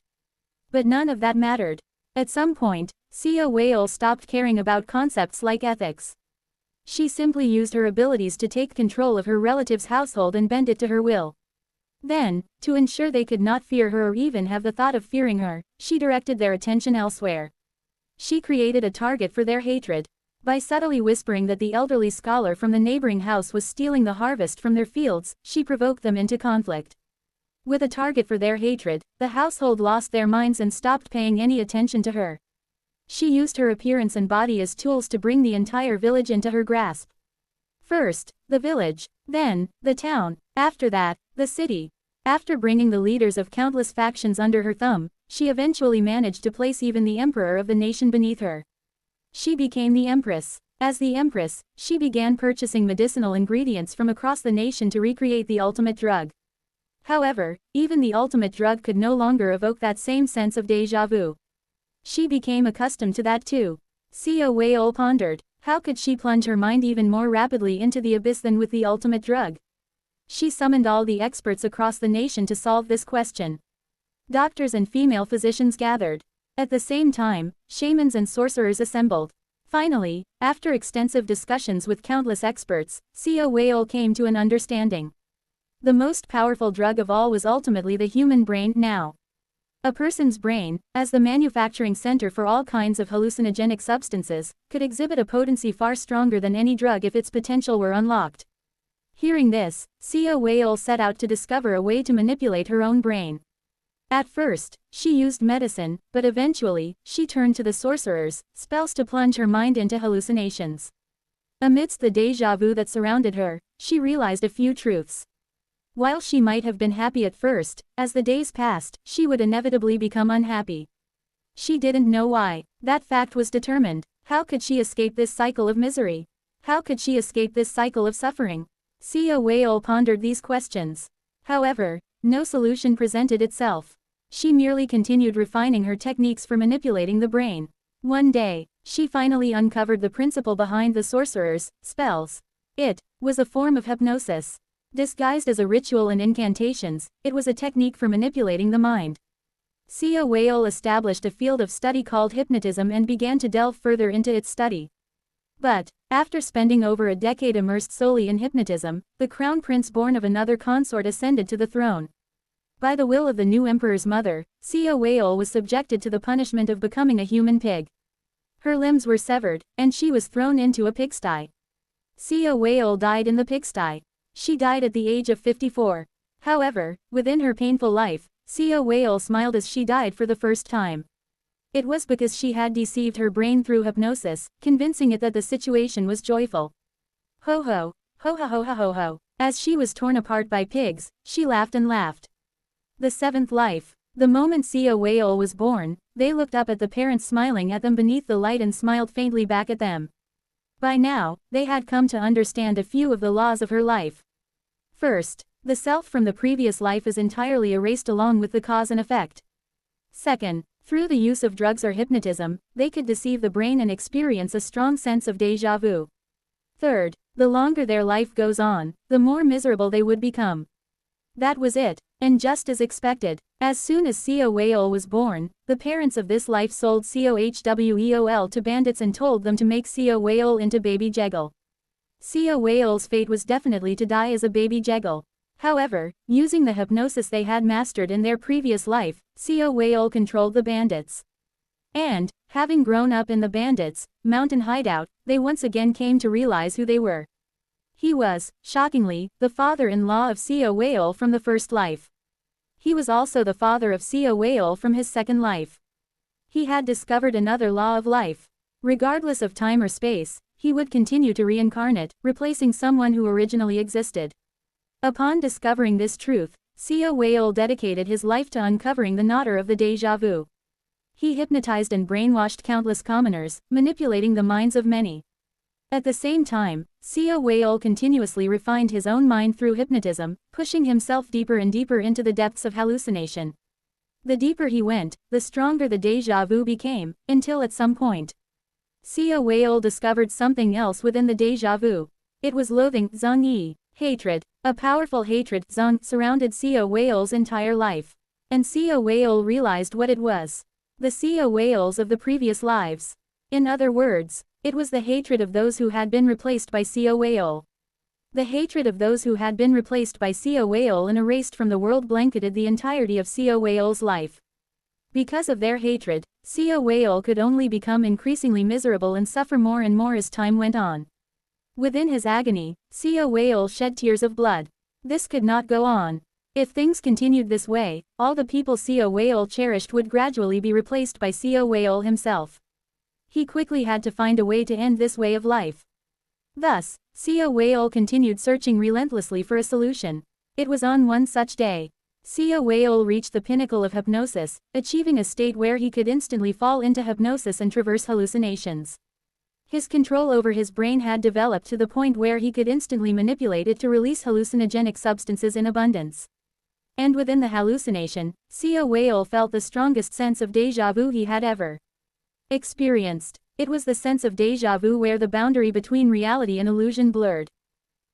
But none of that mattered. At some point, Sia Whale stopped caring about concepts like ethics. She simply used her abilities to take control of her relative's household and bend it to her will. Then, to ensure they could not fear her or even have the thought of fearing her, she directed their attention elsewhere. She created a target for their hatred. By subtly whispering that the elderly scholar from the neighboring house was stealing the harvest from their fields, she provoked them into conflict. With a target for their hatred, the household lost their minds and stopped paying any attention to her. She used her appearance and body as tools to bring the entire village into her grasp. First, the village, then, the town, after that, the city. After bringing the leaders of countless factions under her thumb, she eventually managed to place even the emperor of the nation beneath her. She became the empress. As the empress, she began purchasing medicinal ingredients from across the nation to recreate the ultimate drug. However, even the ultimate drug could no longer evoke that same sense of déjà vu. She became accustomed to that too. Sia Whale pondered, how could she plunge her mind even more rapidly into the abyss than with the ultimate drug? She summoned all the experts across the nation to solve this question. Doctors and female physicians gathered. At the same time, shamans and sorcerers assembled. Finally, after extensive discussions with countless experts, Sia Whale came to an understanding. The most powerful drug of all was ultimately the human brain now. A person's brain, as the manufacturing center for all kinds of hallucinogenic substances, could exhibit a potency far stronger than any drug if its potential were unlocked. Hearing this, Sia Whale set out to discover a way to manipulate her own brain. At first, she used medicine, but eventually, she turned to the sorcerers, spells to plunge her mind into hallucinations. Amidst the déjà vu that surrounded her, she realized a few truths. While she might have been happy at first, as the days passed, she would inevitably become unhappy. She didn't know why. That fact was determined. How could she escape this cycle of misery? How could she escape this cycle of suffering? Sia Whale pondered these questions. However, no solution presented itself. She merely continued refining her techniques for manipulating the brain. One day, she finally uncovered the principle behind the sorcerer's spells. It was a form of hypnosis. Disguised as a ritual and incantations, it was a technique for manipulating the mind. Sia Whale established a field of study called hypnotism and began to delve further into its study. But, after spending over a decade immersed solely in hypnotism, the crown prince born of another consort ascended to the throne. By the will of the new emperor's mother, Sia Whale was subjected to the punishment of becoming a human pig. Her limbs were severed, and she was thrown into a pigsty. Sia Whale died in the pigsty. She died at the age of 54. However, within her painful life, Sia Whale smiled as she died for the first time. It was because she had deceived her brain through hypnosis, convincing it that the situation was joyful. Ho ho, ho ho ho ho ho ho. As she was torn apart by pigs, she laughed and laughed. The seventh life. The moment Sia Whale was born, they looked up at the parents smiling at them beneath the light and smiled faintly back at them. By now, they had come to understand a few of the laws of her life. First, the self from the previous life is entirely erased along with the cause and effect. Second, through the use of drugs or hypnotism, they could deceive the brain and experience a strong sense of déjà vu. Third, the longer their life goes on, the more miserable they would become. That was it, and just as expected, as soon as Sia Whale was born, the parents of this life sold Cohweol to bandits and told them to make Sia Whale into baby Jeggle. Sia Whale's fate was definitely to die as a baby Jeggle. However, using the hypnosis they had mastered in their previous life, Sia Whale controlled the bandits. And, having grown up in the bandits' mountain hideout, they once again came to realize who they were. He was, shockingly, the father-in-law of Sia Whale from the first life. He was also the father of Sia Whale from his second life. He had discovered another law of life. Regardless of time or space, he would continue to reincarnate, replacing someone who originally existed. Upon discovering this truth, Sia Whale dedicated his life to uncovering the knotter of the déjà vu. He hypnotized and brainwashed countless commoners, manipulating the minds of many. At the same time, Sia Whale continuously refined his own mind through hypnotism, pushing himself deeper and deeper into the depths of hallucination. The deeper he went, the stronger the déjà vu became, until at some point, Sia Whale discovered something else within the déjà vu. It was loathing, zhang-yi, hatred. A powerful hatred, zhang, surrounded Sia Whale's entire life. And Sia Whale realized what it was. The Sia Whales of the previous lives. In other words, it was the hatred of those who had been replaced by Sia Whale. The hatred of those who had been replaced by Sia Whale and erased from the world blanketed the entirety of Sia Whale's life. Because of their hatred, Sia Whale could only become increasingly miserable and suffer more and more as time went on. Within his agony, Sia Whale shed tears of blood. This could not go on. If things continued this way, all the people Sia Whale cherished would gradually be replaced by Sia Whale himself. He quickly had to find a way to end this way of life. Thus, Sia Whale continued searching relentlessly for a solution. It was on one such day. Sia Whale reached the pinnacle of hypnosis, achieving a state where he could instantly fall into hypnosis and traverse hallucinations. His control over his brain had developed to the point where he could instantly manipulate it to release hallucinogenic substances in abundance. And within the hallucination, Sia Whale felt the strongest sense of déjà vu he had ever experienced. It was the sense of déjà vu where the boundary between reality and illusion blurred.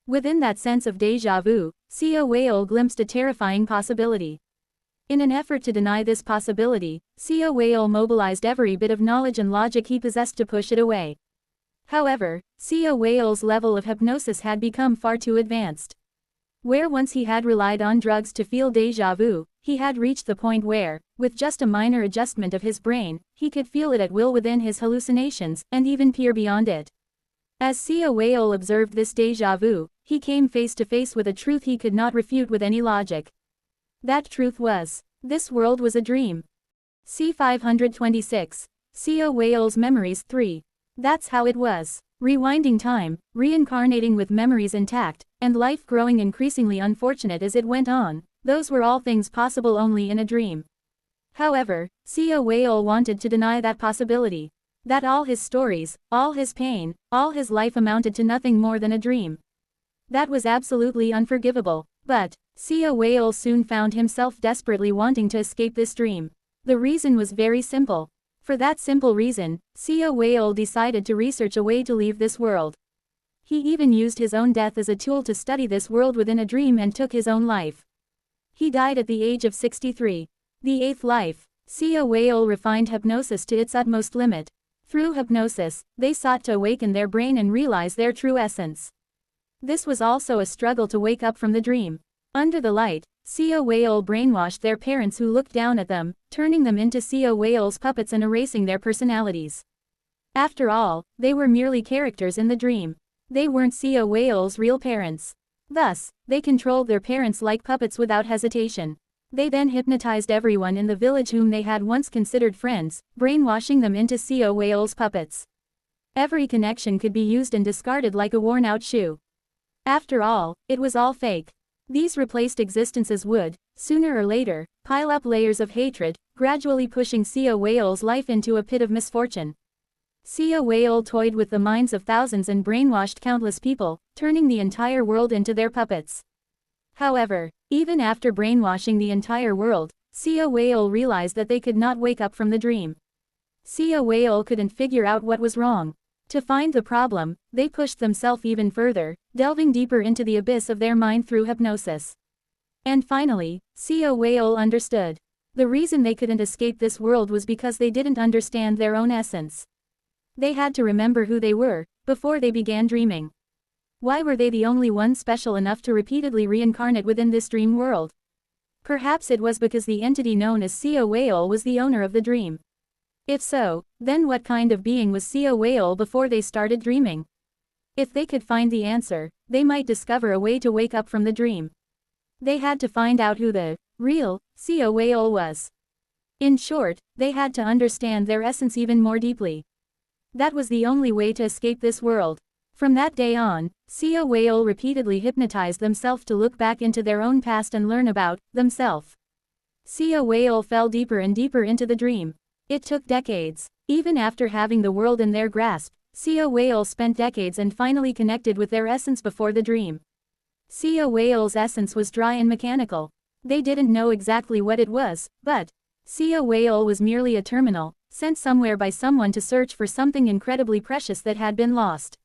Within that sense of déjà vu, Sia Whale glimpsed a terrifying possibility. In an effort to deny this possibility, Sia Whale mobilized every bit of knowledge and logic he possessed to push it away. However, Sia Whale's level of hypnosis had become far too advanced. Where once he had relied on drugs to feel déjà vu, he had reached the point where, with just a minor adjustment of his brain, he could feel it at will within his hallucinations, and even peer beyond it. As Sia Whale observed this déjà vu, he came face to face with a truth he could not refute with any logic. That truth was, this world was a dream. C526. Sia Whale's Memories 3. That's how it was. Rewinding time, reincarnating with memories intact, and life growing increasingly unfortunate as it went on, those were all things possible only in a dream. However, Sia Whale wanted to deny that possibility. That all his stories, all his pain, all his life amounted to nothing more than a dream. That was absolutely unforgivable. But Sia Whale soon found himself desperately wanting to escape this dream. The reason was very simple. For that simple reason, Sia Whale decided to research a way to leave this world. He even used his own death as a tool to study this world within a dream and took his own life. He died at the age of 63. The eighth life. Sia Whale refined hypnosis to its utmost limit. Through hypnosis, they sought to awaken their brain and realize their true essence. This was also a struggle to wake up from the dream. Under the light, Sia Whale brainwashed their parents who looked down at them, turning them into Sia Whale's puppets and erasing their personalities. After all, they were merely characters in the dream. They weren't Sia Whale's real parents. Thus, they controlled their parents like puppets without hesitation. They then hypnotized everyone in the village whom they had once considered friends, brainwashing them into Sia Whale's puppets. Every connection could be used and discarded like a worn-out shoe. After all, it was all fake. These replaced existences would, sooner or later, pile up layers of hatred, gradually pushing Sia Whale's life into a pit of misfortune. Sia Whale toyed with the minds of thousands and brainwashed countless people, turning the entire world into their puppets. However, even after brainwashing the entire world, Sia Whale realized that they could not wake up from the dream. Sia Whale couldn't figure out what was wrong. To find the problem, they pushed themselves even further, delving deeper into the abyss of their mind through hypnosis. And finally, Sia Whale understood. The reason they couldn't escape this world was because they didn't understand their own essence. They had to remember who they were, before they began dreaming. Why were they the only ones special enough to repeatedly reincarnate within this dream world? Perhaps it was because the entity known as Sia Whale was the owner of the dream. If so, then what kind of being was Sia Whale before they started dreaming? If they could find the answer, they might discover a way to wake up from the dream. They had to find out who the real Sia Whale was. In short, they had to understand their essence even more deeply. That was the only way to escape this world. From that day on, Sia Whale repeatedly hypnotized themselves to look back into their own past and learn about themselves. Sia Whale fell deeper and deeper into the dream. It took decades. Even after having the world in their grasp, Sia Whale spent decades and finally connected with their essence before the dream. Sia Whale's essence was dry and mechanical. They didn't know exactly what it was, but Sia Whale was merely a terminal, sent somewhere by someone to search for something incredibly precious that had been lost.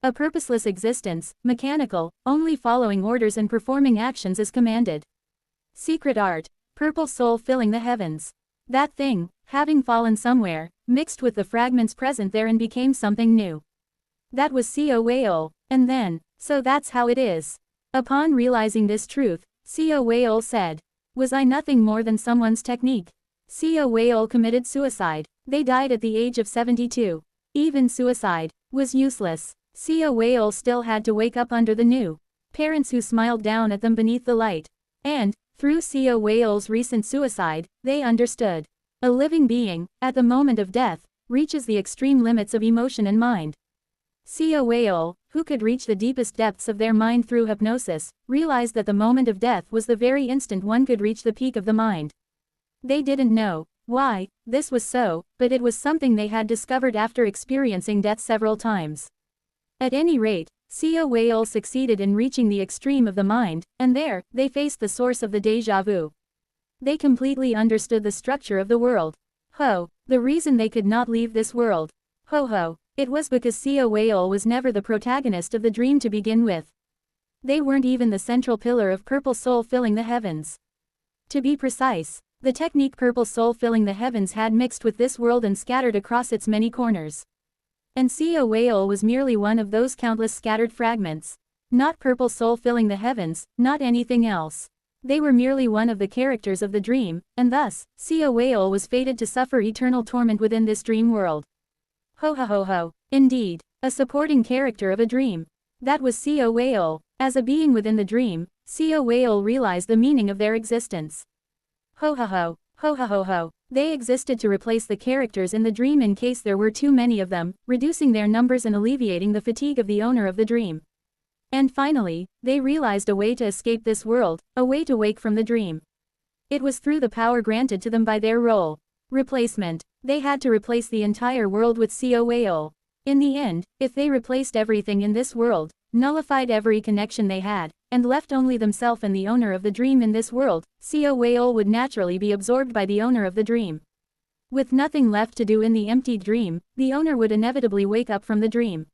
A purposeless existence, mechanical, only following orders and performing actions as commanded. Secret art, purple soul filling the heavens. That thing, having fallen somewhere, mixed with the fragments present there and became something new. That was Sia Whale, and then, so that's how it is. Upon realizing this truth, Sia Whale said, was I nothing more than someone's technique? Sia Whale committed suicide. They died at the age of 72. Even suicide was useless. Sia Whale still had to wake up under the new parents who smiled down at them beneath the light. And, through Sia Whale's recent suicide, they understood. A living being, at the moment of death, reaches the extreme limits of emotion and mind. Sia Whale, who could reach the deepest depths of their mind through hypnosis, realized that the moment of death was the very instant one could reach the peak of the mind. They didn't know why this was so, but it was something they had discovered after experiencing death several times. At any rate, Sia Whale succeeded in reaching the extreme of the mind, and there, they faced the source of the déjà vu. They completely understood the structure of the world. The reason they could not leave this world. It was because Sia Whale was never the protagonist of the dream to begin with. They weren't even the central pillar of purple soul filling the heavens. To be precise, the technique purple soul filling the heavens had mixed with this world and scattered across its many corners. And Sia Whale was merely one of those countless scattered fragments. Not purple soul filling the heavens, not anything else. They were merely one of the characters of the dream, and thus, Sia Whale was fated to suffer eternal torment within this dream world. Indeed, a supporting character of a dream. That was Sia Whale. As a being within the dream, Sia Whale realized the meaning of their existence. Ho ho ho ho. They existed to replace the characters in the dream in case there were too many of them, reducing their numbers and alleviating the fatigue of the owner of the dream. And finally, they realized a way to escape this world, a way to wake from the dream. It was through the power granted to them by their role. Replacement. They had to replace the entire world with COAO. In the end, if they replaced everything in this world, nullified every connection they had, and left only themselves and the owner of the dream in this world, COAO would naturally be absorbed by the owner of the dream. With nothing left to do in the emptied dream, the owner would inevitably wake up from the dream.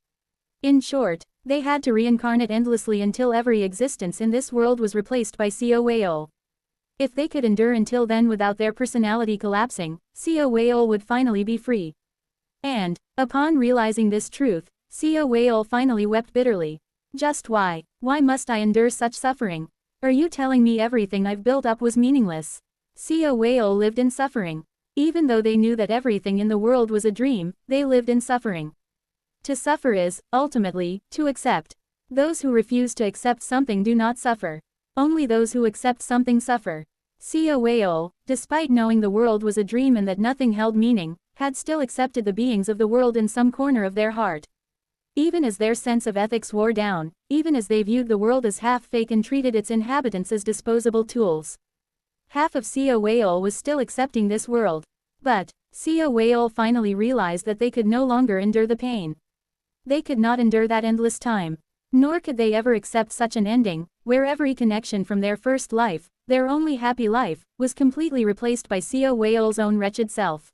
In short, they had to reincarnate endlessly until every existence in this world was replaced by COAO. If they could endure until then without their personality collapsing, COAO would finally be free. And, upon realizing this truth, COAO finally wept bitterly. Just why? Why must I endure such suffering? Are you telling me everything I've built up was meaningless? COAO lived in suffering. Even though they knew that everything in the world was a dream, they lived in suffering. To suffer is, ultimately, to accept. Those who refuse to accept something do not suffer. Only those who accept something suffer. COAO, despite knowing the world was a dream and that nothing held meaning, had still accepted the beings of the world in some corner of their heart. Even as their sense of ethics wore down, even as they viewed the world as half-fake and treated its inhabitants as disposable tools. Half of COAO was still accepting this world. But, COAO finally realized that they could no longer endure the pain. They could not endure that endless time. Nor could they ever accept such an ending, where every connection from their first life, their only happy life, was completely replaced by COAO's own wretched self.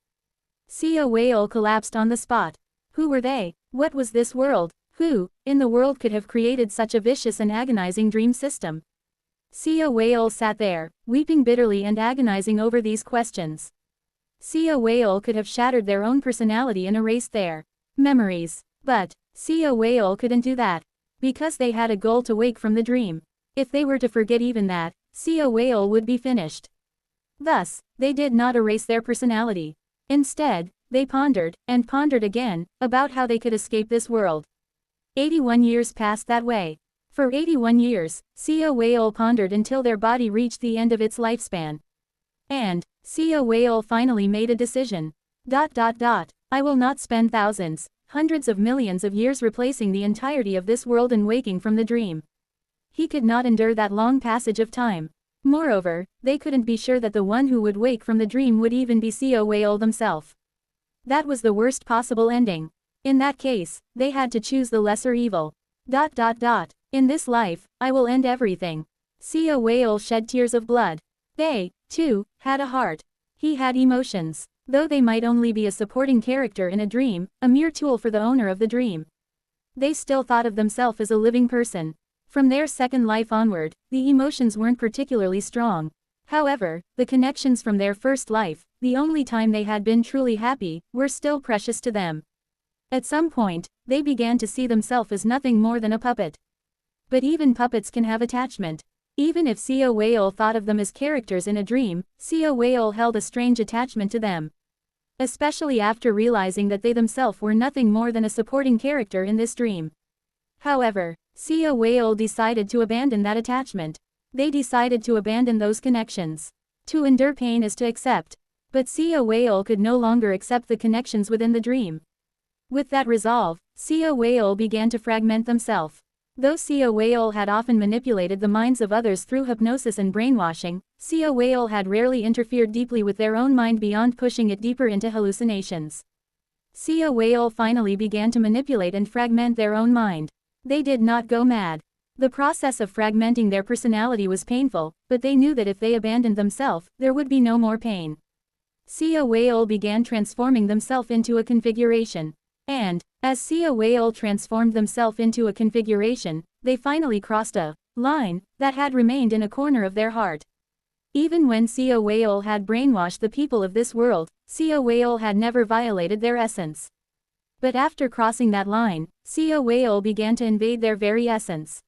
COAO collapsed on the spot. Who were they? What was this world? Who, in the world could have created such a vicious and agonizing dream system? COAO sat there, weeping bitterly and agonizing over these questions. COAO could have shattered their own personality and erased their memories. But, COAO couldn't do that. Because they had a goal to wake from the dream. If they were to forget even that, COAO would be finished. Thus, they did not erase their personality. Instead, they pondered, and pondered again, about how they could escape this world. 81 years passed that way. For 81 years, COAO pondered until their body reached the end of its lifespan. And, COAO finally made a decision. I will not spend thousands, hundreds of millions of years replacing the entirety of this world and waking from the dream. He could not endure that long passage of time. Moreover, they couldn't be sure that the one who would wake from the dream would even be COAO themselves. That was the worst possible ending. In that case, they had to choose the lesser evil. In this life, I will end everything. COAO shed tears of blood. They, too, had a heart. He had emotions. Though they might only be a supporting character in a dream, a mere tool for the owner of the dream. They still thought of themselves as a living person. From their second life onward, the emotions weren't particularly strong. However, the connections from their first life, the only time they had been truly happy, were still precious to them. At some point, they began to see themselves as nothing more than a puppet. But even puppets can have attachment. Even if COAO thought of them as characters in a dream, COAO held a strange attachment to them. Especially after realizing that they themselves were nothing more than a supporting character in this dream. However, COAO decided to abandon that attachment. They decided to abandon those connections. To endure pain is to accept. But COAO could no longer accept the connections within the dream. With that resolve, COAO began to fragment themselves. Though COAO had often manipulated the minds of others through hypnosis and brainwashing, COAO had rarely interfered deeply with their own mind beyond pushing it deeper into hallucinations. COAO finally began to manipulate and fragment their own mind. They did not go mad. The process of fragmenting their personality was painful, but they knew that if they abandoned themselves, there would be no more pain. COAO began transforming themselves into a configuration. And, as COAO transformed themselves into a configuration, they finally crossed a line that had remained in a corner of their heart. Even when COAO had brainwashed the people of this world, COAO had never violated their essence. But after crossing that line, COAO began to invade their very essence.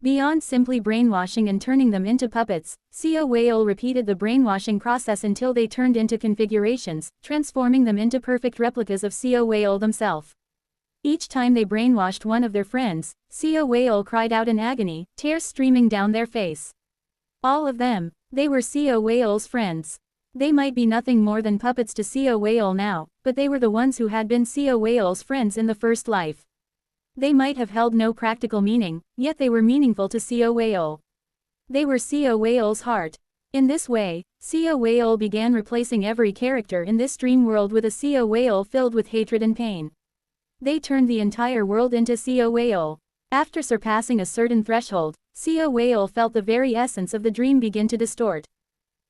Beyond simply brainwashing and turning them into puppets, COAO repeated the brainwashing process until they turned into configurations, transforming them into perfect replicas of COAO themselves. Each time they brainwashed one of their friends, COAO cried out in agony, tears streaming down their face. All of them, they were COAO's friends. They might be nothing more than puppets to Seo Whale now, but they were the ones who had been Seo Whale's friends in the first life. They might have held no practical meaning, yet they were meaningful to Seo Whale. They were Seo Whale's heart. In this way, Seo Whale began replacing every character in this dream world with a Seo Whale filled with hatred and pain. They turned the entire world into Seo Whale. After surpassing a certain threshold, Seo Whale felt the very essence of the dream begin to distort.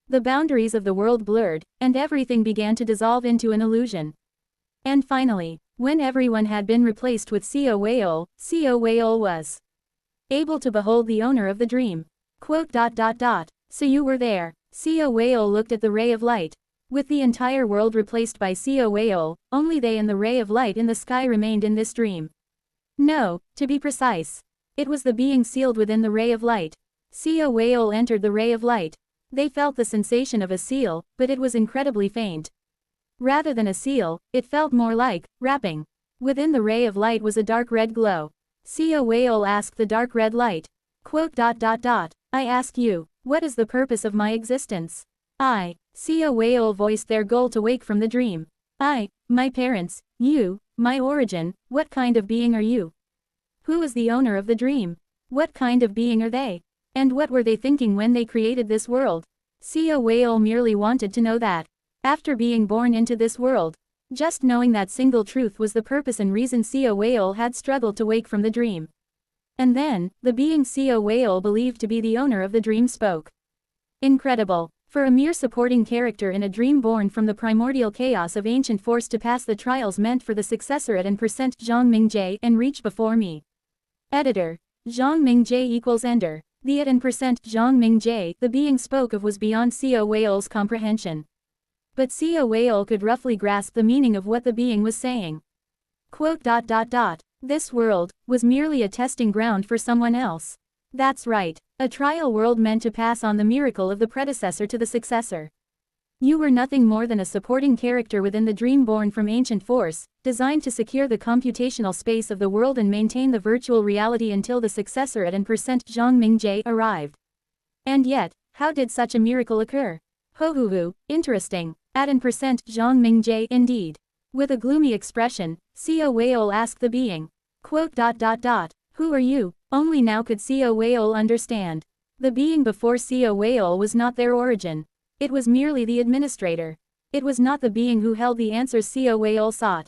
The boundaries of the world blurred, and everything began to dissolve into an illusion. And finally, when everyone had been replaced with Seo Whale was able to behold the owner of the dream. Quote. So you were there. Seo Whale looked at the ray of light. With the entire world replaced by Seo Whale, only they and the ray of light in the sky remained in this dream. No, to be precise. It was the being sealed within the ray of light. Seo Whale entered the ray of light. They felt the sensation of a seal, but it was incredibly faint. Rather than a seal, it felt more like wrapping. Within the ray of light was a dark red glow. Seo Whale asked the dark red light. Quote. I ask you, what is the purpose of my existence? Seo Whale voiced their goal to wake from the dream. My parents, you, my origin, what kind of being are you? Who is the owner of the dream? What kind of being are they? And what were they thinking when they created this world? Seo Whale merely wanted to know that. After being born into this world, just knowing that single truth was the purpose and reason Seo Whale had struggled to wake from the dream. And then, the being Seo Whale believed to be the owner of the dream spoke. Incredible. For a mere supporting character in a dream born from the primordial chaos of ancient force to pass the trials meant for the successor at and percent Zhang Mingjie and reach before me. Editor. Zhang Mingjie equals Ender. The at and percent Zhang Mingjie the being spoke of was beyond Seo Whale's comprehension. But Seo Whale could roughly grasp the meaning of what the being was saying. Quote. This world was merely a testing ground for someone else. That's right, a trial world meant to pass on the miracle of the predecessor to the successor. You were nothing more than a supporting character within the dream born from ancient force, designed to secure the computational space of the world and maintain the virtual reality until the successor at and percent Zhang Mingjie arrived. And yet, how did such a miracle occur? Ho, interesting. At and percent Zhang Mingjie indeed. With a gloomy expression, Seo Whale asked the being. Quote. Who are you? Only now could Seo Whale understand. The being before Seo Whale was not their origin. It was merely the administrator. It was not the being who held the answers Seo Whale sought.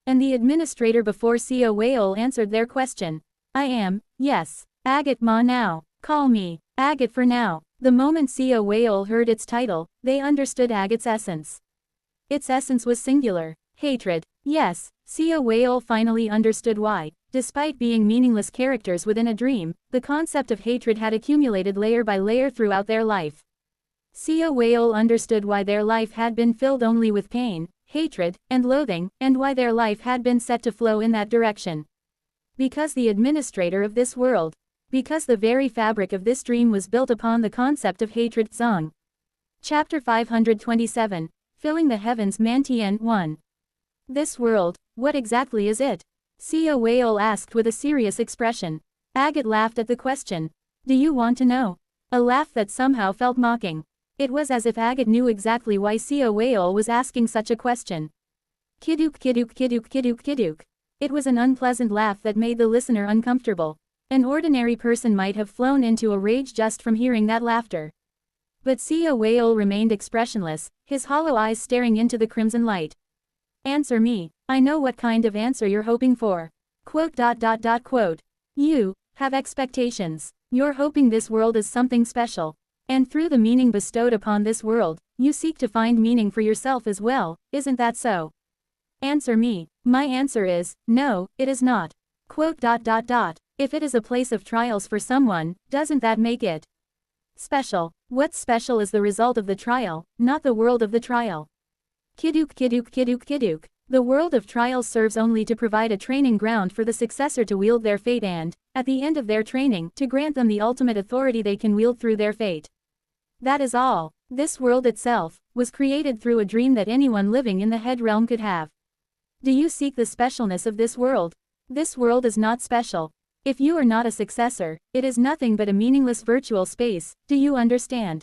And the administrator before Seo Whale answered their question. I am, yes, Agate Ma now. Call me Agate for now. The moment Seo Whale heard its title, they understood Agate's essence. Its essence was singular. Hatred. Yes, Seo Whale finally understood why, despite being meaningless characters within a dream, the concept of hatred had accumulated layer by layer throughout their life. Seo Whale understood why their life had been filled only with pain, hatred, and loathing, and why their life had been set to flow in that direction. Because the administrator of this world. Because the very fabric of this dream was built upon the concept of hatred. Zong. Chapter 527. Filling the Heavens. Mantian 1. This world, what exactly is it? Seo Whale asked with a serious expression. Agate laughed at the question. Do you want to know? A laugh that somehow felt mocking. It was as if Agate knew exactly why Seo Whale was asking such a question. Kiduk. It was an unpleasant laugh that made the listener uncomfortable. An ordinary person might have flown into a rage just from hearing that laughter. But Seo Whale remained expressionless, his hollow eyes staring into the crimson light. Answer me. I know what kind of answer you're hoping for. Quote. You have expectations. You're hoping this world is something special. And through the meaning bestowed upon this world, you seek to find meaning for yourself as well, isn't that so? Answer me. My answer is, no, it is not. Quote. If it is a place of trials for someone, doesn't that make it special? What's special is the result of the trial, not the world of the trial. Kiduk. The world of trials serves only to provide a training ground for the successor to wield their fate and, at the end of their training, to grant them the ultimate authority they can wield through their fate. That is all. This world itself was created through a dream that anyone living in the head realm could have. Do you seek the specialness of this world? This world is not special. If you are not a successor, it is nothing but a meaningless virtual space, do you understand?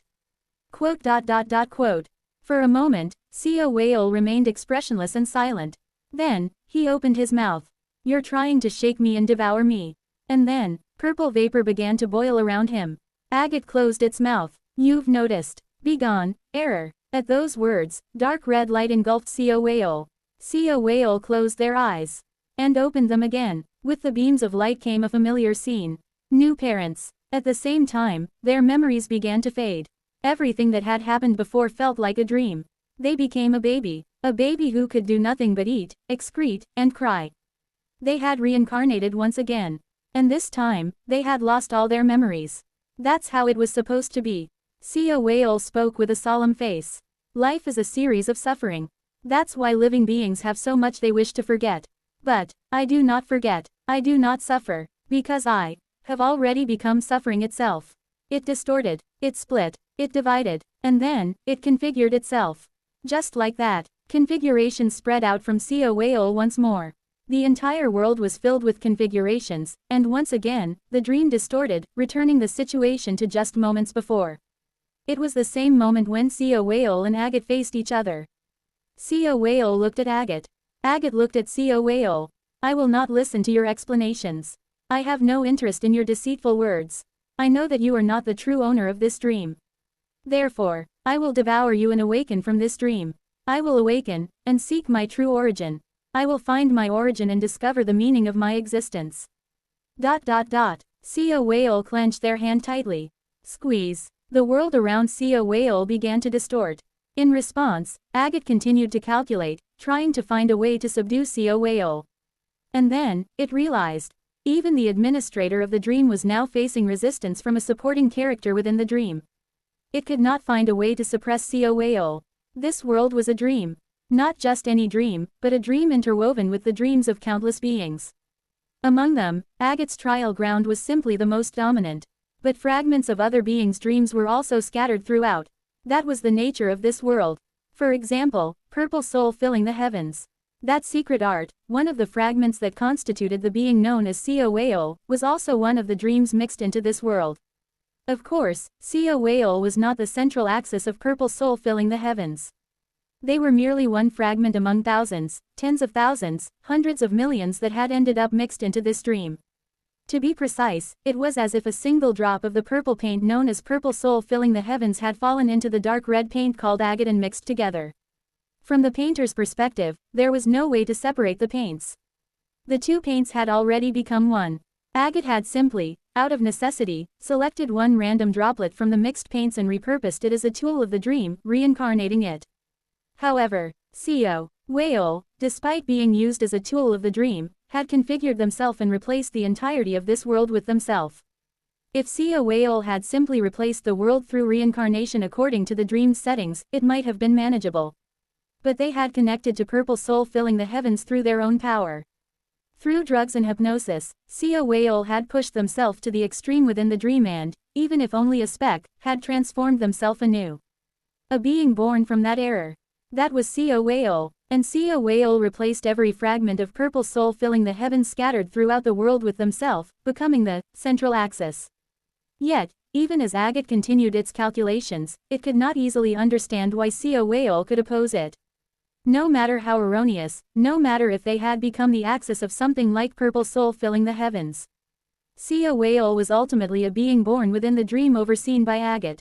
Quote. For a moment, Sea Whale remained expressionless and silent. Then, he opened his mouth. "You're trying to shake me and devour me." And then, purple vapor began to boil around him. Agate closed its mouth. "You've noticed. Begone, error." At those words, dark red light engulfed Sea Whale. Sea Whale closed their eyes. And opened them again. With the beams of light came a familiar scene. New parents. At the same time, their memories began to fade. Everything that had happened before felt like a dream. They became a baby who could do nothing but eat, excrete, and cry. They had reincarnated once again. And this time, they had lost all their memories. That's how it was supposed to be. Sea Whale spoke with a solemn face. Life is a series of suffering. That's why living beings have so much they wish to forget. But, I do not forget. I do not suffer. Because I have already become suffering itself. It distorted. It split. It divided. And then, it configured itself. Just like that, configuration spread out from Sea Whale once more. The entire world was filled with configurations, and once again, the dream distorted, returning the situation to just moments before. It was the same moment when Sea Whale and Agate faced each other. Sea Whale looked at Agate. Agate looked at Sea Whale. "I will not listen to your explanations. I have no interest in your deceitful words. I know that you are not the true owner of this dream. Therefore, I will devour you and awaken from this dream. I will awaken, and seek my true origin. I will find my origin and discover the meaning of my existence." Sea Whale clenched their hand tightly. Squeeze. The world around Sea Whale began to distort. In response, Agate continued to calculate, trying to find a way to subdue Sea Whale. And then, it realized. Even the administrator of the dream was now facing resistance from a supporting character within the dream. It could not find a way to suppress Sea Whale. This world was a dream. Not just any dream, but a dream interwoven with the dreams of countless beings. Among them, Agate's trial ground was simply the most dominant. But fragments of other beings' dreams were also scattered throughout. That was the nature of this world. For example, purple soul filling the heavens. That secret art, one of the fragments that constituted the being known as Sea Whale, was also one of the dreams mixed into this world. Of course, Sea Whale was not the central axis of purple soul filling the heavens. They were merely one fragment among thousands, tens of thousands, hundreds of millions that had ended up mixed into this dream. To be precise, it was as if a single drop of the purple paint known as purple soul filling the heavens had fallen into the dark red paint called agate and mixed together. From the painter's perspective, there was no way to separate the paints. The two paints had already become one. Agate had simply, out of necessity, selected one random droplet from the mixed paints and repurposed it as a tool of the dream, reincarnating it. However, Sea Whale, despite being used as a tool of the dream, had configured themselves and replaced the entirety of this world with themselves. If Sea Whale had simply replaced the world through reincarnation according to the dream's settings, it might have been manageable. But they had connected to purple soul filling the heavens through their own power. Through drugs and hypnosis, Sea Whale had pushed themselves to the extreme within the dream and, even if only a speck, had transformed themselves anew. A being born from that error. That was Sea Whale, and Sea Whale replaced every fragment of purple soul filling the heavens scattered throughout the world with themselves, becoming the central axis. Yet, even as Agate continued its calculations, it could not easily understand why Sea Whale could oppose it. No matter how erroneous, no matter if they had become the axis of something like purple soul filling the heavens. Sea Whale was ultimately a being born within the dream overseen by Agate.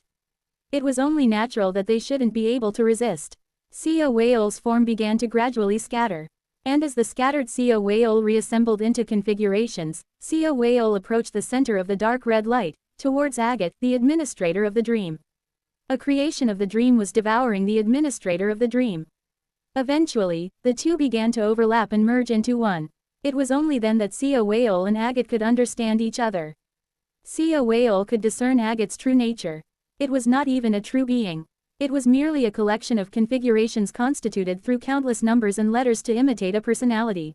It was only natural that they shouldn't be able to resist. Sea Whale's form began to gradually scatter. And as the scattered Sea Whale reassembled into configurations, Sea Whale approached the center of the dark red light, towards Agate, the administrator of the dream. A creation of the dream was devouring the administrator of the dream. Eventually, the two began to overlap and merge into one. It was only then that Sea Whale and Agate could understand each other. Sea Whale could discern Agate's true nature. It was not even a true being. It was merely a collection of configurations constituted through countless numbers and letters to imitate a personality.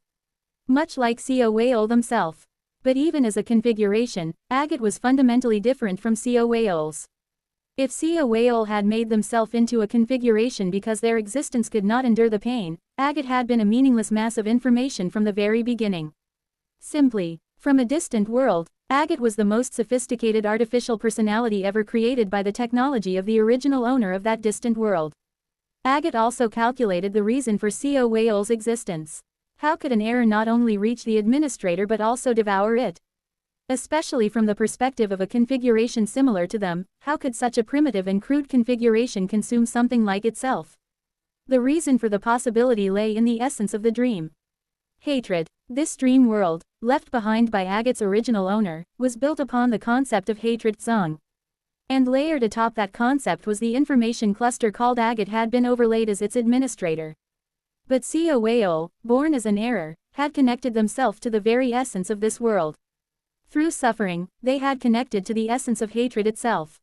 Much like Sea Whale themselves. But even as a configuration, Agate was fundamentally different from Sea Whale's. If Sea Whale had made themselves into a configuration because their existence could not endure the pain, Agate had been a meaningless mass of information from the very beginning. Simply, from a distant world, Agate was the most sophisticated artificial personality ever created by the technology of the original owner of that distant world. Agate also calculated the reason for CO Whale's existence. How could an error not only reach the administrator but also devour it? Especially from the perspective of a configuration similar to them, how could such a primitive and crude configuration consume something like itself? The reason for the possibility lay in the essence of the dream. Hatred. This dream world, left behind by Agate's original owner, was built upon the concept of hatred Zong. And layered atop that concept was the information cluster called Agate had been overlaid as its administrator. But CO Whale, born as an error, had connected themselves to the very essence of this world. Through suffering, they had connected to the essence of hatred itself.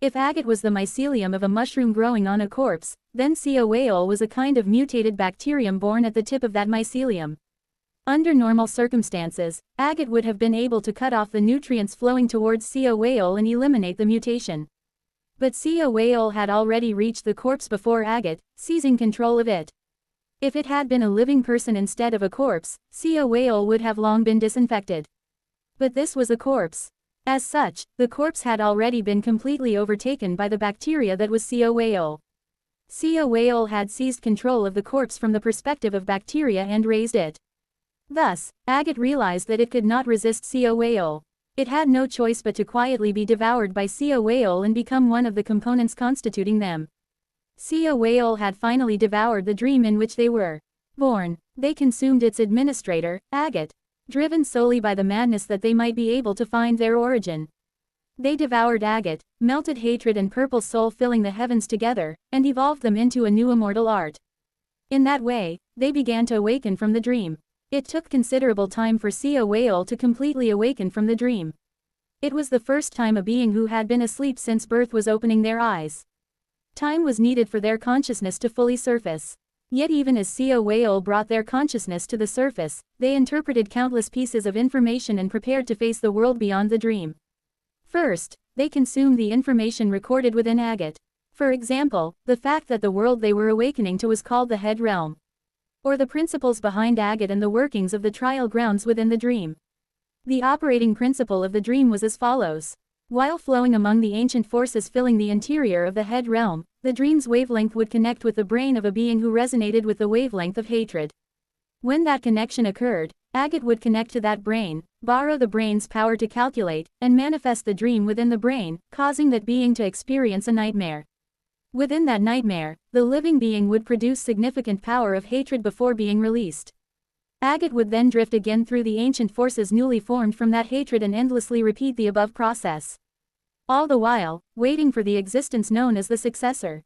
If Agate was the mycelium of a mushroom growing on a corpse, then CO Whale was a kind of mutated bacterium born at the tip of that mycelium. Under normal circumstances, Agate would have been able to cut off the nutrients flowing towards CO Whale and eliminate the mutation. But CO Whale had already reached the corpse before Agate, seizing control of it. If it had been a living person instead of a corpse, CO Whale would have long been disinfected. But this was a corpse. As such, the corpse had already been completely overtaken by the bacteria that was CO Whale. CO Whale had seized control of the corpse from the perspective of bacteria and raised it. Thus, Agate realized that it could not resist CO Whale. It had no choice but to quietly be devoured by CO Whale and become one of the components constituting them. CO Whale had finally devoured the dream in which they were born. They consumed its administrator, Agate. Driven solely by the madness that they might be able to find their origin. They devoured Agate, melted hatred and purple soul filling the heavens together, and evolved them into a new immortal art. In that way, they began to awaken from the dream. It took considerable time for CO Whale to completely awaken from the dream. It was the first time a being who had been asleep since birth was opening their eyes. Time was needed for their consciousness to fully surface. Yet even as CO Whale brought their consciousness to the surface, they interpreted countless pieces of information and prepared to face the world beyond the dream. First, they consumed the information recorded within Agate. For example, the fact that the world they were awakening to was called the head realm. Or the principles behind Agate and the workings of the trial grounds within the dream. The operating principle of the dream was as follows. While flowing among the ancient forces filling the interior of the head realm, the dream's wavelength would connect with the brain of a being who resonated with the wavelength of hatred. When that connection occurred, Agate would connect to that brain, borrow the brain's power to calculate, and manifest the dream within the brain, causing that being to experience a nightmare. Within that nightmare, the living being would produce significant power of hatred before being released. Agate would then drift again through the ancient forces newly formed from that hatred and endlessly repeat the above process. All the while, waiting for the existence known as the successor.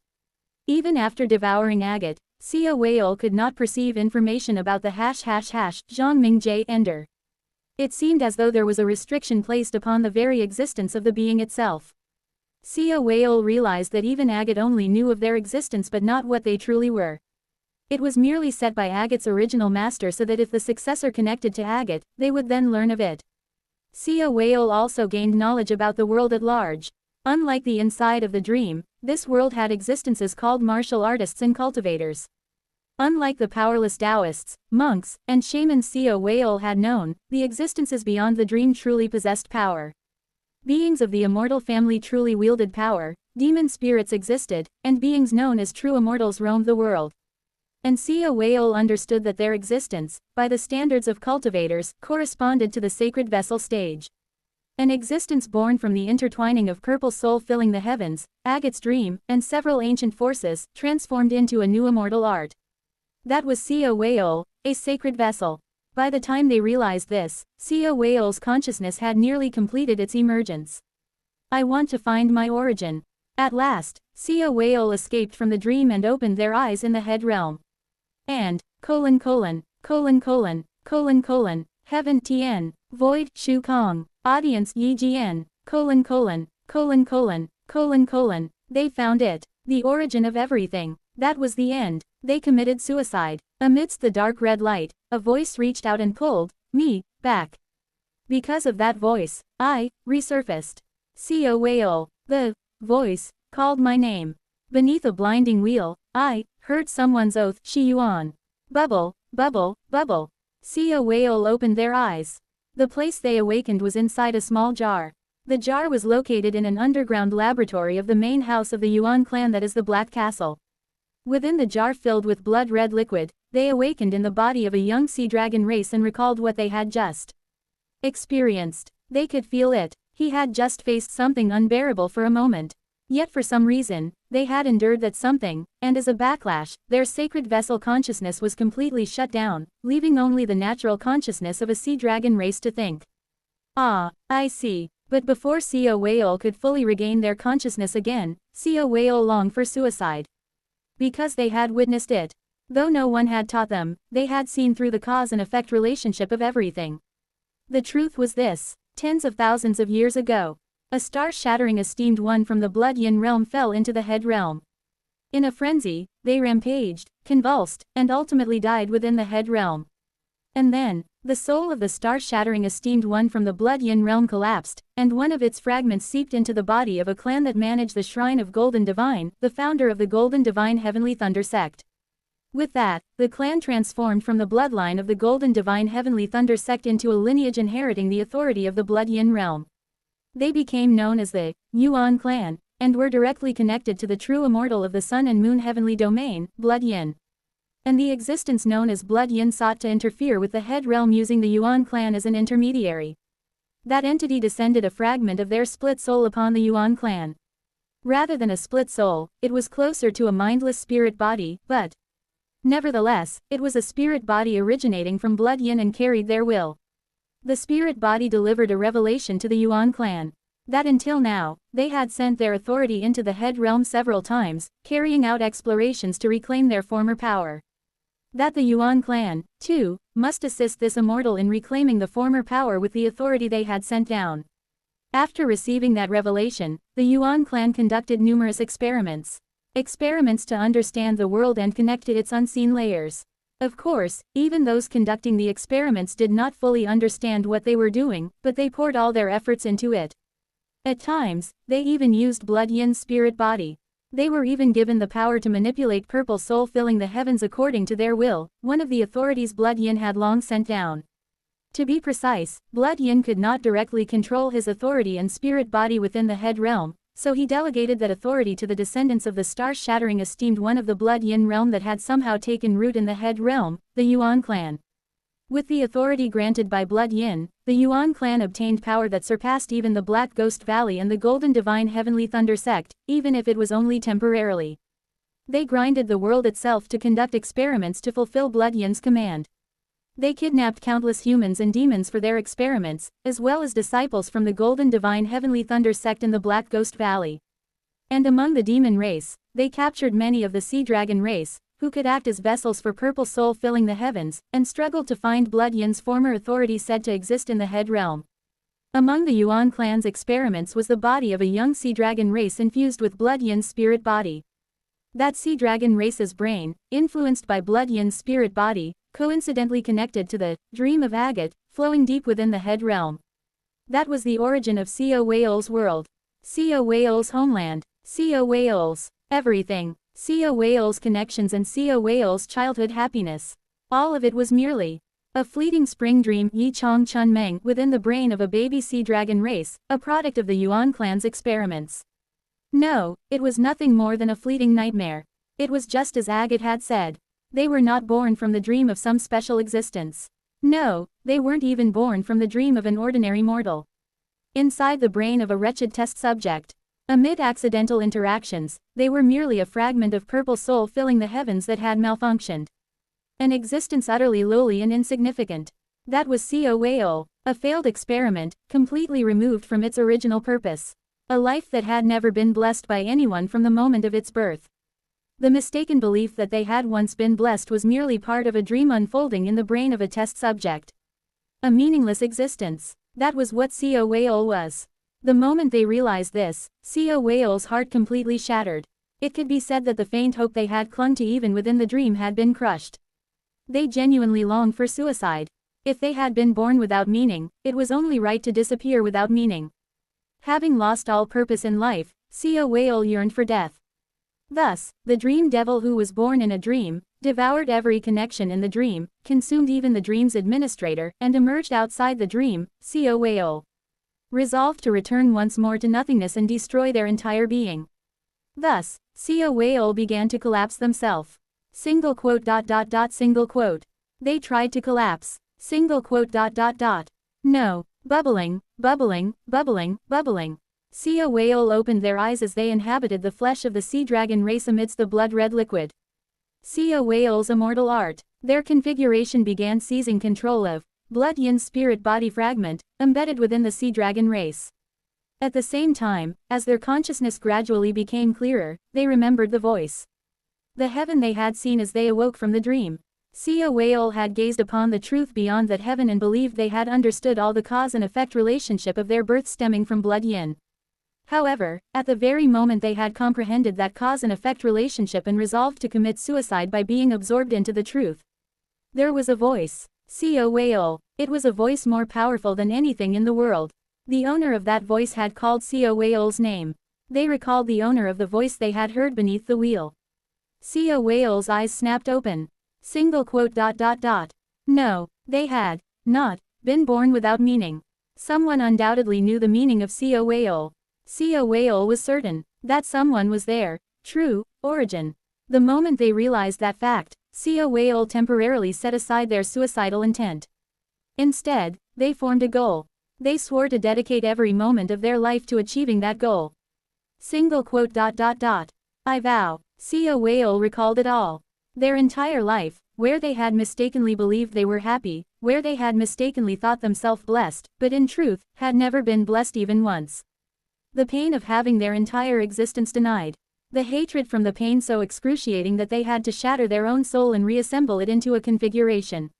Even after devouring Agate, CO Whale could not perceive information about the Zhongming J Ender. It seemed as though there was a restriction placed upon the very existence of the being itself. CO Whale realized that even Agate only knew of their existence but not what they truly were. It was merely set by Agate's original master so that if the successor connected to Agate, they would then learn of it. CO Whale also gained knowledge about the world at large. Unlike the inside of the dream, this world had existences called martial artists and cultivators. Unlike the powerless Taoists, monks, and shamans CO Whale had known, the existences beyond the dream truly possessed power. Beings of the immortal family truly wielded power, demon spirits existed, and beings known as true immortals roamed the world. And CO Whale understood that their existence, by the standards of cultivators, corresponded to the sacred vessel stage. An existence born from the intertwining of purple soul filling the heavens, Agate's dream, and several ancient forces, transformed into a new immortal art. That was CO Whale, a sacred vessel. By the time they realized this, CO Whale's consciousness had nearly completed its emergence. I want to find my origin. At last, CO Whale escaped from the dream and opened their eyes in the head realm. And, heaven Tien, void, Shu Kong, audience Yi Jian, they found it, the origin of everything, that was the end, they committed suicide. Amidst the dark red light, a voice reached out and pulled me back. Because of that voice, I resurfaced. CO Whale, the voice, called my name. Beneath a blinding wheel, I heard someone's oath, Shi Yuan. Bubble, bubble, bubble. CO Whale opened their eyes. The place they awakened was inside a small jar. The jar was located in an underground laboratory of the main house of the Yuan clan that is the Black Castle. Within the jar filled with blood-red liquid, they awakened in the body of a young sea dragon race and recalled what they had just experienced. They could feel it. He had just faced something unbearable for a moment. Yet for some reason, they had endured that something, and as a backlash, their sacred vessel consciousness was completely shut down, leaving only the natural consciousness of a sea dragon race to think. Ah, I see. But before Seo Whale could fully regain their consciousness again, Seo Whale longed for suicide. Because they had witnessed it. Though no one had taught them, they had seen through the cause and effect relationship of everything. The truth was this: tens of thousands of years ago, a star-shattering esteemed one from the Blood Yin realm fell into the Head realm. In a frenzy, they rampaged, convulsed, and ultimately died within the Head realm. And then, the soul of the star-shattering esteemed one from the Blood Yin realm collapsed, and one of its fragments seeped into the body of a clan that managed the Shrine of Golden Divine, the founder of the Golden Divine Heavenly Thunder sect. With that, the clan transformed from the bloodline of the Golden Divine Heavenly Thunder sect into a lineage inheriting the authority of the Blood Yin realm. They became known as the Yuan clan, and were directly connected to the true immortal of the Sun and Moon heavenly domain, Blood Yin. And the existence known as Blood Yin sought to interfere with the Head realm using the Yuan clan as an intermediary. That entity descended a fragment of their split soul upon the Yuan clan. Rather than a split soul, it was closer to a mindless spirit body, but nevertheless, it was a spirit body originating from Blood Yin and carried their will. The spirit body delivered a revelation to the Yuan clan. That until now, they had sent their authority into the Head realm several times, carrying out explorations to reclaim their former power. That the Yuan clan, too, must assist this immortal in reclaiming the former power with the authority they had sent down. After receiving that revelation, the Yuan clan conducted numerous experiments. Experiments to understand the world and connect to its unseen layers. Of course, even those conducting the experiments did not fully understand what they were doing, but they poured all their efforts into it. At times, they even used Blood Yin's spirit body. They were even given the power to manipulate Purple Soul filling the heavens according to their will, one of the authorities Blood Yin had long sent down. To be precise, Blood Yin could not directly control his authority and spirit body within the Head realm, so he delegated that authority to the descendants of the star-shattering esteemed one of the Blood Yin realm that had somehow taken root in the Head realm, the Yuan clan. With the authority granted by Blood Yin, the Yuan clan obtained power that surpassed even the Black Ghost Valley and the Golden Divine Heavenly Thunder sect, even if it was only temporarily. They grinded the world itself to conduct experiments to fulfill Blood Yin's command. They kidnapped countless humans and demons for their experiments, as well as disciples from the Golden Divine Heavenly Thunder sect in the Black Ghost Valley. And among the demon race, they captured many of the Sea Dragon race, who could act as vessels for Purple Soul filling the heavens, and struggled to find Blood Yin's former authority said to exist in the Head realm. Among the Yuan clan's experiments was the body of a young Sea Dragon race infused with Blood Yin's spirit body. That Sea Dragon race's brain, influenced by Blood Yin's spirit body, coincidentally connected to the dream of agate, flowing deep within the Head realm. That was the origin of Seo Whale's world. Seo Whale's homeland. Seo Whale's everything. Seo Whale's connections and Seo Whale's childhood happiness. All of it was merely a fleeting spring dream Yi Chong Chun Meng within the brain of a baby Sea Dragon race, a product of the Yuan clan's experiments. No, it was nothing more than a fleeting nightmare. It was just as Agate had said. They were not born from the dream of some special existence. No, they weren't even born from the dream of an ordinary mortal. Inside the brain of a wretched test subject. Amid accidental interactions, they were merely a fragment of Purple Soul filling the heavens that had malfunctioned. An existence utterly lowly and insignificant. That was Seo Whale, a failed experiment, completely removed from its original purpose. A life that had never been blessed by anyone from the moment of its birth. The mistaken belief that they had once been blessed was merely part of a dream unfolding in the brain of a test subject. A meaningless existence. That was what Seo Whale was. The moment they realized this, Seo Whale's heart completely shattered. It could be said that the faint hope they had clung to even within the dream had been crushed. They genuinely longed for suicide. If they had been born without meaning, it was only right to disappear without meaning. Having lost all purpose in life, Seo Whale yearned for death. Thus, the dream devil who was born in a dream, devoured every connection in the dream, consumed even the dream's administrator, and emerged outside the dream, Seo Whale. Resolved to return once more to nothingness and destroy their entire being. Thus, Sea Whale began to collapse themselves. Single quote dot dot dot single quote. They tried to collapse. Single quote dot dot dot. No. Bubbling, bubbling, bubbling, bubbling. Sea Whale opened their eyes as they inhabited the flesh of the sea dragon race amidst the blood-red liquid. Sea Whale's immortal art. Their configuration began seizing control of Blood Yin's spirit body fragment, embedded within the sea dragon race. At the same time, as their consciousness gradually became clearer, they remembered the voice. The heaven they had seen as they awoke from the dream. Sea Whale had gazed upon the truth beyond that heaven and believed they had understood all the cause and effect relationship of their birth stemming from Blood Yin. However, at the very moment they had comprehended that cause and effect relationship and resolved to commit suicide by being absorbed into the truth, there was a voice. Sea Whale. It was a voice more powerful than anything in the world. The owner of that voice had called Sea Whale's name. They recalled the owner of the voice they had heard beneath the wheel. Sea Whale's eyes snapped open. Single quote dot dot dot. No, they had not been born without meaning. Someone undoubtedly knew the meaning of Sea Whale. Sea Whale was certain that someone was their true origin. The moment they realized that fact, Sea Whale temporarily set aside their suicidal intent. Instead, they formed a goal. They swore to dedicate every moment of their life to achieving that goal. Single quote dot dot dot. I vow. Sea Whale recalled it all. Their entire life, where they had mistakenly believed they were happy, where they had mistakenly thought themselves blessed, but in truth, had never been blessed even once. The pain of having their entire existence denied. The hatred from the pain so excruciating that they had to shatter their own soul and reassemble it into a configuration.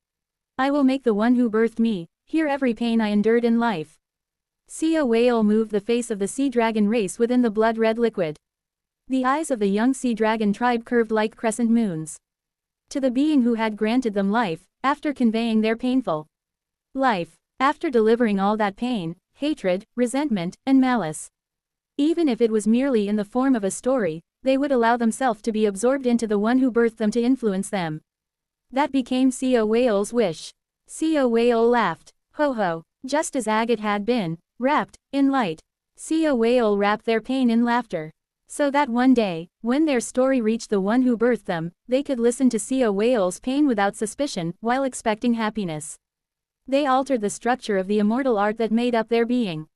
I will make the one who birthed me hear every pain I endured in life. Sea Whale moved the face of the sea dragon race within the blood-red liquid. The eyes of the young sea dragon tribe curved like crescent moons. To the being who had granted them life, after conveying their painful life, after delivering all that pain, hatred, resentment, and malice. Even if it was merely in the form of a story, they would allow themselves to be absorbed into the one who birthed them to influence them. That became Sea Whale's wish. Sea Whale laughed. Ho ho, just as agate had been wrapped in light. Sea Whale wrapped their pain in laughter. So that one day, when their story reached the one who birthed them, they could listen to Sea Whale's pain without suspicion, while expecting happiness. They altered the structure of the immortal art that made up their being.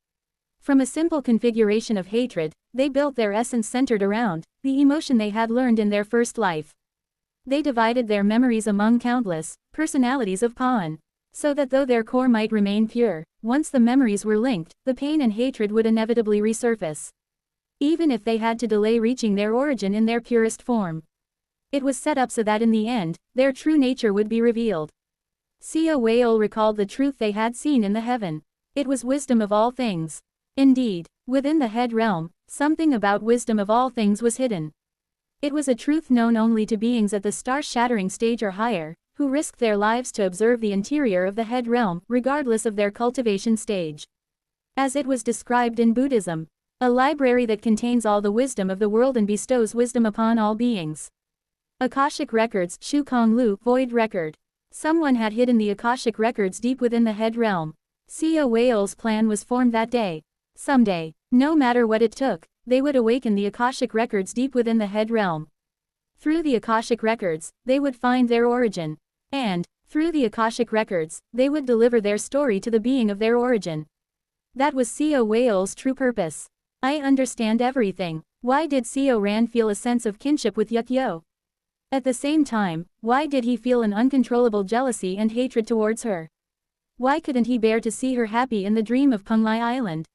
From a simple configuration of hatred, they built their essence centered around the emotion they had learned in their first life. They divided their memories among countless personalities of Pawn, so that though their core might remain pure, once the memories were linked, the pain and hatred would inevitably resurface. Even if they had to delay reaching their origin in their purest form. It was set up so that in the end, their true nature would be revealed. Sea Whale recalled the truth they had seen in the heaven. It was wisdom of all things. Indeed, within the head realm, something about wisdom of all things was hidden. It was a truth known only to beings at the star-shattering stage or higher, who risked their lives to observe the interior of the head realm, regardless of their cultivation stage. As it was described in Buddhism, a library that contains all the wisdom of the world and bestows wisdom upon all beings. Akashic Records, Shu Kong Lu, Void Record. Someone had hidden the Akashic Records deep within the head realm. Sea Whale's plan was formed that day. Someday, no matter what it took, they would awaken the Akashic Records deep within the head realm. Through the Akashic Records, they would find their origin. And, through the Akashic Records, they would deliver their story to the being of their origin. That was Sea Whale's true purpose. I understand everything. Why did Sea Ran feel a sense of kinship with Yukyo? At the same time, why did he feel an uncontrollable jealousy and hatred towards her? Why couldn't he bear to see her happy in the dream of Penglai Island?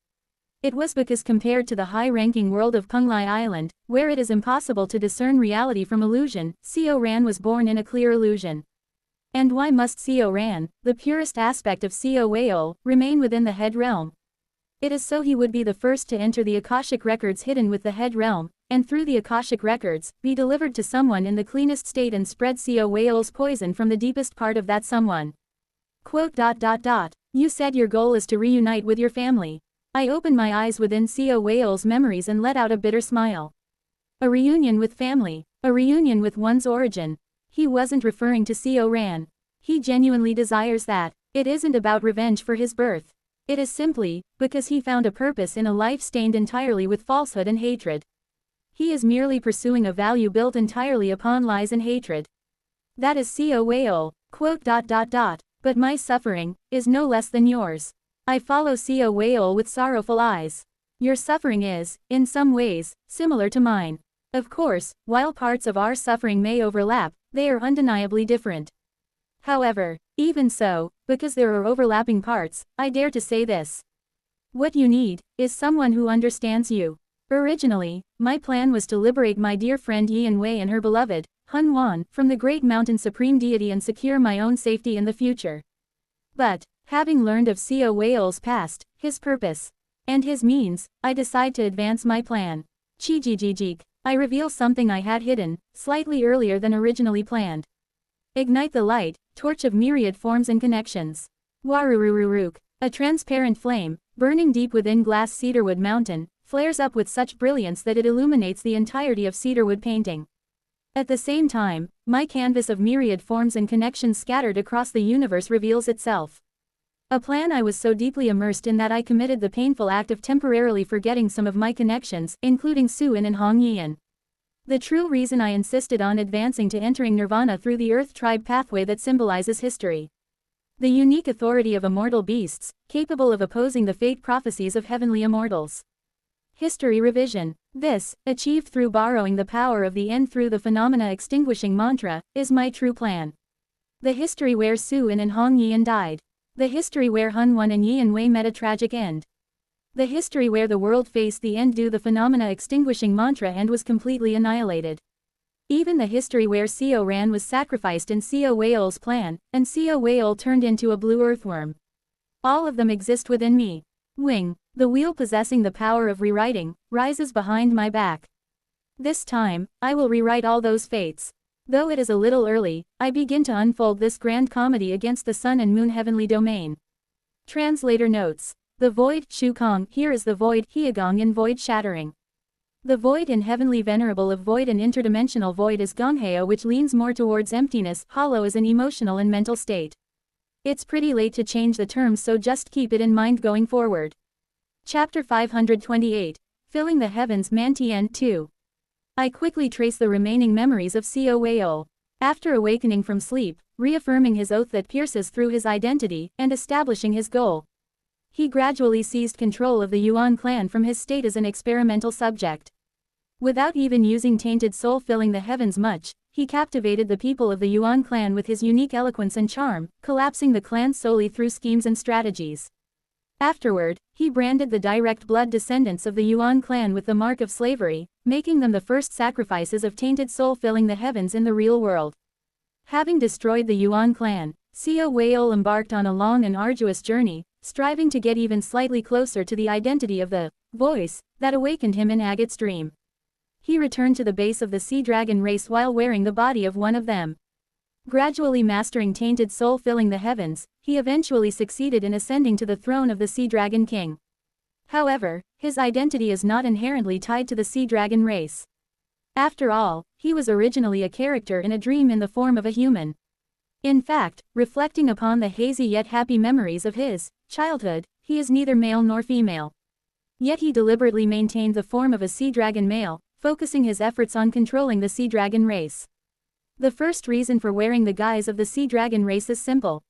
It was because compared to the high-ranking world of Penglai Island, where it is impossible to discern reality from illusion, Sea Ran was born in a clear illusion. And why must Sea Ran, the purest aspect of Sea Whale, remain within the head realm? It is so he would be the first to enter the Akashic Records hidden with the head realm, and through the Akashic Records, be delivered to someone in the cleanest state and spread Sea Whale's poison from the deepest part of that someone. Quote. You said your goal is to reunite with your family. I opened my eyes within Sea Whale's memories and let out a bitter smile. A reunion with family. A reunion with one's origin. He wasn't referring to Sea Ran. He genuinely desires that. It isn't about revenge for his birth. It is simply because he found a purpose in a life stained entirely with falsehood and hatred. he is merely pursuing a value built entirely upon lies and hatred. That is Co Whale. Quote. But my suffering is no less than yours. I follow Co Whale with sorrowful eyes. Your suffering is, in some ways, similar to mine. Of course, while parts of our suffering may overlap, they are undeniably different. However, even so, because there are overlapping parts, I dare to say this. What you need is someone who understands you. Originally, my plan was to liberate my dear friend Yin Wei and her beloved, Hun Wan, from the great mountain supreme deity and secure my own safety in the future. But, having learned of Co Whale's past, his purpose, and his means, I decide to advance my plan. Chijijijik. I reveal something I had hidden, slightly earlier than originally planned. Ignite the light, torch of myriad forms and connections. Warurururuk. A transparent flame, burning deep within glass cedarwood mountain, flares up with such brilliance that it illuminates the entirety of cedarwood painting. At the same time, my canvas of myriad forms and connections scattered across the universe reveals itself. A plan I was so deeply immersed in that I committed the painful act of temporarily forgetting some of my connections, including Su-in and Hong Yian. The true reason I insisted on advancing to entering nirvana through the earth tribe pathway that symbolizes history. The unique authority of immortal beasts, capable of opposing the fate prophecies of heavenly immortals. History revision. This, achieved through borrowing the power of the end through the phenomena extinguishing mantra, is my true plan. The history where Su-in and Hong Yian died. The history where Hun Wan and Yin Wei met a tragic end. The history where the world faced the end due the phenomena extinguishing mantra and was completely annihilated. Even the history where Co Ran was sacrificed in Co Whale's plan, and Co Whale turned into a blue earthworm. All of them exist within me. Wing, the wheel possessing the power of rewriting, rises behind my back. This time, I will rewrite all those fates. Though it is a little early, I begin to unfold this grand comedy against the sun and moon heavenly domain. Translator notes. The void, Shu Kong, here is the void, Hiagong in void shattering. The void in heavenly venerable of void and interdimensional void is Gongheo, which leans more towards emptiness, hollow as an emotional and mental state. It's pretty late to change the terms, so just keep it in mind going forward. Chapter 528. Filling the Heavens Mantien 2. I quickly trace the remaining memories of Co Whale. After awakening from sleep, reaffirming his oath that pierces through his identity, and establishing his goal. He gradually seized control of the Yuan clan from his state as an experimental subject. Without even using tainted soul filling the heavens much, he captivated the people of the Yuan clan with his unique eloquence and charm, collapsing the clan solely through schemes and strategies. Afterward, he branded the direct blood descendants of the Yuan clan with the mark of slavery, making them the first sacrifices of tainted soul filling the heavens in the real world. Having destroyed the Yuan clan, Co Whale embarked on a long and arduous journey, striving to get even slightly closer to the identity of the voice that awakened him in Agate's dream. He returned to the base of the sea dragon race while wearing the body of one of them. Gradually mastering tainted soul filling the heavens, he eventually succeeded in ascending to the throne of the Sea Dragon King. However, his identity is not inherently tied to the Sea Dragon race. After all, he was originally a character in a dream in the form of a human. In fact, reflecting upon the hazy yet happy memories of his childhood, he is neither male nor female. Yet he deliberately maintained the form of a sea dragon male, focusing his efforts on controlling the sea dragon race. The first reason for wearing the guise of the sea dragon race is simple.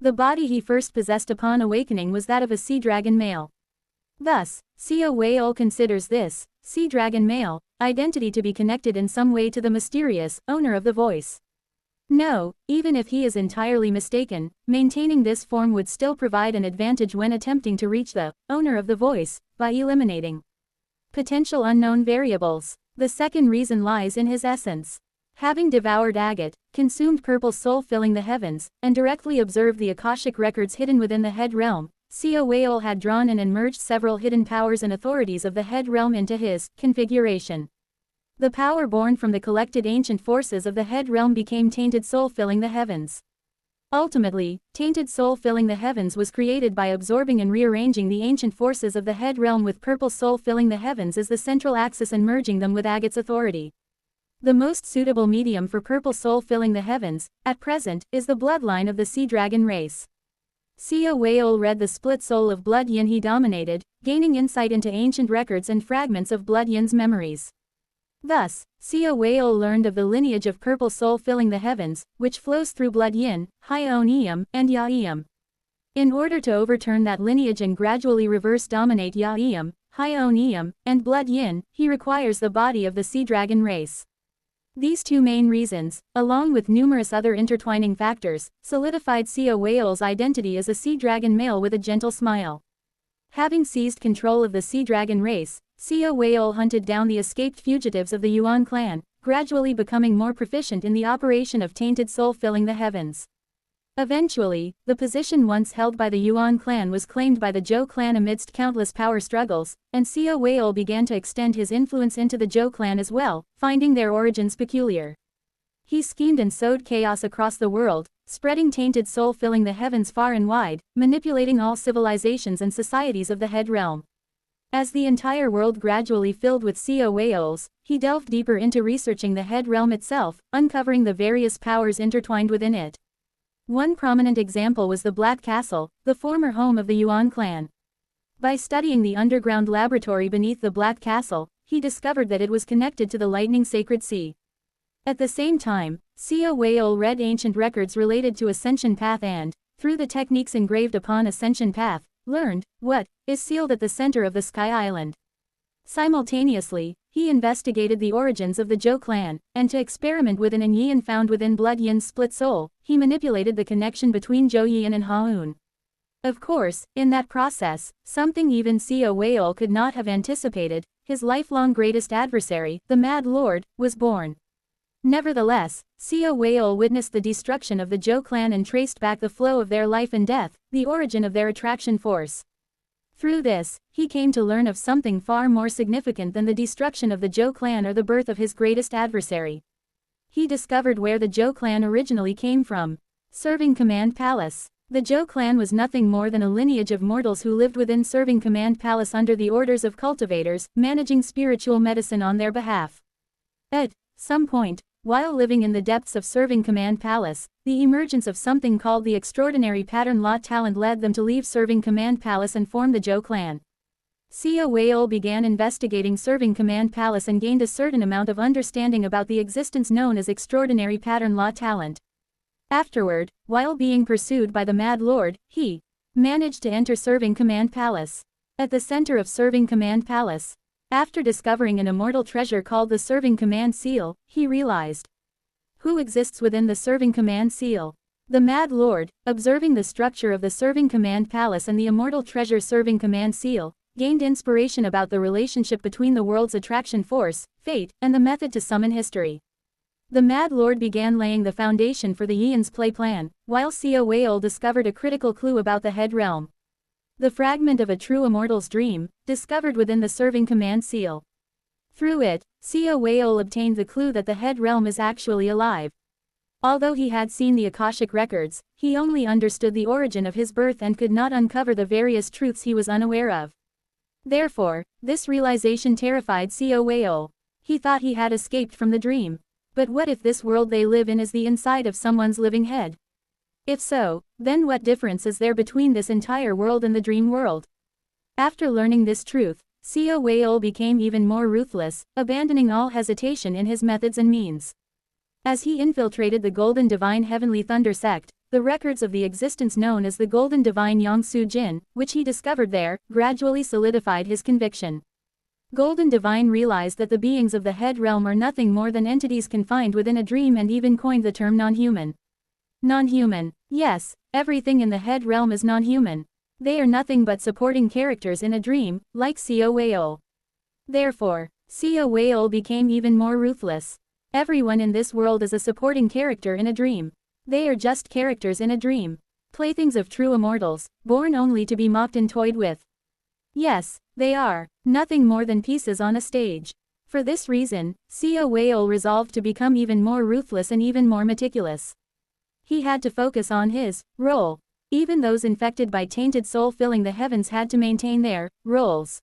The body he first possessed upon awakening was that of a sea dragon male. Thus, Co Whale considers this sea dragon male identity to be connected in some way to the mysterious owner of the voice. No, even if he is entirely mistaken, maintaining this form would still provide an advantage when attempting to reach the owner of the voice by eliminating potential unknown variables. The second reason lies in his essence. Having devoured agate, consumed purple soul filling the heavens, and directly observed the Akashic records hidden within the head realm, Co Whale had drawn and merged several hidden powers and authorities of the head realm into his configuration. The power born from the collected ancient forces of the head realm became tainted soul filling the heavens. Ultimately, tainted soul filling the heavens was created by absorbing and rearranging the ancient forces of the head realm with purple soul filling the heavens as the central axis and merging them with Agate's authority. The most suitable medium for purple soul filling the heavens, at present, is the bloodline of the sea dragon race. Co Whale read the split soul of Blood Yin he dominated, gaining insight into ancient records and fragments of Blood Yin's memories. Thus, Sea Whale learned of the lineage of purple soul filling the heavens, which flows through blood yin, Hyeonium, and Yaeum. In order to overturn that lineage and gradually reverse dominate Yaeum, Hyeonium, and blood yin, he requires the body of the sea dragon race. These two main reasons, along with numerous other intertwining factors, solidified Sea Whale's identity as a sea dragon male with a gentle smile. Having seized control of the sea dragon race, Sea Whale hunted down the escaped fugitives of the Yuan clan, gradually becoming more proficient in the operation of tainted soul filling the heavens. Eventually, the position once held by the Yuan clan was claimed by the Zhou clan amidst countless power struggles, and Sea Whale began to extend his influence into the Zhou clan as well, finding their origins peculiar. He schemed and sowed chaos across the world, spreading tainted soul filling the heavens far and wide, manipulating all civilizations and societies of the head realm. As the entire world gradually filled with Sea Whales, he delved deeper into researching the head realm itself, uncovering the various powers intertwined within it. One prominent example was the Black Castle, the former home of the Yuan clan. By studying the underground laboratory beneath the Black Castle, he discovered that it was connected to the lightning sacred sea. At the same time, Sea Whale read ancient records related to Ascension Path and, through the techniques engraved upon Ascension Path, learned what is sealed at the center of the Sky Island. Simultaneously, he investigated the origins of the Zhou clan, and to experiment with an yin found within blood yin's split soul, he manipulated the connection between Zhou yin and Haun. Of course, in that process, something even Sea Whale could not have anticipated, his lifelong greatest adversary, the Mad Lord, was born. Nevertheless, Sea Whale witnessed the destruction of the Zhou clan and traced back the flow of their life and death, the origin of their attraction force. Through this, he came to learn of something far more significant than the destruction of the Zhou clan or the birth of his greatest adversary. He discovered where the Zhou clan originally came from. Serving Command Palace. The Zhou clan was nothing more than a lineage of mortals who lived within Serving Command Palace under the orders of cultivators, managing spiritual medicine on their behalf. At some point, while living in the depths of Serving Command Palace, the emergence of something called the extraordinary pattern law talent led them to leave Serving Command Palace and form the Zhou clan. Sea Whale began investigating Serving Command Palace and gained a certain amount of understanding about the existence known as extraordinary pattern law talent. Afterward, while being pursued by the Mad Lord, he managed to enter Serving Command Palace. At the center of Serving Command Palace, after discovering an immortal treasure called the Serving Command Seal, he realized who exists within the Serving Command Seal. The Mad Lord, observing the structure of the Serving Command Palace and the immortal treasure Serving Command Seal, gained inspiration about the relationship between the world's attraction force, fate, and the method to summon history. The Mad Lord began laying the foundation for the Yian's play plan, while Sea Whale discovered a critical clue about the head realm. The fragment of a true immortal's dream, discovered within the Serving Command Seal. Through it, Sea Whale obtained the clue that the head realm is actually alive. Although he had seen the Akashic records, he only understood the origin of his birth and could not uncover the various truths he was unaware of. Therefore, this realization terrified Sea Whale. He thought he had escaped from the dream. But what if this world they live in is the inside of someone's living head? If so, then what difference is there between this entire world and the dream world? After learning this truth, Sea Whale became even more ruthless, abandoning all hesitation in his methods and means. As he infiltrated the Golden Divine Heavenly Thunder sect, the records of the existence known as the Golden Divine Yangsu Jin, which he discovered there, gradually solidified his conviction. Golden Divine realized that the beings of the head realm are nothing more than entities confined within a dream and even coined the term non-human. Non-human. Yes, everything in the head realm is non-human. They are nothing but supporting characters in a dream, like Sea Whale. Therefore, Sea Whale became even more ruthless. Everyone in this world is a supporting character in a dream. They are just characters in a dream. Playthings of true immortals, born only to be mocked and toyed with. Yes, they are nothing more than pieces on a stage. For this reason, Sea Whale resolved to become even more ruthless and even more meticulous. He had to focus on his role. Even those infected by tainted soul filling the heavens had to maintain their roles.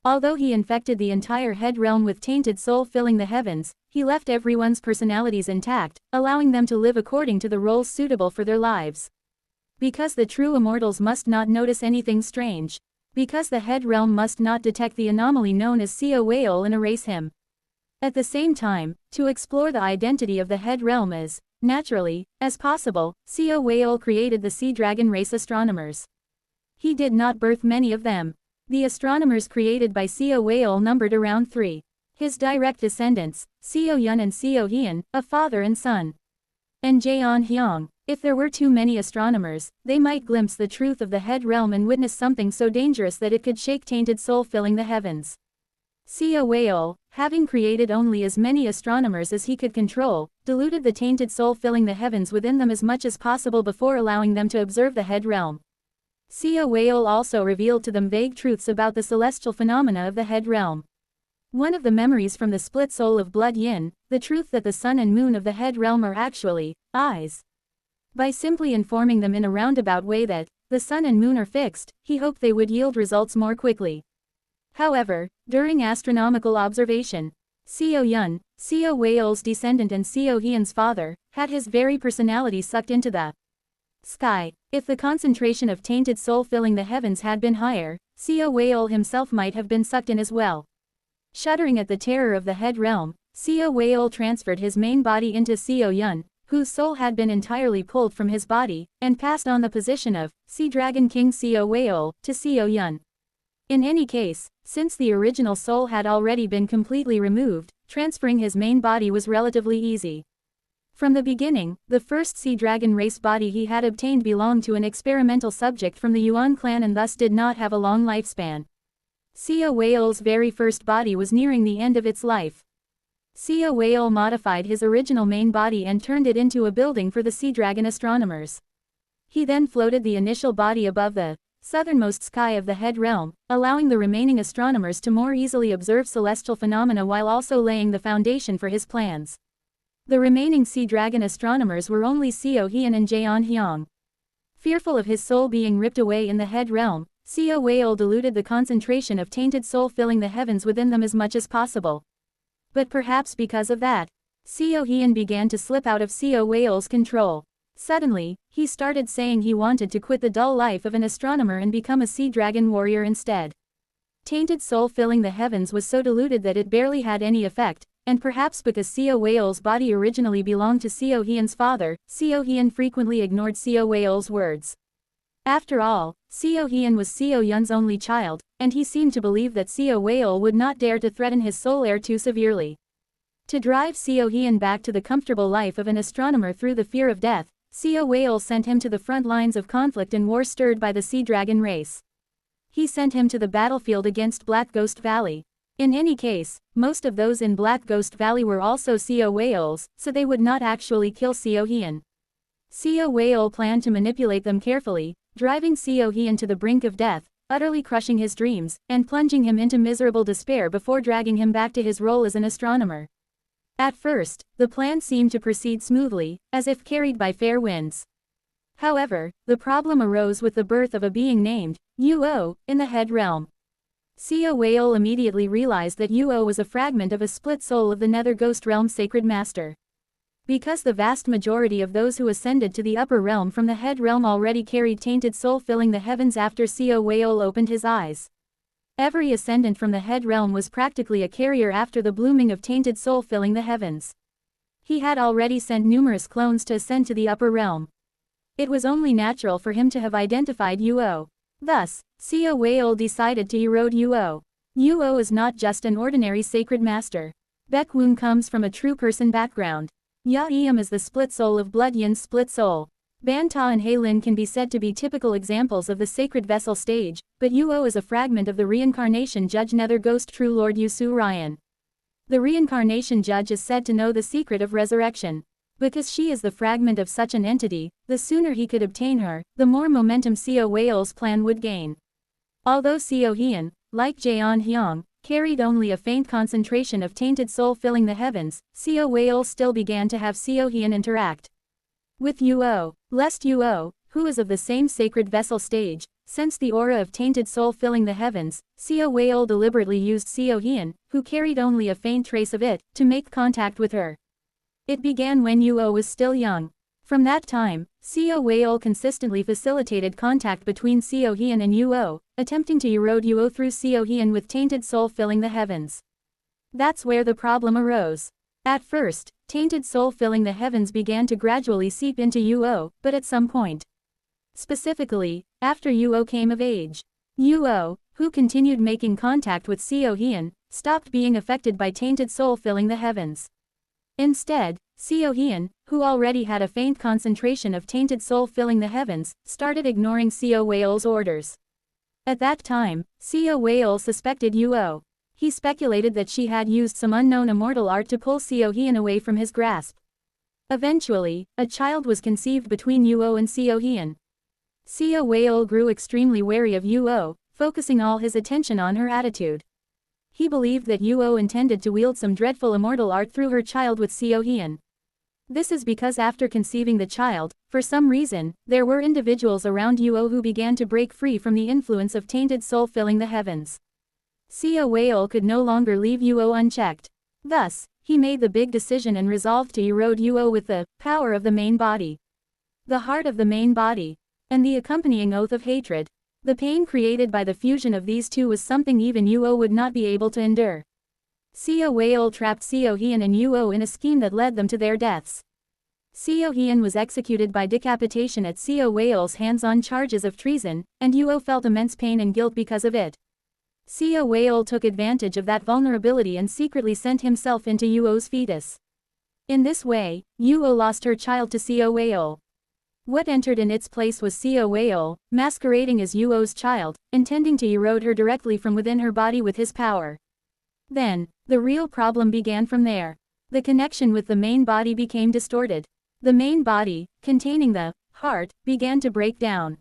Although he infected the entire head realm with tainted soul filling the heavens, he left everyone's personalities intact, allowing them to live according to the roles suitable for their lives. Because the true immortals must not notice anything strange. Because the head realm must not detect the anomaly known as Sea Whale and erase him. At the same time, to explore the identity of the head realm as naturally as possible, Co Whale created the sea dragon race astronomers. He did not birth many of them. The astronomers created by Co Whale numbered around 3. His direct descendants, Co Yun and Co Hian, a father and son. And Jeon Hyang. If there were too many astronomers, they might glimpse the truth of the head realm and witness something so dangerous that it could shake tainted soul filling the heavens. Co Whale, having created only as many astronomers as he could control, diluted the tainted soul filling the heavens within them as much as possible before allowing them to observe the head realm. Co Whale also revealed to them vague truths about the celestial phenomena of the head realm. One of the memories from the split soul of Blood Yin, the truth that the sun and moon of the head realm are actually eyes. By simply informing them in a roundabout way that the sun and moon are fixed, he hoped they would yield results more quickly. However, during astronomical observation, Co Yun, Co Whale's descendant and Co Hian's father, had his very personality sucked into the sky. If the concentration of tainted soul filling the heavens had been higher, Co Whale himself might have been sucked in as well. Shuddering at the terror of the head realm, Co Whale transferred his main body into Co Yun, whose soul had been entirely pulled from his body, and passed on the position of Sea Dragon King Co Whale to Co Yun. In any case, since the original soul had already been completely removed, transferring his main body was relatively easy. From the beginning, the first Sea Dragon race body he had obtained belonged to an experimental subject from the Yuan clan and thus did not have a long lifespan. Co Whale's very first body was nearing the end of its life. Co Whale modified his original main body and turned it into a building for the Sea Dragon astronomers. He then floated the initial body above the southernmost sky of the head realm, allowing the remaining astronomers to more easily observe celestial phenomena while also laying the foundation for his plans. The remaining Sea Dragon astronomers were only Co Hian and Jeon Hyang. Fearful of his soul being ripped away in the head realm, Co Whale diluted the concentration of tainted soul filling the heavens within them as much as possible. But perhaps because of that, Co Hian began to slip out of Co Whale's control. Suddenly, he started saying he wanted to quit the dull life of an astronomer and become a Sea Dragon warrior instead. Tainted soul filling the heavens was so diluted that it barely had any effect, and perhaps because Co Whale's body originally belonged to Co Hian's father, Co Hian frequently ignored Co Whale's words. After all, Co Hian was Co Yun's only child, and he seemed to believe that Co Whale would not dare to threaten his soul heir too severely. To drive Co Hian back to the comfortable life of an astronomer through the fear of death, Co Whale sent him to the front lines of conflict and war stirred by the Sea Dragon race. He sent him to the battlefield against Black Ghost Valley. In any case, most of those in Black Ghost Valley were also Co Whales, so they would not actually kill Co Hian. Co Whale planned to manipulate them carefully, driving Co Hian to the brink of death, utterly crushing his dreams, and plunging him into miserable despair before dragging him back to his role as an astronomer. At first, the plan seemed to proceed smoothly, as if carried by fair winds. However, the problem arose with the birth of a being named Yuo in the head realm. Co Whale immediately realized that Yuo was a fragment of a split soul of the Nether Ghost Realm Sacred Master. Because the vast majority of those who ascended to the upper realm from the head realm already carried tainted soul filling the heavens after Co Whale opened his eyes. Every ascendant from the head realm was practically a carrier after the blooming of tainted soul filling the heavens. He had already sent numerous clones to ascend to the upper realm. It was only natural for him to have identified Yuo. Thus, Co Whale decided to erode Yuo. Yuo is not just an ordinary sacred master. Baekwoon comes from a true person background. Ya Eum is the split soul of Blood Yin's split soul. Banta and Heilin can be said to be typical examples of the sacred vessel stage, but Yuo is a fragment of the reincarnation judge Nether Ghost True Lord Yusu Ryan. The reincarnation judge is said to know the secret of resurrection. Because she is the fragment of such an entity, the sooner he could obtain her, the more momentum Co Whale's plan would gain. Although Co Hian, like Jeon Hyang, carried only a faint concentration of tainted soul filling the heavens, Co Whale still began to have Co Hian interact with Yuo, lest Yuo, who is of the same sacred vessel stage, sense the aura of tainted soul filling the heavens. Co Whale deliberately used Co Hian, who carried only a faint trace of it, to make contact with her. It began when Yuo was still young. From that time, Co Whale consistently facilitated contact between Co Hian and Yuo, attempting to erode Yuo through Co Hian with tainted soul filling the heavens. That's where the problem arose. At first, tainted soul filling the heavens began to gradually seep into Uo, but at some point. Specifically, after Uo came of age. Uo, who continued making contact with Seo Hyun, stopped being affected by tainted soul filling the heavens. Instead, Seo Hyun, who already had a faint concentration of tainted soul filling the heavens, started ignoring Seo Whale's orders. At that time, Seo Whale suspected Uo. He speculated that she had used some unknown immortal art to pull Seo Hyun away from his grasp. Eventually, a child was conceived between Uo and Seo Hyun. Seo Whale grew extremely wary of Uo, focusing all his attention on her attitude. He believed that Uo intended to wield some dreadful immortal art through her child with Seo Hyun. This is because after conceiving the child, for some reason, there were individuals around Uo who began to break free from the influence of tainted soul filling the heavens. Seo Whale could no longer leave Uo unchecked. Thus, he made the big decision and resolved to erode Uo with the power of the main body. The heart of the main body. And the accompanying oath of hatred. The pain created by the fusion of these two was something even Uo would not be able to endure. Seo Whale trapped Seo Hyun and Uo in a scheme that led them to their deaths. Seo Hyun was executed by decapitation at Seo Whale's hands on charges of treason, and Uo felt immense pain and guilt because of it. Seo Whale took advantage of that vulnerability and secretly sent himself into Uo's fetus. In this way, Uo lost her child to Seo Whale. What entered in its place was Seo Whale, masquerading as Uo's child, intending to erode her directly from within her body with his power. Then, the real problem began from there. The connection with the main body became distorted. The main body, containing the heart, began to break down.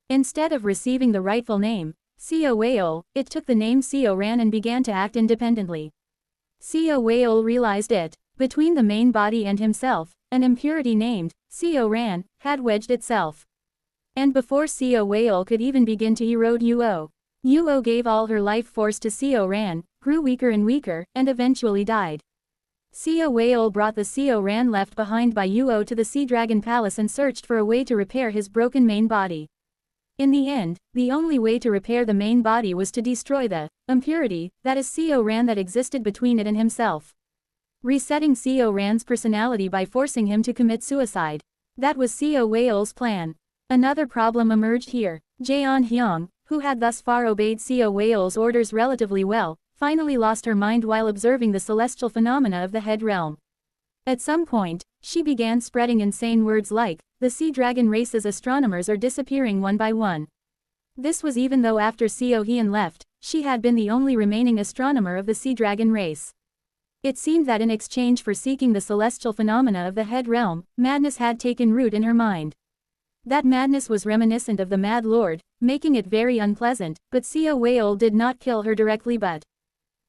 Instead of receiving the rightful name, Seo Whale, it took the name Seo Ran and began to act independently. Seo Whale realized it. Between the main body and himself, an impurity named Seo Ran had wedged itself. And before Seo Whale could even begin to erode Uo, Uo gave all her life force to Seo Ran, grew weaker and weaker, and eventually died. Seo Whale brought the Seo Ran left behind by Uo to the Sea Dragon Palace and searched for a way to repair his broken main body. In the end, the only way to repair the main body was to destroy the impurity, that is Seo Ran, that existed between it and himself. Resetting Seo Ran's personality by forcing him to commit suicide. That was Seo Whale's plan. Another problem emerged here. Jeon Hyung, who had thus far obeyed Seo Whale's orders relatively well, finally lost her mind while observing the celestial phenomena of the head realm. At some point, she began spreading insane words like, "The Sea Dragon race's astronomers are disappearing one by one." This was even though after Seo Hyun left, she had been the only remaining astronomer of the Sea Dragon race. It seemed that in exchange for seeking the celestial phenomena of the head realm, madness had taken root in her mind. That madness was reminiscent of the Mad Lord, making it very unpleasant, but Seo Whale did not kill her directly but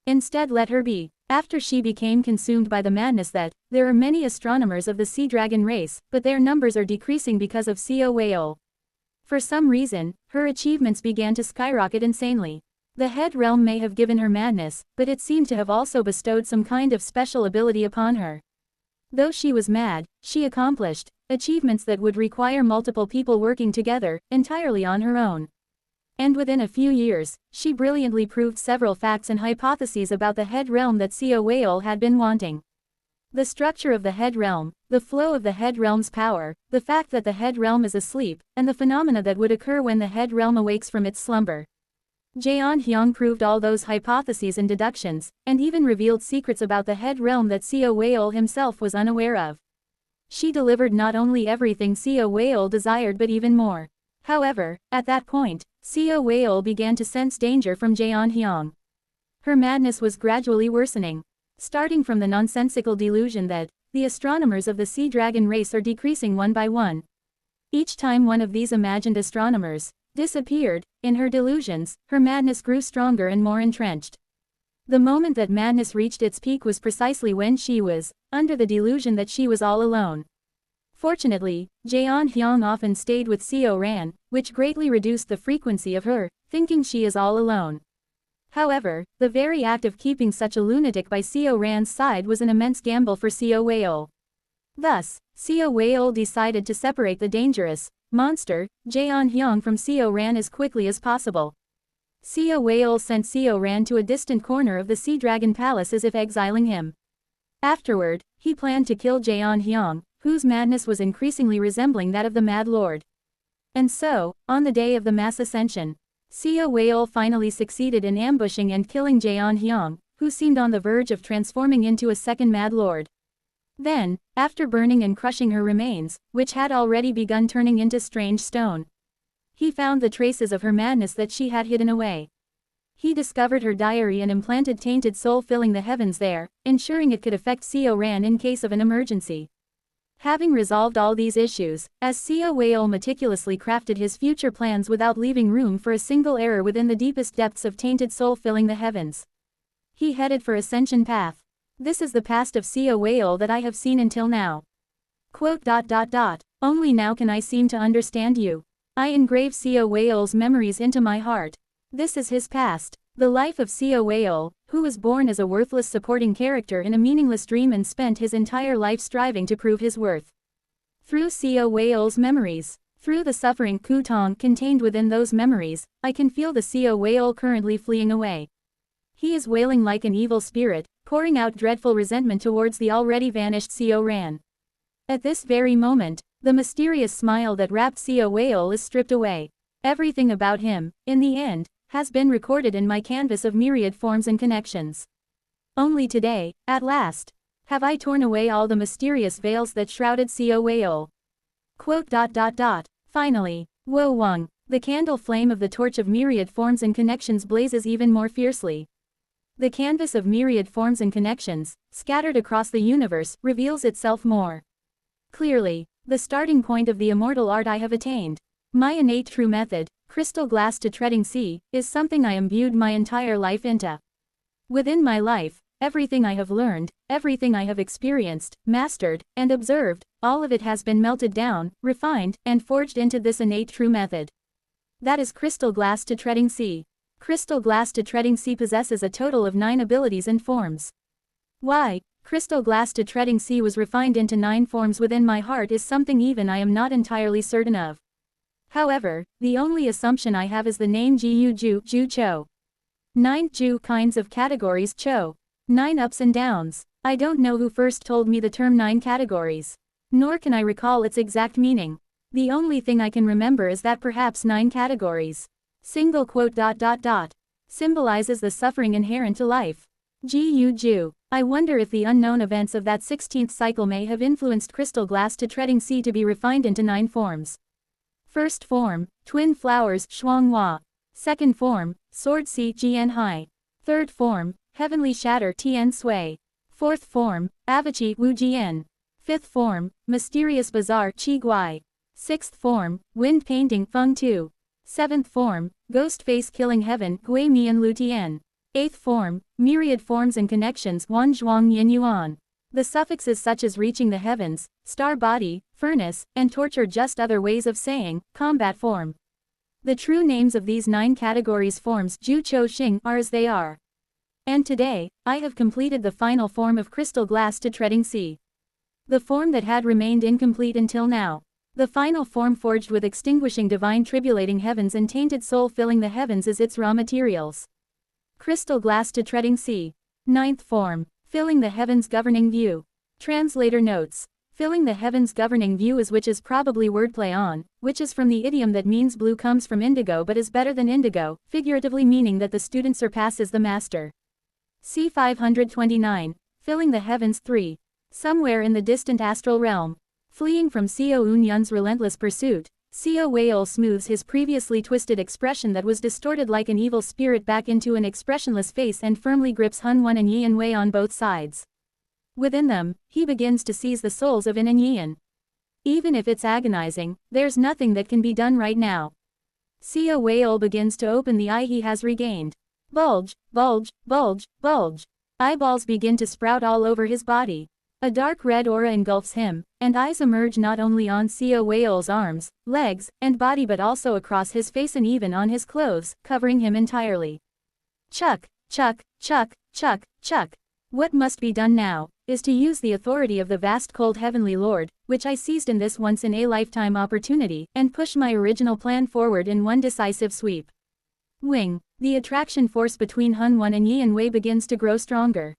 instead let her be. After she became consumed by the madness that, there are many astronomers of the Sea Dragon race, but their numbers are decreasing because of Seo Whale. For some reason, her achievements began to skyrocket insanely. The head realm may have given her madness, but it seemed to have also bestowed some kind of special ability upon her. Though she was mad, she accomplished achievements that would require multiple people working together, entirely on her own. And within a few years, she brilliantly proved several facts and hypotheses about the head realm that Seo Whale had been wanting. The structure of the head realm, the flow of the head realm's power, the fact that the head realm is asleep, and the phenomena that would occur when the head realm awakes from its slumber. Jeon Hyung proved all those hypotheses and deductions, and even revealed secrets about the head realm that Seo Whale himself was unaware of. She delivered not only everything Seo Whale desired but even more. However, at that point, Seo Whale began to sense danger from Jeon Hyung. Her madness was gradually worsening. Starting from the nonsensical delusion that, the astronomers of the Sea Dragon race are decreasing one by one. Each time one of these imagined astronomers disappeared, in her delusions, her madness grew stronger and more entrenched. The moment that madness reached its peak was precisely when she was under the delusion that she was all alone. Fortunately, Jeon Hyung often stayed with Seo Ran, which greatly reduced the frequency of her thinking she is all alone. However, the very act of keeping such a lunatic by Seo Ran's side was an immense gamble for Seo Whale. Thus, Seo Whale decided to separate the dangerous monster, Jeon Hyung, from Seo Ran as quickly as possible. Sia Whale sent Seo Ran to a distant corner of the Sea Dragon Palace as if exiling him. Afterward, he planned to kill Jeon Hyang, whose madness was increasingly resembling that of the Mad Lord. And so, on the day of the mass ascension, Sia Whale finally succeeded in ambushing and killing Jeon Hyang, who seemed on the verge of transforming into a second Mad Lord. Then, after burning and crushing her remains, which had already begun turning into strange stone, he found the traces of her madness that she had hidden away. He discovered her diary and implanted tainted soul filling the heavens there, ensuring it could affect Seo Ran in case of an emergency. Having resolved all these issues, as Sia Whale meticulously crafted his future plans without leaving room for a single error within the deepest depths of tainted soul filling the heavens, he headed for ascension path. This is the past of Sia Whale that I have seen until now. Only now can I seem to understand you. I engrave Sia Whale's memories into my heart. This is his past, the life of Sia Whale, who was born as a worthless supporting character in a meaningless dream and spent his entire life striving to prove his worth. Through Sia Whale's memories, through the suffering Kutong contained within those memories, I can feel the Sia Whale currently fleeing away. He is wailing like an evil spirit, pouring out dreadful resentment towards the already vanished Seo Ran. At this very moment, the mysterious smile that wrapped Sia Whale is stripped away. Everything about him, in the end, has been recorded in my canvas of myriad forms and connections. Only today, at last, have I torn away all the mysterious veils that shrouded Seo Whale. Finally, Wo Wang, the candle flame of the torch of myriad forms and connections blazes even more fiercely. The canvas of myriad forms and connections, scattered across the universe, reveals itself more clearly. The starting point of the immortal art I have attained. My innate true method, crystal glass to treading sea, is something I imbued my entire life into. Within my life, everything I have learned, everything I have experienced, mastered, and observed, all of it has been melted down, refined, and forged into this innate true method. That is crystal glass to treading sea. Crystal glass to treading sea possesses a total of 9 abilities and forms. Why crystal glass to treading sea was refined into 9 forms within my heart is something even I am not entirely certain of. However, the only assumption I have is the name Ju Cho. 9 Ju kinds of categories Cho. 9 ups and downs. I don't know who first told me the term 9 categories. Nor can I recall its exact meaning. The only thing I can remember is that perhaps 9 categories. Symbolizes the suffering inherent to life. Ju. I wonder if the unknown events of that 16th cycle may have influenced crystal glass to treading sea to be refined into 9 forms. First form, twin flowers Shuanghua. Second form, sword sea Jian Hai. Third form, heavenly shatter Tian Sui. Fourth form, Avachi Wu Jian. Fifth form, mysterious bazaar Qi Guai. Sixth form, wind painting Feng Tu. Seventh form, ghost face killing heaven Gui Mian Lu Tian. Eighth form, myriad forms and connections Wan Zhuang Yin Yuan. The suffixes such as reaching the heavens, star body, furnace, and torch are just other ways of saying, combat form. The true names of these 9 categories forms Ju Cho Xing are as they are. And today, I have completed the final form of crystal glass to treading sea. The form that had remained incomplete until now. The final form forged with extinguishing divine tribulating heavens and tainted soul filling the heavens as its raw materials. Crystal glass to treading sea. 9th form, filling the heavens governing view. Translator notes. Filling the heavens governing view is which is probably wordplay on, which is from the idiom that means blue comes from indigo but is better than indigo, figuratively meaning that the student surpasses the master. C 529, filling the heavens 3. Somewhere in the distant astral realm. Fleeing from Seo Unyun's relentless pursuit, Seo Whale smooths his previously twisted expression that was distorted like an evil spirit back into an expressionless face and firmly grips Hun Wan and Yian Wei on both sides. Within them, he begins to seize the souls of In and Yian. Even if it's agonizing, there's nothing that can be done right now. Seo Whale begins to open the eye he has regained. Bulge, bulge, bulge, bulge. Eyeballs begin to sprout all over his body. A dark red aura engulfs him, and eyes emerge not only on Seo Whale's arms, legs, and body but also across his face and even on his clothes, covering him entirely. Chuck, chuck, chuck, chuck, chuck. What must be done now, is to use the authority of the vast cold heavenly Lord, which I seized in this once-in-a-lifetime opportunity, and push my original plan forward in one decisive sweep. Wing, The attraction force between Hun 1 and Yian Wei begins to grow stronger.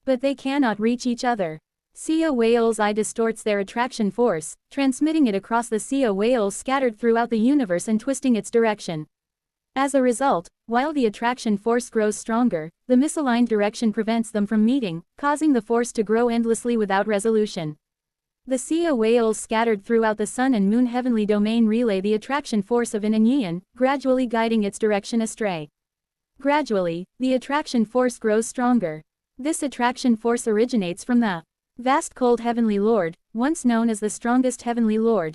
But they cannot reach each other. Sea whale's eye distorts their attraction force, transmitting it across the sea whales scattered throughout the universe and twisting its direction. As a result, while the attraction force grows stronger, the misaligned direction prevents them from meeting, causing the force to grow endlessly without resolution. The sea whales scattered throughout the Sun and Moon heavenly domain relay the attraction force of Yin and Yang, gradually guiding its direction astray. Gradually, the attraction force grows stronger. This attraction force originates from the vast cold heavenly Lord, once known as the strongest heavenly Lord.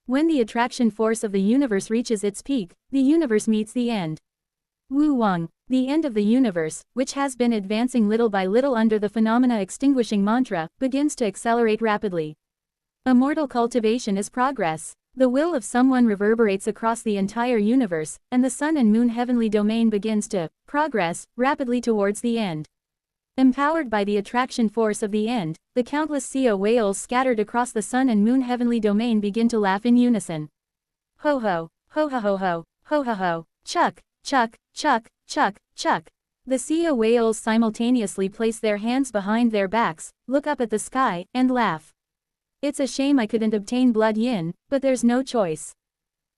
When the attraction force of the universe reaches its peak, the universe meets the end. Wu Wang, the end of the universe, which has been advancing little by little under the phenomena extinguishing mantra, begins to accelerate rapidly. Immortal cultivation is progress. The will of someone reverberates across the entire universe, and the Sun and Moon heavenly domain begins to progress rapidly towards the end. Empowered by the attraction force of the end, the countless sea whales scattered across the Sun and Moon heavenly domain begin to laugh in unison. Ho ho, ho ho ho ho, ho ho ho, chuck, chuck, chuck, chuck, chuck. The sea whales simultaneously place their hands behind their backs, look up at the sky, and laugh. It's a shame I couldn't obtain blood yin, but there's no choice.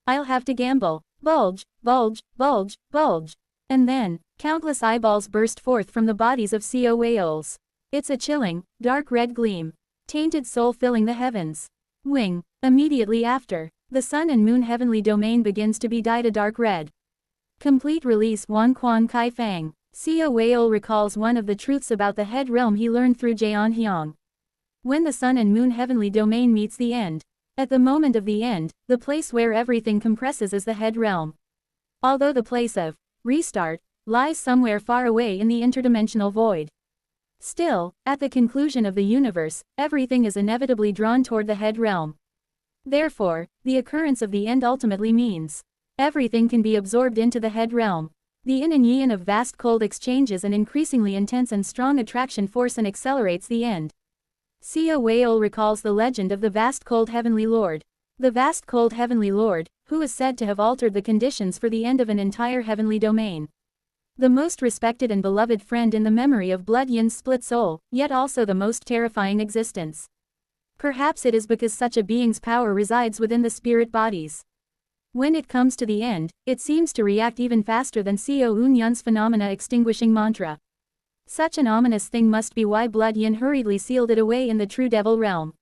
I'll have to gamble. Bulge, bulge, bulge, bulge. And then, countless eyeballs burst forth from the bodies of sea whales. It's a chilling, dark red gleam. Tainted soul filling the heavens. Wing. Immediately after, the Sun and Moon heavenly domain begins to be dyed a dark red. Complete release Wan Quan Kai Fang. Sea whale recalls one of the truths about the head realm he learned through Jian Hyang. When the Sun and Moon heavenly domain meets the end, at the moment of the end, the place where everything compresses is the head realm. Although the place of restart lies somewhere far away in the interdimensional void. Still, at the conclusion of the universe, everything is inevitably drawn toward the head realm. Therefore, the occurrence of the end ultimately means everything can be absorbed into the head realm. The yin and yang of vast cold exchanges an increasingly intense and strong attraction force and accelerates the end. Sea whale recalls the legend of the vast cold heavenly Lord. The vast cold heavenly Lord, who is said to have altered the conditions for the end of an entire heavenly domain. The most respected and beloved friend in the memory of Blood Yin's split soul, yet also the most terrifying existence. Perhaps it is because such a being's power resides within the spirit bodies. When it comes to the end, it seems to react even faster than Seo Unyun's phenomena extinguishing mantra. Such an ominous thing must be why Blood Yin hurriedly sealed it away in the true devil realm.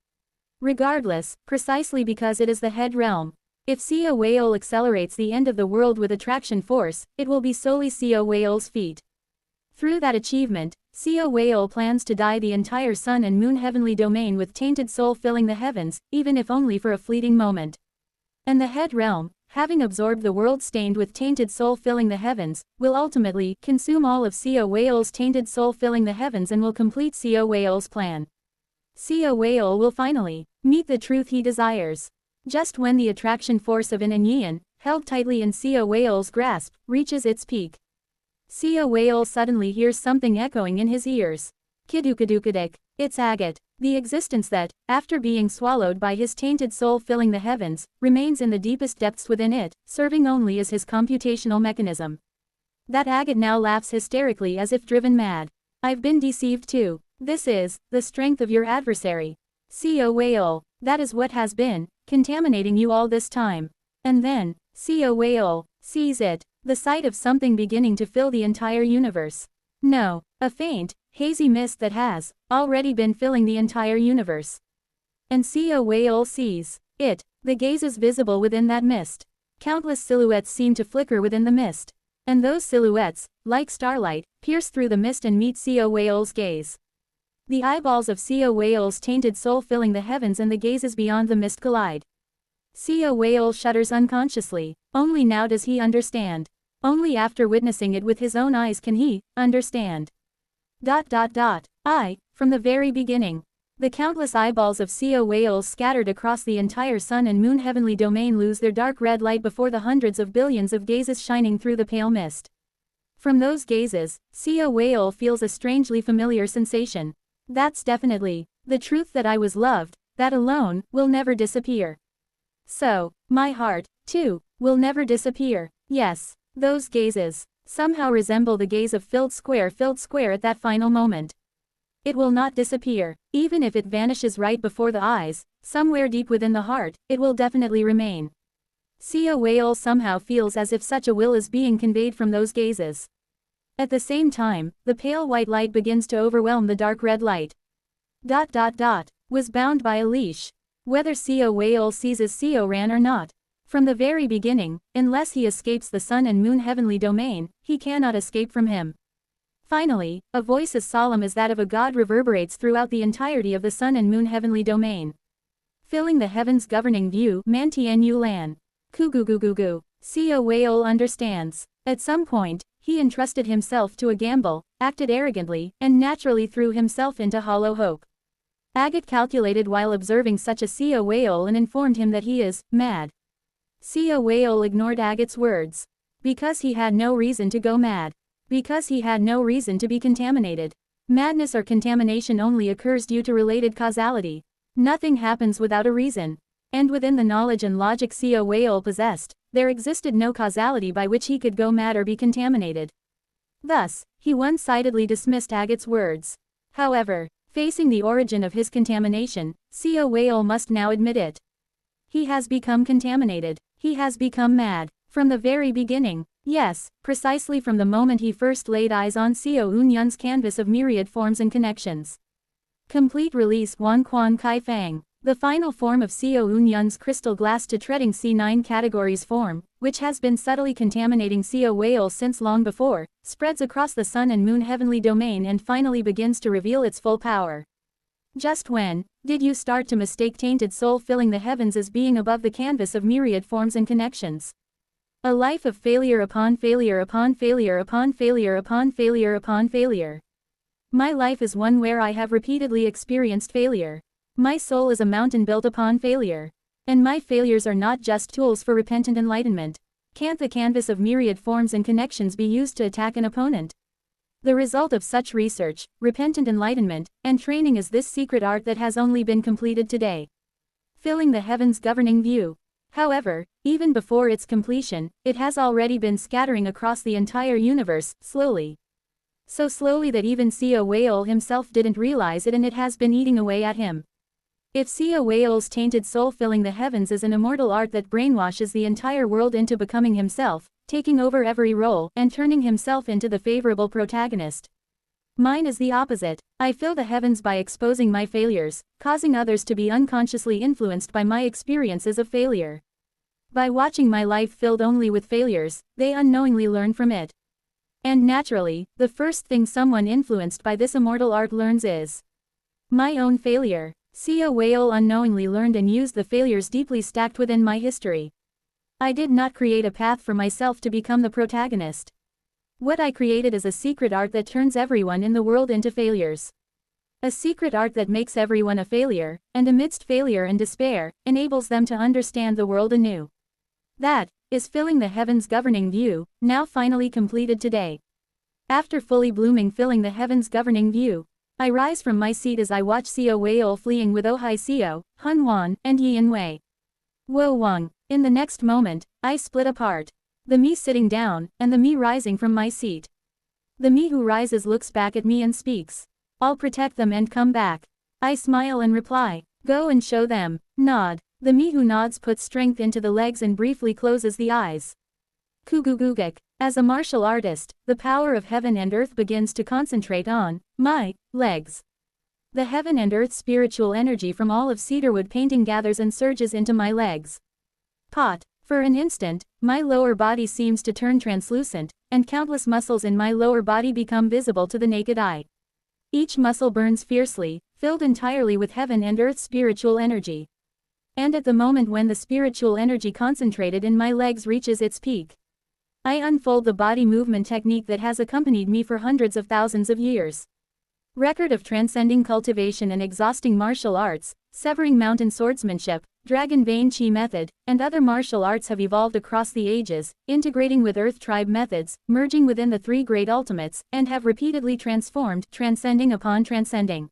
Regardless, precisely because it is the head realm. If Seo Whale accelerates the end of the world with attraction force, it will be solely Seo Whale's feat. Through that achievement, Seo Whale plans to dye the entire Sun and Moon heavenly domain with tainted soul filling the heavens, even if only for a fleeting moment. And the head realm, having absorbed the world stained with tainted soul filling the heavens, will ultimately consume all of Seo Whale's tainted soul filling the heavens and will complete Seo Whale's plan. Seo Whale will finally meet the truth he desires. Just when the attraction force of Yin and Yang, held tightly in Seo Whale's grasp, reaches its peak. Seo Whale suddenly hears something echoing in his ears. Kidukadukadek, it's agate, the existence that, after being swallowed by his tainted soul filling the heavens, remains in the deepest depths within it, serving only as his computational mechanism. That agate now laughs hysterically as if driven mad. I've been deceived too. This is the strength of your adversary. Seo Whale, that is what has been contaminating you all this time. And then, Seo Whale sees it, the sight of something beginning to fill the entire universe. No, a faint, hazy mist that has already been filling the entire universe. And Seo Whale sees it, the gazes visible within that mist. Countless silhouettes seem to flicker within the mist. And those silhouettes, like starlight, pierce through the mist and meet Seo Whale's gaze. The eyeballs of Seo Whale's tainted soul filling the heavens and the gazes beyond the mist collide. Seo Whale shudders unconsciously. Only now does he understand. Only after witnessing it with his own eyes can he understand. From the very beginning. The countless eyeballs of Seo Whales scattered across the entire Sun and Moon heavenly domain lose their dark red light before the hundreds of billions of gazes shining through the pale mist. From those gazes, Seo Whale feels a strangely familiar sensation. That's definitely the truth that I was loved, that alone will never disappear. So, my heart, too, will never disappear. Yes, those gazes. somehow resemble the gaze of filled square at that final moment. It will not disappear. Even if it vanishes right before the eyes, somewhere deep within the heart, it will definitely remain. Sia Whale somehow feels as if such a will is being conveyed from those gazes. At the same time, the pale white light begins to overwhelm the dark red light. Was bound by a leash. Whether Sia Whale seizes Seo Ran or not. From the very beginning, unless he escapes the sun and moon heavenly domain, he cannot escape from him. Finally, a voice as solemn as that of a god reverberates throughout the entirety of the sun and moon heavenly domain. Filling the heavens governing view, Mantien Yu Lan. Kugugugugu. Sia Whale understands. At some point, he entrusted himself to a gamble, acted arrogantly, and naturally threw himself into hollow hope. Agate calculated while observing such a Sia Whale and informed him that he is mad. Sia Whale ignored Agate's words. Because he had no reason to go mad. Because he had no reason to be contaminated. Madness or contamination only occurs due to related causality. Nothing happens without a reason. And within the knowledge and logic Sia Whale possessed, there existed no causality by which he could go mad or be contaminated. Thus, he one-sidedly dismissed Agate's words. However, facing the origin of his contamination, Sia Whale must now admit it. He has become contaminated. He has become mad. From the very beginning. Yes, precisely from the moment he first laid eyes on Xiao Unyun's canvas of myriad forms and connections. Complete release Wan Quan Kai Fang. The final form of Xiao Unyun's crystal glass to treading C9 categories form, which has been subtly contaminating Sia Whale since long before, spreads across the sun and moon heavenly domain and finally begins to reveal its full power. Just when did you start to mistake tainted soul filling the heavens as being above the canvas of myriad forms and connections? A life of failure upon failure upon failure upon failure upon failure upon failure. My life is one where I have repeatedly experienced failure. My soul is a mountain built upon failure. And my failures are not just tools for repentant enlightenment. Can't the canvas of myriad forms and connections be used to attack an opponent? The result of such research, repentant enlightenment, and training is this secret art that has only been completed today. Filling the heavens governing view. However, even before its completion, it has already been scattering across the entire universe, slowly. So slowly that even Sia Whale himself didn't realize it, and it has been eating away at him. If Sia Whale's tainted soul filling the heavens is an immortal art that brainwashes the entire world into becoming himself, taking over every role, and turning himself into the favorable protagonist. Mine is the opposite. I fill the heavens by exposing my failures, causing others to be unconsciously influenced by my experiences of failure. By watching my life filled only with failures, they unknowingly learn from it. And naturally, the first thing someone influenced by this immortal art learns is my own failure. Sia Whale unknowingly learned and used the failures deeply stacked within my history. I did not create a path for myself to become the protagonist. What I created is a secret art that turns everyone in the world into failures. A secret art that makes everyone a failure, and amidst failure and despair, enables them to understand the world anew. That is filling the heavens governing view, now finally completed today. After fully blooming filling the heavens governing view, I rise from my seat as I watch Sia Whale fleeing with Oh Hai Xiao, Hun Wan, and Yin Wei. Wo Wang. In the next moment, I split apart. The me sitting down, and the me rising from my seat. The me who rises looks back at me and speaks. I'll protect them and come back. I smile and reply, go and show them. Nod. The me who nods puts strength into the legs and briefly closes the eyes. Kugugugek. As a martial artist, the power of heaven and earth begins to concentrate on my legs. The heaven and earth spiritual energy from all of cedarwood painting gathers and surges into my legs. Pot. For an instant, my lower body seems to turn translucent, and countless muscles in my lower body become visible to the naked eye. Each muscle burns fiercely, filled entirely with heaven and earth spiritual energy. And at the moment when the spiritual energy concentrated in my legs reaches its peak, I unfold the body movement technique that has accompanied me for hundreds of thousands of years. Record of transcending cultivation and exhausting martial arts, severing mountain swordsmanship, dragon vein chi method, and other martial arts have evolved across the ages, integrating with earth tribe methods, merging within the three great ultimates, and have repeatedly transformed, transcending upon transcending.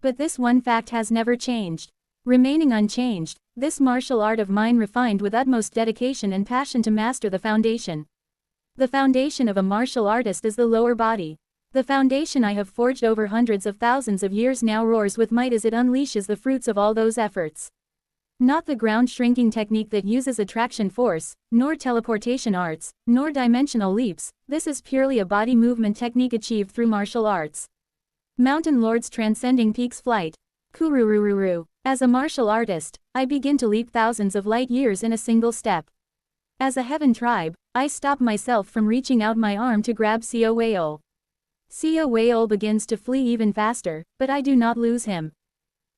But this one fact has never changed. Remaining unchanged, this martial art of mine refined with utmost dedication and passion to master the foundation. The foundation of a martial artist is the lower body. The foundation I have forged over hundreds of thousands of years now roars with might as it unleashes the fruits of all those efforts. Not the ground shrinking technique that uses attraction force, nor teleportation arts, nor dimensional leaps. This is purely a body movement technique achieved through martial arts. Mountain Lords transcending peaks flight. Kururururu. As a martial artist, I begin to leap thousands of light years in a single step. As a heaven tribe, I stop myself from reaching out my arm to grab Seo Whale. Seo Whale begins to flee even faster, but I do not lose him.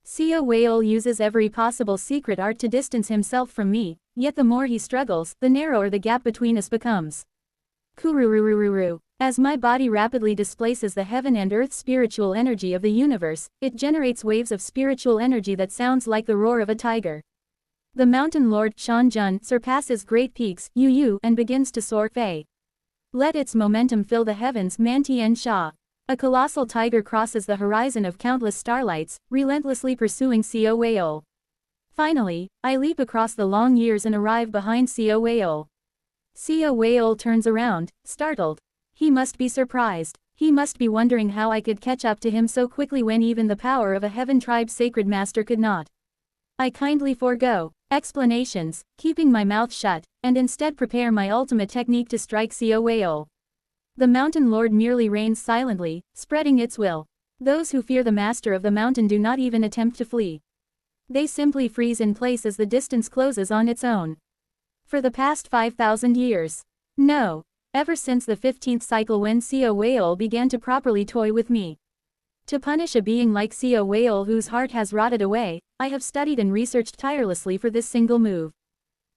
Seo Whale uses every possible secret art to distance himself from me, yet the more he struggles, the narrower the gap between us becomes. Kurururururu. As my body rapidly displaces the heaven and earth spiritual energy of the universe, it generates waves of spiritual energy that sounds like the roar of a tiger. The mountain lord, Shanjun, surpasses great peaks, Yu, and begins to soar Fei. Let its momentum fill the heavens, Mantian Sha. A colossal tiger crosses the horizon of countless starlights, relentlessly pursuing Seo Whale. Finally, I leap across the long years and arrive behind Seo Whale. Seo Whale turns around, startled. He must be surprised. He must be wondering how I could catch up to him so quickly when even the power of a heaven tribe's sacred master could not. I kindly forego explanations, keeping my mouth shut, and instead prepare my ultimate technique to strike Seo Whale. The mountain lord merely reigns silently, spreading its will. Those who fear the master of the mountain do not even attempt to flee. They simply freeze in place as the distance closes on its own. For the past 5,000 years. No. Ever since the 15th cycle when Seo Whale began to properly toy with me. To punish a being like Seo Whale whose heart has rotted away, I have studied and researched tirelessly for this single move.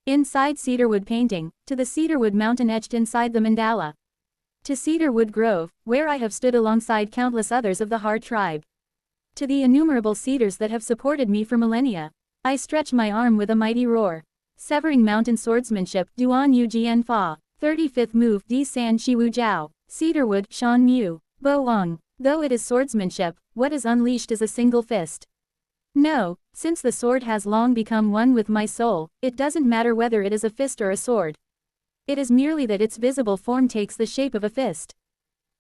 Inside cedarwood painting, to the cedarwood mountain etched inside the mandala. To cedarwood grove, where I have stood alongside countless others of the Heart tribe. To the innumerable cedars that have supported me for millennia. I stretch my arm with a mighty roar. Severing mountain swordsmanship, Duan Yu Jian Fa. 35th move, Di San Shiwu Jiao. Cedarwood, Shan Mu. Bo Wang. Though it is swordsmanship, what is unleashed is a single fist. No, since the sword has long become one with my soul, it doesn't matter whether it is a fist or a sword. It is merely that its visible form takes the shape of a fist.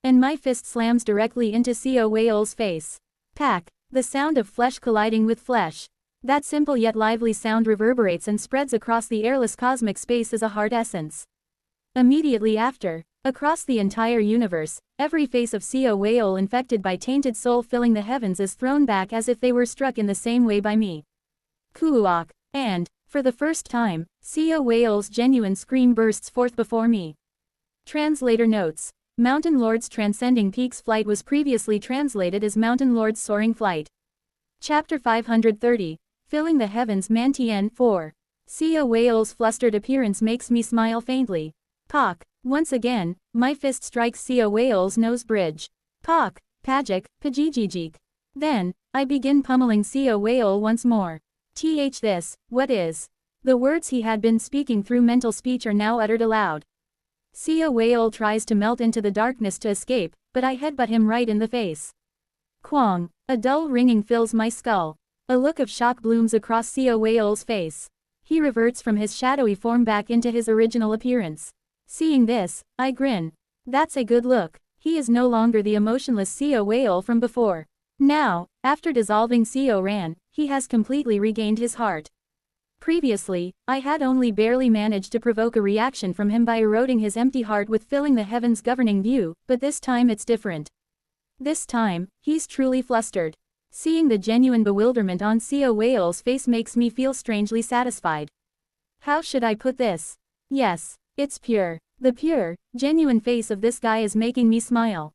And my fist slams directly into Seo Whale's face. Pack. The sound of flesh colliding with flesh. That simple yet lively sound reverberates and spreads across the airless cosmic space as a heart essence. Immediately after, across the entire universe, every face of Seo Whale infected by tainted soul filling the heavens is thrown back as if they were struck in the same way by me. Kuuak. And, for the first time, Seo Whale's genuine scream bursts forth before me. Translator notes. Mountain Lord's Transcending Peaks flight was previously translated as Mountain Lord's Soaring Flight. Chapter 530. Filling the Heavens Mantian 4. Seo Whale's flustered appearance makes me smile faintly. Pak. Once again, my fist strikes Seo Whale's nose bridge. Pak. Pajik, Pajijijik. Then, I begin pummeling Seo Whale once more. This, what is? The words he had been speaking through mental speech are now uttered aloud. Seo Whale tries to melt into the darkness to escape, but I headbutt him right in the face. Quang. A dull ringing fills my skull. A look of shock blooms across Seo Whale's face. He reverts from his shadowy form back into his original appearance. Seeing this, I grin. That's a good look. He is no longer the emotionless Seo Whale from before. Now, after dissolving Seo Ran, he has completely regained his heart. Previously, I had only barely managed to provoke a reaction from him by eroding his empty heart with filling the heavens governing view, but this time it's different. This time, he's truly flustered. Seeing the genuine bewilderment on Seo Whale's face makes me feel strangely satisfied. How should I put this? Yes, it's pure. The pure, genuine face of this guy is making me smile.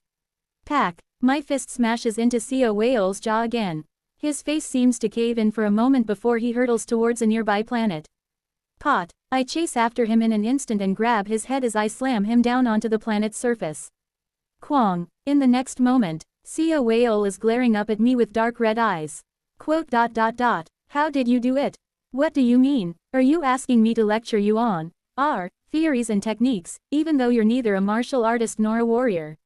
Pack. My fist smashes into Seo Whale's jaw again. His face seems to cave in for a moment before he hurtles towards a nearby planet. Pot. I chase after him in an instant and grab his head as I slam him down onto the planet's surface. Quang. In the next moment, Seo Whale is glaring up at me with dark red eyes. How did you do it? What do you mean? Are you asking me to lecture you on theories and techniques, even though you're neither a martial artist nor a warrior?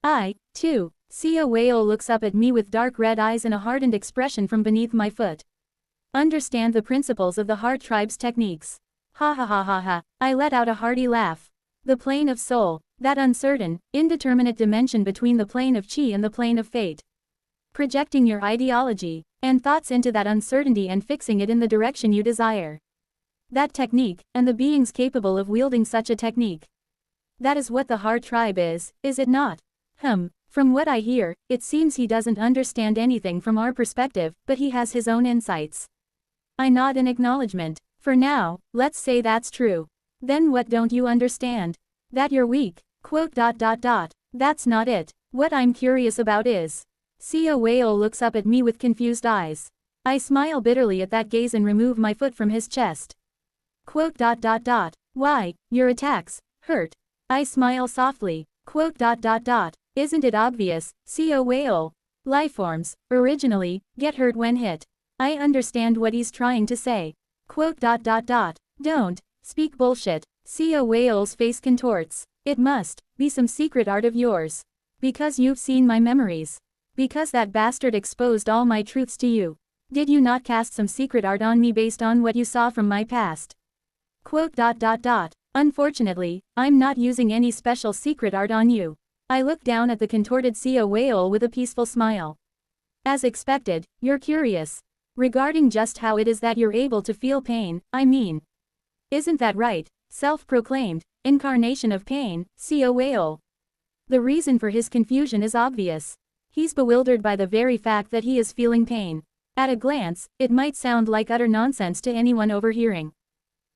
I, too. Seo Whale looks up at me with dark red eyes and a hardened expression from beneath my foot. Understand the principles of the Heart Tribe's techniques. Ha ha ha ha ha, I let out a hearty laugh. The plane of soul, that uncertain, indeterminate dimension between the plane of chi and the plane of fate. Projecting your ideology and thoughts into that uncertainty and fixing it in the direction you desire. That technique, and the beings capable of wielding such a technique. That is what the heart tribe is it not? From what I hear, it seems he doesn't understand anything from our perspective, but he has his own insights. I nod in acknowledgement. For now, let's say that's true. Then what don't you understand? That you're weak, That's not it. What I'm curious about is. Sia Whale looks up at me with confused eyes. I smile bitterly at that gaze and remove my foot from his chest. Why, your attacks hurt. I smile softly. Isn't it obvious, Sia Whale? Lifeforms, originally, get hurt when hit. I understand what he's trying to say. Don't speak bullshit. Sia Whale's face contorts. It must be some secret art of yours. Because you've seen my memories. Because that bastard exposed all my truths to you. Did you not cast some secret art on me based on what you saw from my past? Unfortunately, I'm not using any special secret art on you. I look down at the contorted Sia Whale with a peaceful smile. As expected, you're curious. Regarding just how it is that you're able to feel pain, I mean. Isn't that right, self-proclaimed incarnation of pain, Sia Whale? The reason for his confusion is obvious. He's bewildered by the very fact that he is feeling pain. At a glance, it might sound like utter nonsense to anyone overhearing.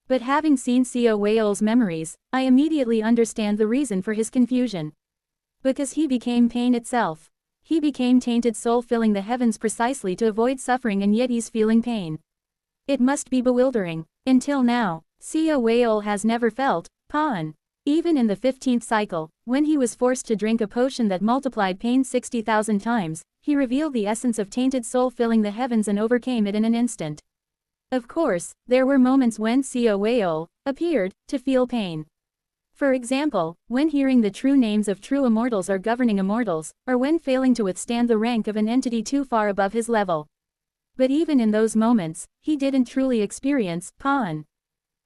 But having seen Sia Whale's memories, I immediately understand the reason for his confusion. Because he became pain itself. He became tainted soul filling the heavens precisely to avoid suffering, and yet he's feeling pain. It must be bewildering. Until now, Sia Whale has never felt pain. Even in the 15th cycle, when he was forced to drink a potion that multiplied pain 60,000 times, he revealed the essence of tainted soul filling the heavens and overcame it in an instant. Of course, there were moments when Sia Whale appeared to feel pain. For example, when hearing the true names of true immortals or governing immortals, or when failing to withstand the rank of an entity too far above his level. But even in those moments, he didn't truly experience pain.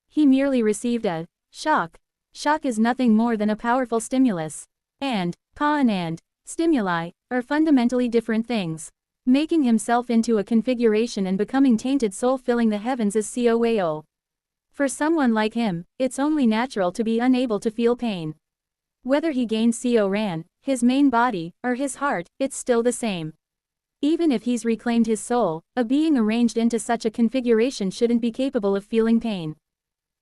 He merely received a shock. Shock is nothing more than a powerful stimulus. And pain and stimuli are fundamentally different things. Making himself into a configuration and becoming tainted soul filling the heavens is Sia Whale. For someone like him, it's only natural to be unable to feel pain. Whether he gains Sia Ran, his main body, or his heart, it's still the same. Even if he's reclaimed his soul, a being arranged into such a configuration shouldn't be capable of feeling pain.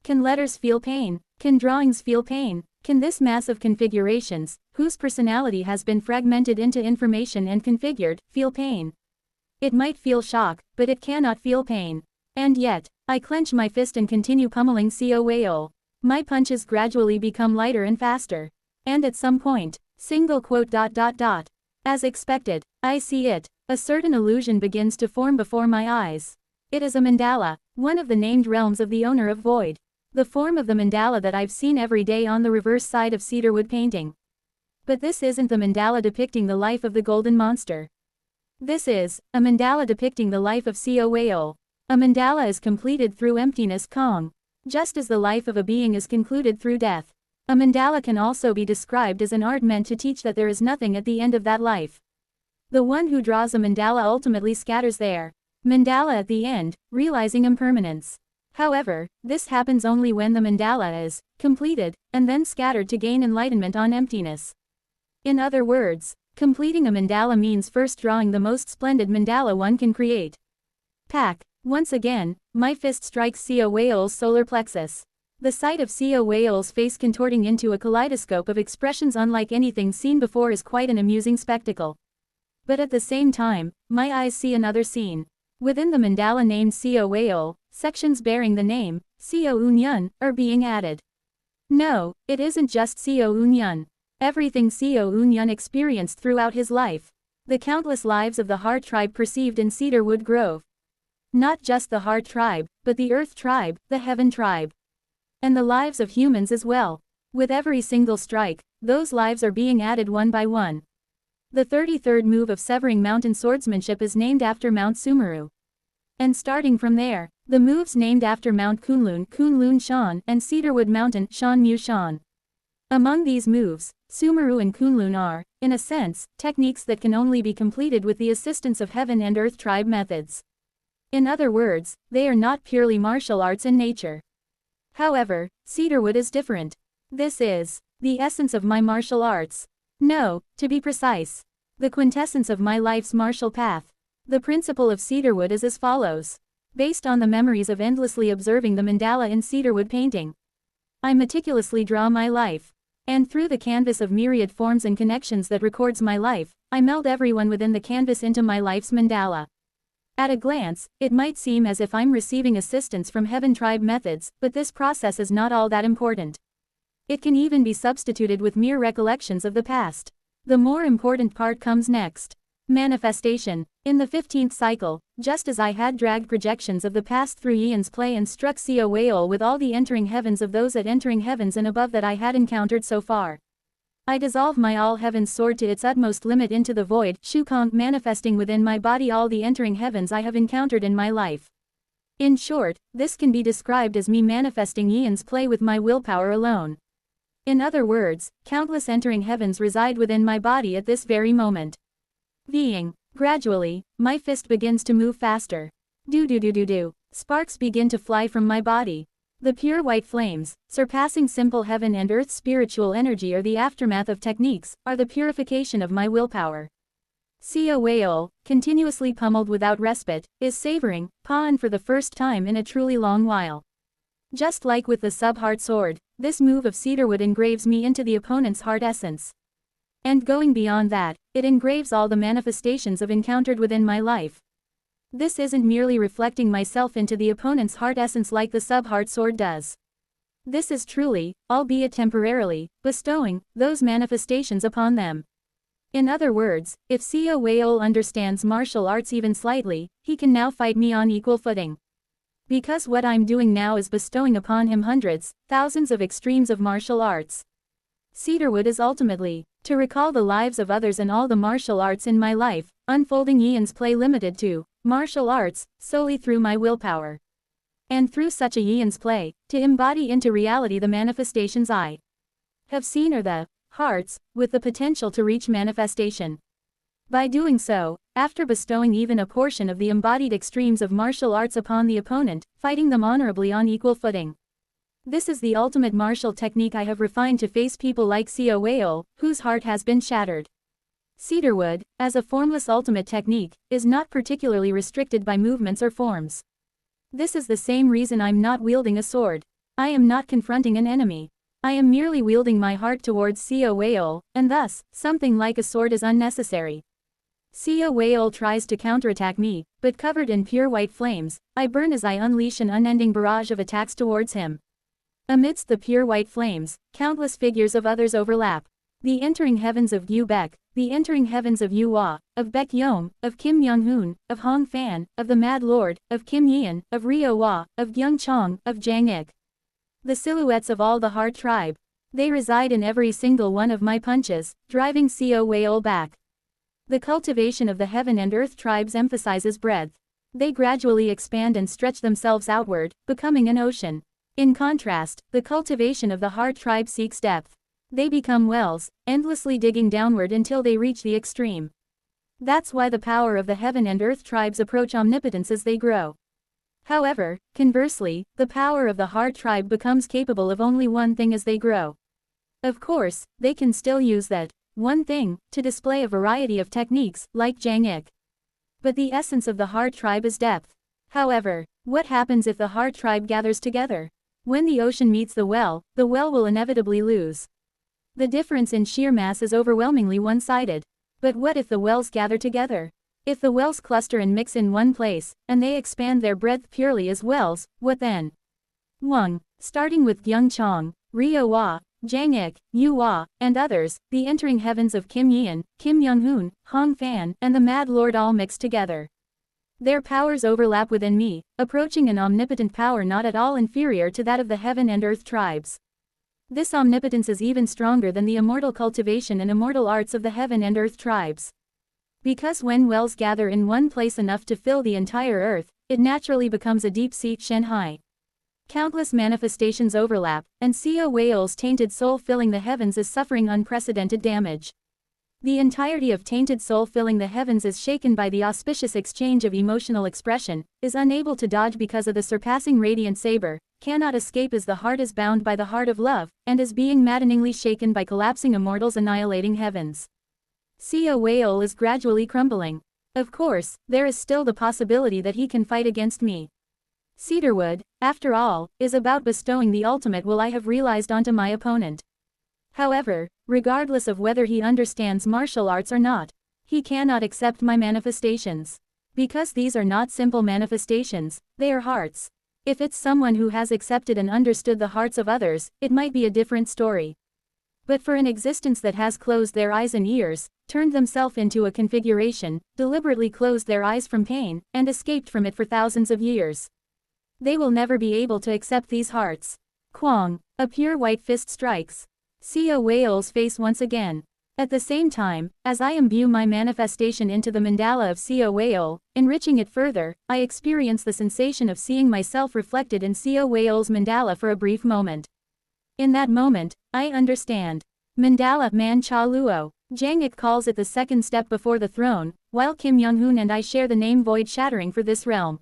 Can letters feel pain? Can drawings feel pain? Can this mass of configurations, whose personality has been fragmented into information and configured, feel pain? It might feel shock, but it cannot feel pain. And yet, I clench my fist and continue pummeling Sia Whale. My punches gradually become lighter and faster. And at some point, As expected, I see it. A certain illusion begins to form before my eyes. It is a mandala, one of the named realms of the owner of void. The form of the mandala that I've seen every day on the reverse side of cedarwood painting. But this isn't the mandala depicting the life of the golden monster. This is a mandala depicting the life of Sia Whale. A mandala is completed through emptiness Kong. Just as the life of a being is concluded through death. A mandala can also be described as an art meant to teach that there is nothing at the end of that life. The one who draws a mandala ultimately scatters their mandala at the end, realizing impermanence. However, this happens only when the mandala is completed, and then scattered to gain enlightenment on emptiness. In other words, completing a mandala means first drawing the most splendid mandala one can create. Pack. Once again, my fist strikes Sia Whale's solar plexus. The sight of Sia Whale's face contorting into a kaleidoscope of expressions unlike anything seen before is quite an amusing spectacle. But at the same time, my eyes see another scene. Within the mandala named Sia Whale, sections bearing the name, Sia Unyun, are being added. No, it isn't just Sia Unyun. Everything Sia Unyun experienced throughout his life. The countless lives of the Heart tribe perceived in Cedarwood Grove. Not just the Heart tribe, but the Earth tribe, the Heaven tribe. And the lives of humans as well. With every single strike, those lives are being added one by one. The 33rd move of Severing Mountain Swordsmanship is named after Mount Sumeru. And starting from there, the moves named after Mount Kunlun Shan, and Cedarwood Mountain, Shan Mu Shan. Among these moves, Sumeru and Kunlun are, in a sense, techniques that can only be completed with the assistance of heaven and earth tribe methods. In other words, they are not purely martial arts in nature. However, Cedarwood is different. This is the essence of my martial arts. No, to be precise, the quintessence of my life's martial path. The principle of Cedarwood is as follows. Based on the memories of endlessly observing the mandala in cedarwood painting, I meticulously draw my life. And through the canvas of myriad forms and connections that records my life, I meld everyone within the canvas into my life's mandala. At a glance, it might seem as if I'm receiving assistance from heaven tribe methods, but this process is not all that important. It can even be substituted with mere recollections of the past. The more important part comes next. Manifestation. In the 15th cycle, just as I had dragged projections of the past through Ian's play and struck Sia Whale with all the entering heavens of those at entering heavens and above that I had encountered so far, I dissolve my all heavens sword to its utmost limit into the void, Shukong, manifesting within my body all the entering heavens I have encountered in my life. In short, this can be described as me manifesting Ian's play with my willpower alone. In other words, countless entering heavens reside within my body at this very moment. Gradually, my fist begins to move faster. Do. Sparks begin to fly from my body. The pure white flames, surpassing simple heaven and earth spiritual energy are the aftermath of techniques, are the purification of my willpower. Sia Whale, continuously pummeled without respite, is savoring Pa'an for the first time in a truly long while. Just like with the sub-heart sword, this move of cedarwood engraves me into the opponent's heart essence. And going beyond that, it engraves all the manifestations of encountered within my life. This isn't merely reflecting myself into the opponent's heart essence like the sub-heart sword does. This is truly, albeit temporarily, bestowing those manifestations upon them. In other words, if Sia Whale understands martial arts even slightly, he can now fight me on equal footing. Because what I'm doing now is bestowing upon him hundreds, thousands of extremes of martial arts. Cedarwood is ultimately to recall the lives of others and all the martial arts in my life, unfolding Ian's play limited to martial arts, solely through my willpower. And through such a Ian's play, to embody into reality the manifestations I have seen or the hearts, with the potential to reach manifestation. By doing so, after bestowing even a portion of the embodied extremes of martial arts upon the opponent, fighting them honorably on equal footing. This is the ultimate martial technique I have refined to face people like Sia Whale, whose heart has been shattered. Cedarwood, as a formless ultimate technique, is not particularly restricted by movements or forms. This is the same reason I'm not wielding a sword. I am not confronting an enemy. I am merely wielding my heart towards Sia Whale, and thus, something like a sword is unnecessary. Sia Whale tries to counterattack me, but covered in pure white flames, I burn as I unleash an unending barrage of attacks towards him. Amidst the pure white flames, countless figures of others overlap. The entering heavens of Yu Bek, the entering heavens of Yu Hua, of Baek Yong, of Kim Young-hoon, of Hong Fan, of the Mad Lord, of Kim Yian, of Rio Hua, of Gyung Chong, of Jang Ik. The silhouettes of all the heart tribe. They reside in every single one of my punches, driving Sia Whale back. The cultivation of the heaven and earth tribes emphasizes breadth. They gradually expand and stretch themselves outward, becoming an ocean. In contrast, the cultivation of the heart tribe seeks depth. They become wells, endlessly digging downward until they reach the extreme. That's why the power of the heaven and earth tribes approach omnipotence as they grow. However, conversely, the power of the heart tribe becomes capable of only one thing as they grow. Of course, they can still use that one thing to display a variety of techniques, like Jang Ik. But the essence of the heart tribe is depth. However, what happens if the heart tribe gathers together? When the ocean meets the well will inevitably lose. The difference in sheer mass is overwhelmingly one-sided. But what if the wells gather together? If the wells cluster and mix in one place, and they expand their breadth purely as wells, what then? 1. Starting with Gyung Chong, Rio Hua, Jang Ik, Yu Hua, and others, the entering heavens of Kim Yian, Kim Young-hoon, Hong Fan, and the Mad Lord all mixed together. Their powers overlap within me, approaching an omnipotent power not at all inferior to that of the heaven and earth tribes. This omnipotence is even stronger than the immortal cultivation and immortal arts of the heaven and earth tribes. Because when wells gather in one place enough to fill the entire earth, it naturally becomes a deep-sea Shanghai. Countless manifestations overlap, and Seo Whale's tainted soul filling the heavens is suffering unprecedented damage. The entirety of tainted soul filling the heavens is shaken by the auspicious exchange of emotional expression, is unable to dodge because of the surpassing radiant saber, cannot escape as the heart is bound by the heart of love, and is being maddeningly shaken by collapsing immortals annihilating heavens. Seo Whale is gradually crumbling. Of course, there is still the possibility that he can fight against me. Cedarwood, after all, is about bestowing the ultimate will I have realized onto my opponent. However, regardless of whether he understands martial arts or not, he cannot accept my manifestations. Because these are not simple manifestations, they are hearts. If it's someone who has accepted and understood the hearts of others, it might be a different story. But for an existence that has closed their eyes and ears, turned themselves into a configuration, deliberately closed their eyes from pain, and escaped from it for thousands of years, they will never be able to accept these hearts. Kwang, a pure white fist strikes Seo Whale's face once again. At the same time, as I imbue my manifestation into the mandala of Seo Whale, enriching it further, I experience the sensation of seeing myself reflected in Seo Whale's mandala for a brief moment. In that moment, I understand. Mandala Man Cha Luo. Jang Ik calls it the second step before the throne, while Kim Young-hoon and I share the name Void Shattering for this realm.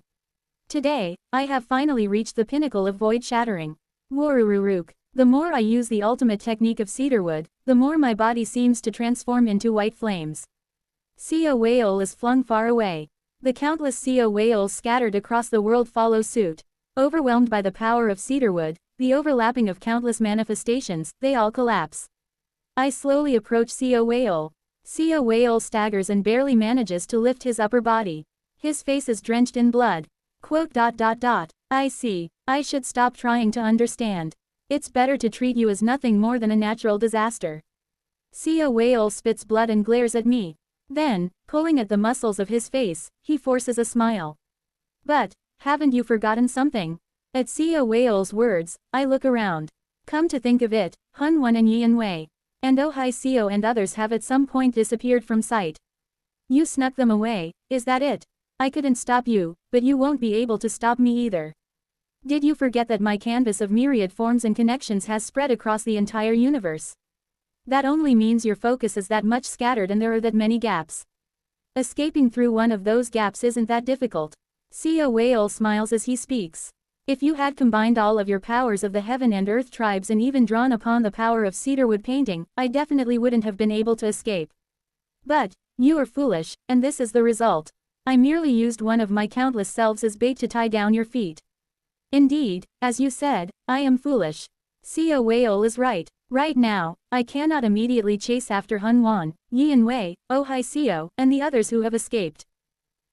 Today, I have finally reached the pinnacle of Void Shattering. Warururuk. The more I use the ultimate technique of cedarwood, the more my body seems to transform into white flames. Seo Whale is flung far away. The countless Seo Whales scattered across the world follow suit. Overwhelmed by the power of cedarwood, the overlapping of countless manifestations, they all collapse. I slowly approach Seo Whale. Seo Whale staggers and barely manages to lift his upper body. His face is drenched in blood. I see. I should stop trying to understand. It's better to treat you as nothing more than a natural disaster. Seo Whale spits blood and glares at me. Then, pulling at the muscles of his face, he forces a smile. But, haven't you forgotten something? At Seo Whale's words, I look around. Come to think of it, Hun Wan and Yian Wei, and Oh Hai Seo and others have at some point disappeared from sight. You snuck them away, is that it? I couldn't stop you, but you won't be able to stop me either. Did you forget that my canvas of myriad forms and connections has spread across the entire universe? That only means your focus is that much scattered and there are that many gaps. Escaping through one of those gaps isn't that difficult. Seo Whale smiles as he speaks. If you had combined all of your powers of the heaven and earth tribes and even drawn upon the power of cedarwood painting, I definitely wouldn't have been able to escape. But, you are foolish, and this is the result. I merely used one of my countless selves as bait to tie down your feet. Indeed, as you said, I am foolish. Seo Whale is right. Right now, I cannot immediately chase after Hun Wan, Yian Wei, Oh Hai Seo, and the others who have escaped.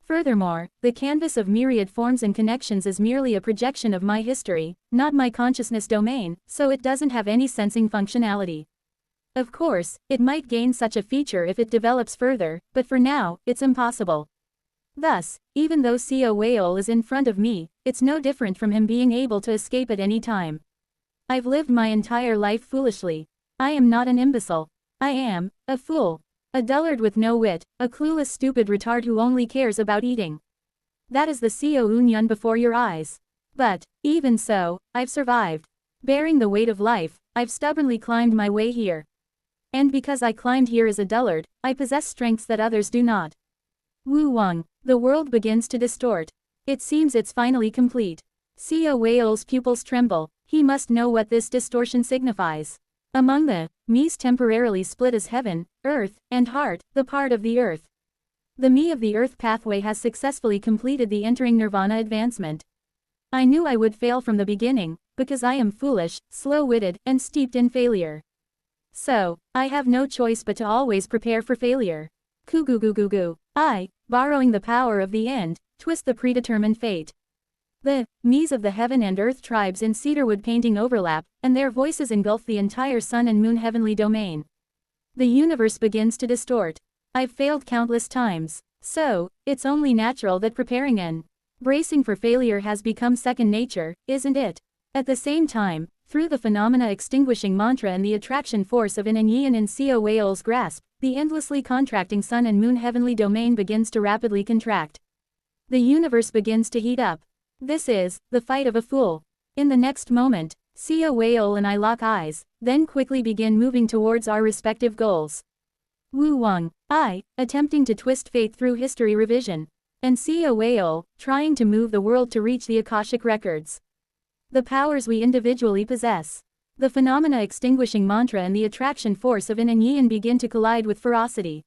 Furthermore, the canvas of myriad forms and connections is merely a projection of my history, not my consciousness domain, so it doesn't have any sensing functionality. Of course, it might gain such a feature if it develops further, but for now, it's impossible. Thus, even though Seo Whale is in front of me, it's no different from him being able to escape at any time. I've lived my entire life foolishly. I am not an imbecile. I am a fool. A dullard with no wit, a clueless stupid retard who only cares about eating. That is the Seo Eun before your eyes. But, even so, I've survived. Bearing the weight of life, I've stubbornly climbed my way here. And because I climbed here as a dullard, I possess strengths that others do not. Wu Wang. The world begins to distort. It seems it's finally complete. Seo Whale's pupils tremble. He must know what this distortion signifies. Among the me's temporarily split as heaven, earth, and heart, the part of the earth. The me of the earth pathway has successfully completed the entering nirvana advancement. I knew I would fail from the beginning, because I am foolish, slow-witted, and steeped in failure. So, I have no choice but to always prepare for failure. Kugugugugu. I, borrowing the power of the end, twist the predetermined fate. The me's of the heaven and earth tribes in cedarwood painting overlap, and their voices engulf the entire sun and moon heavenly domain. The universe begins to distort. I've failed countless times. So, it's only natural that preparing and bracing for failure has become second nature, isn't it? At the same time, through the phenomena extinguishing mantra and the attraction force of Yin and Yin in Seo Whale's grasp, the endlessly contracting sun and moon heavenly domain begins to rapidly contract. The universe begins to heat up. This is the fight of a fool. In the next moment, Sia Whale and I lock eyes, then quickly begin moving towards our respective goals. Wu Wang, I, attempting to twist fate through history revision. And Sia Whale, trying to move the world to reach the Akashic records. The powers we individually possess. The phenomena extinguishing mantra and the attraction force of yin and yang begin to collide with ferocity.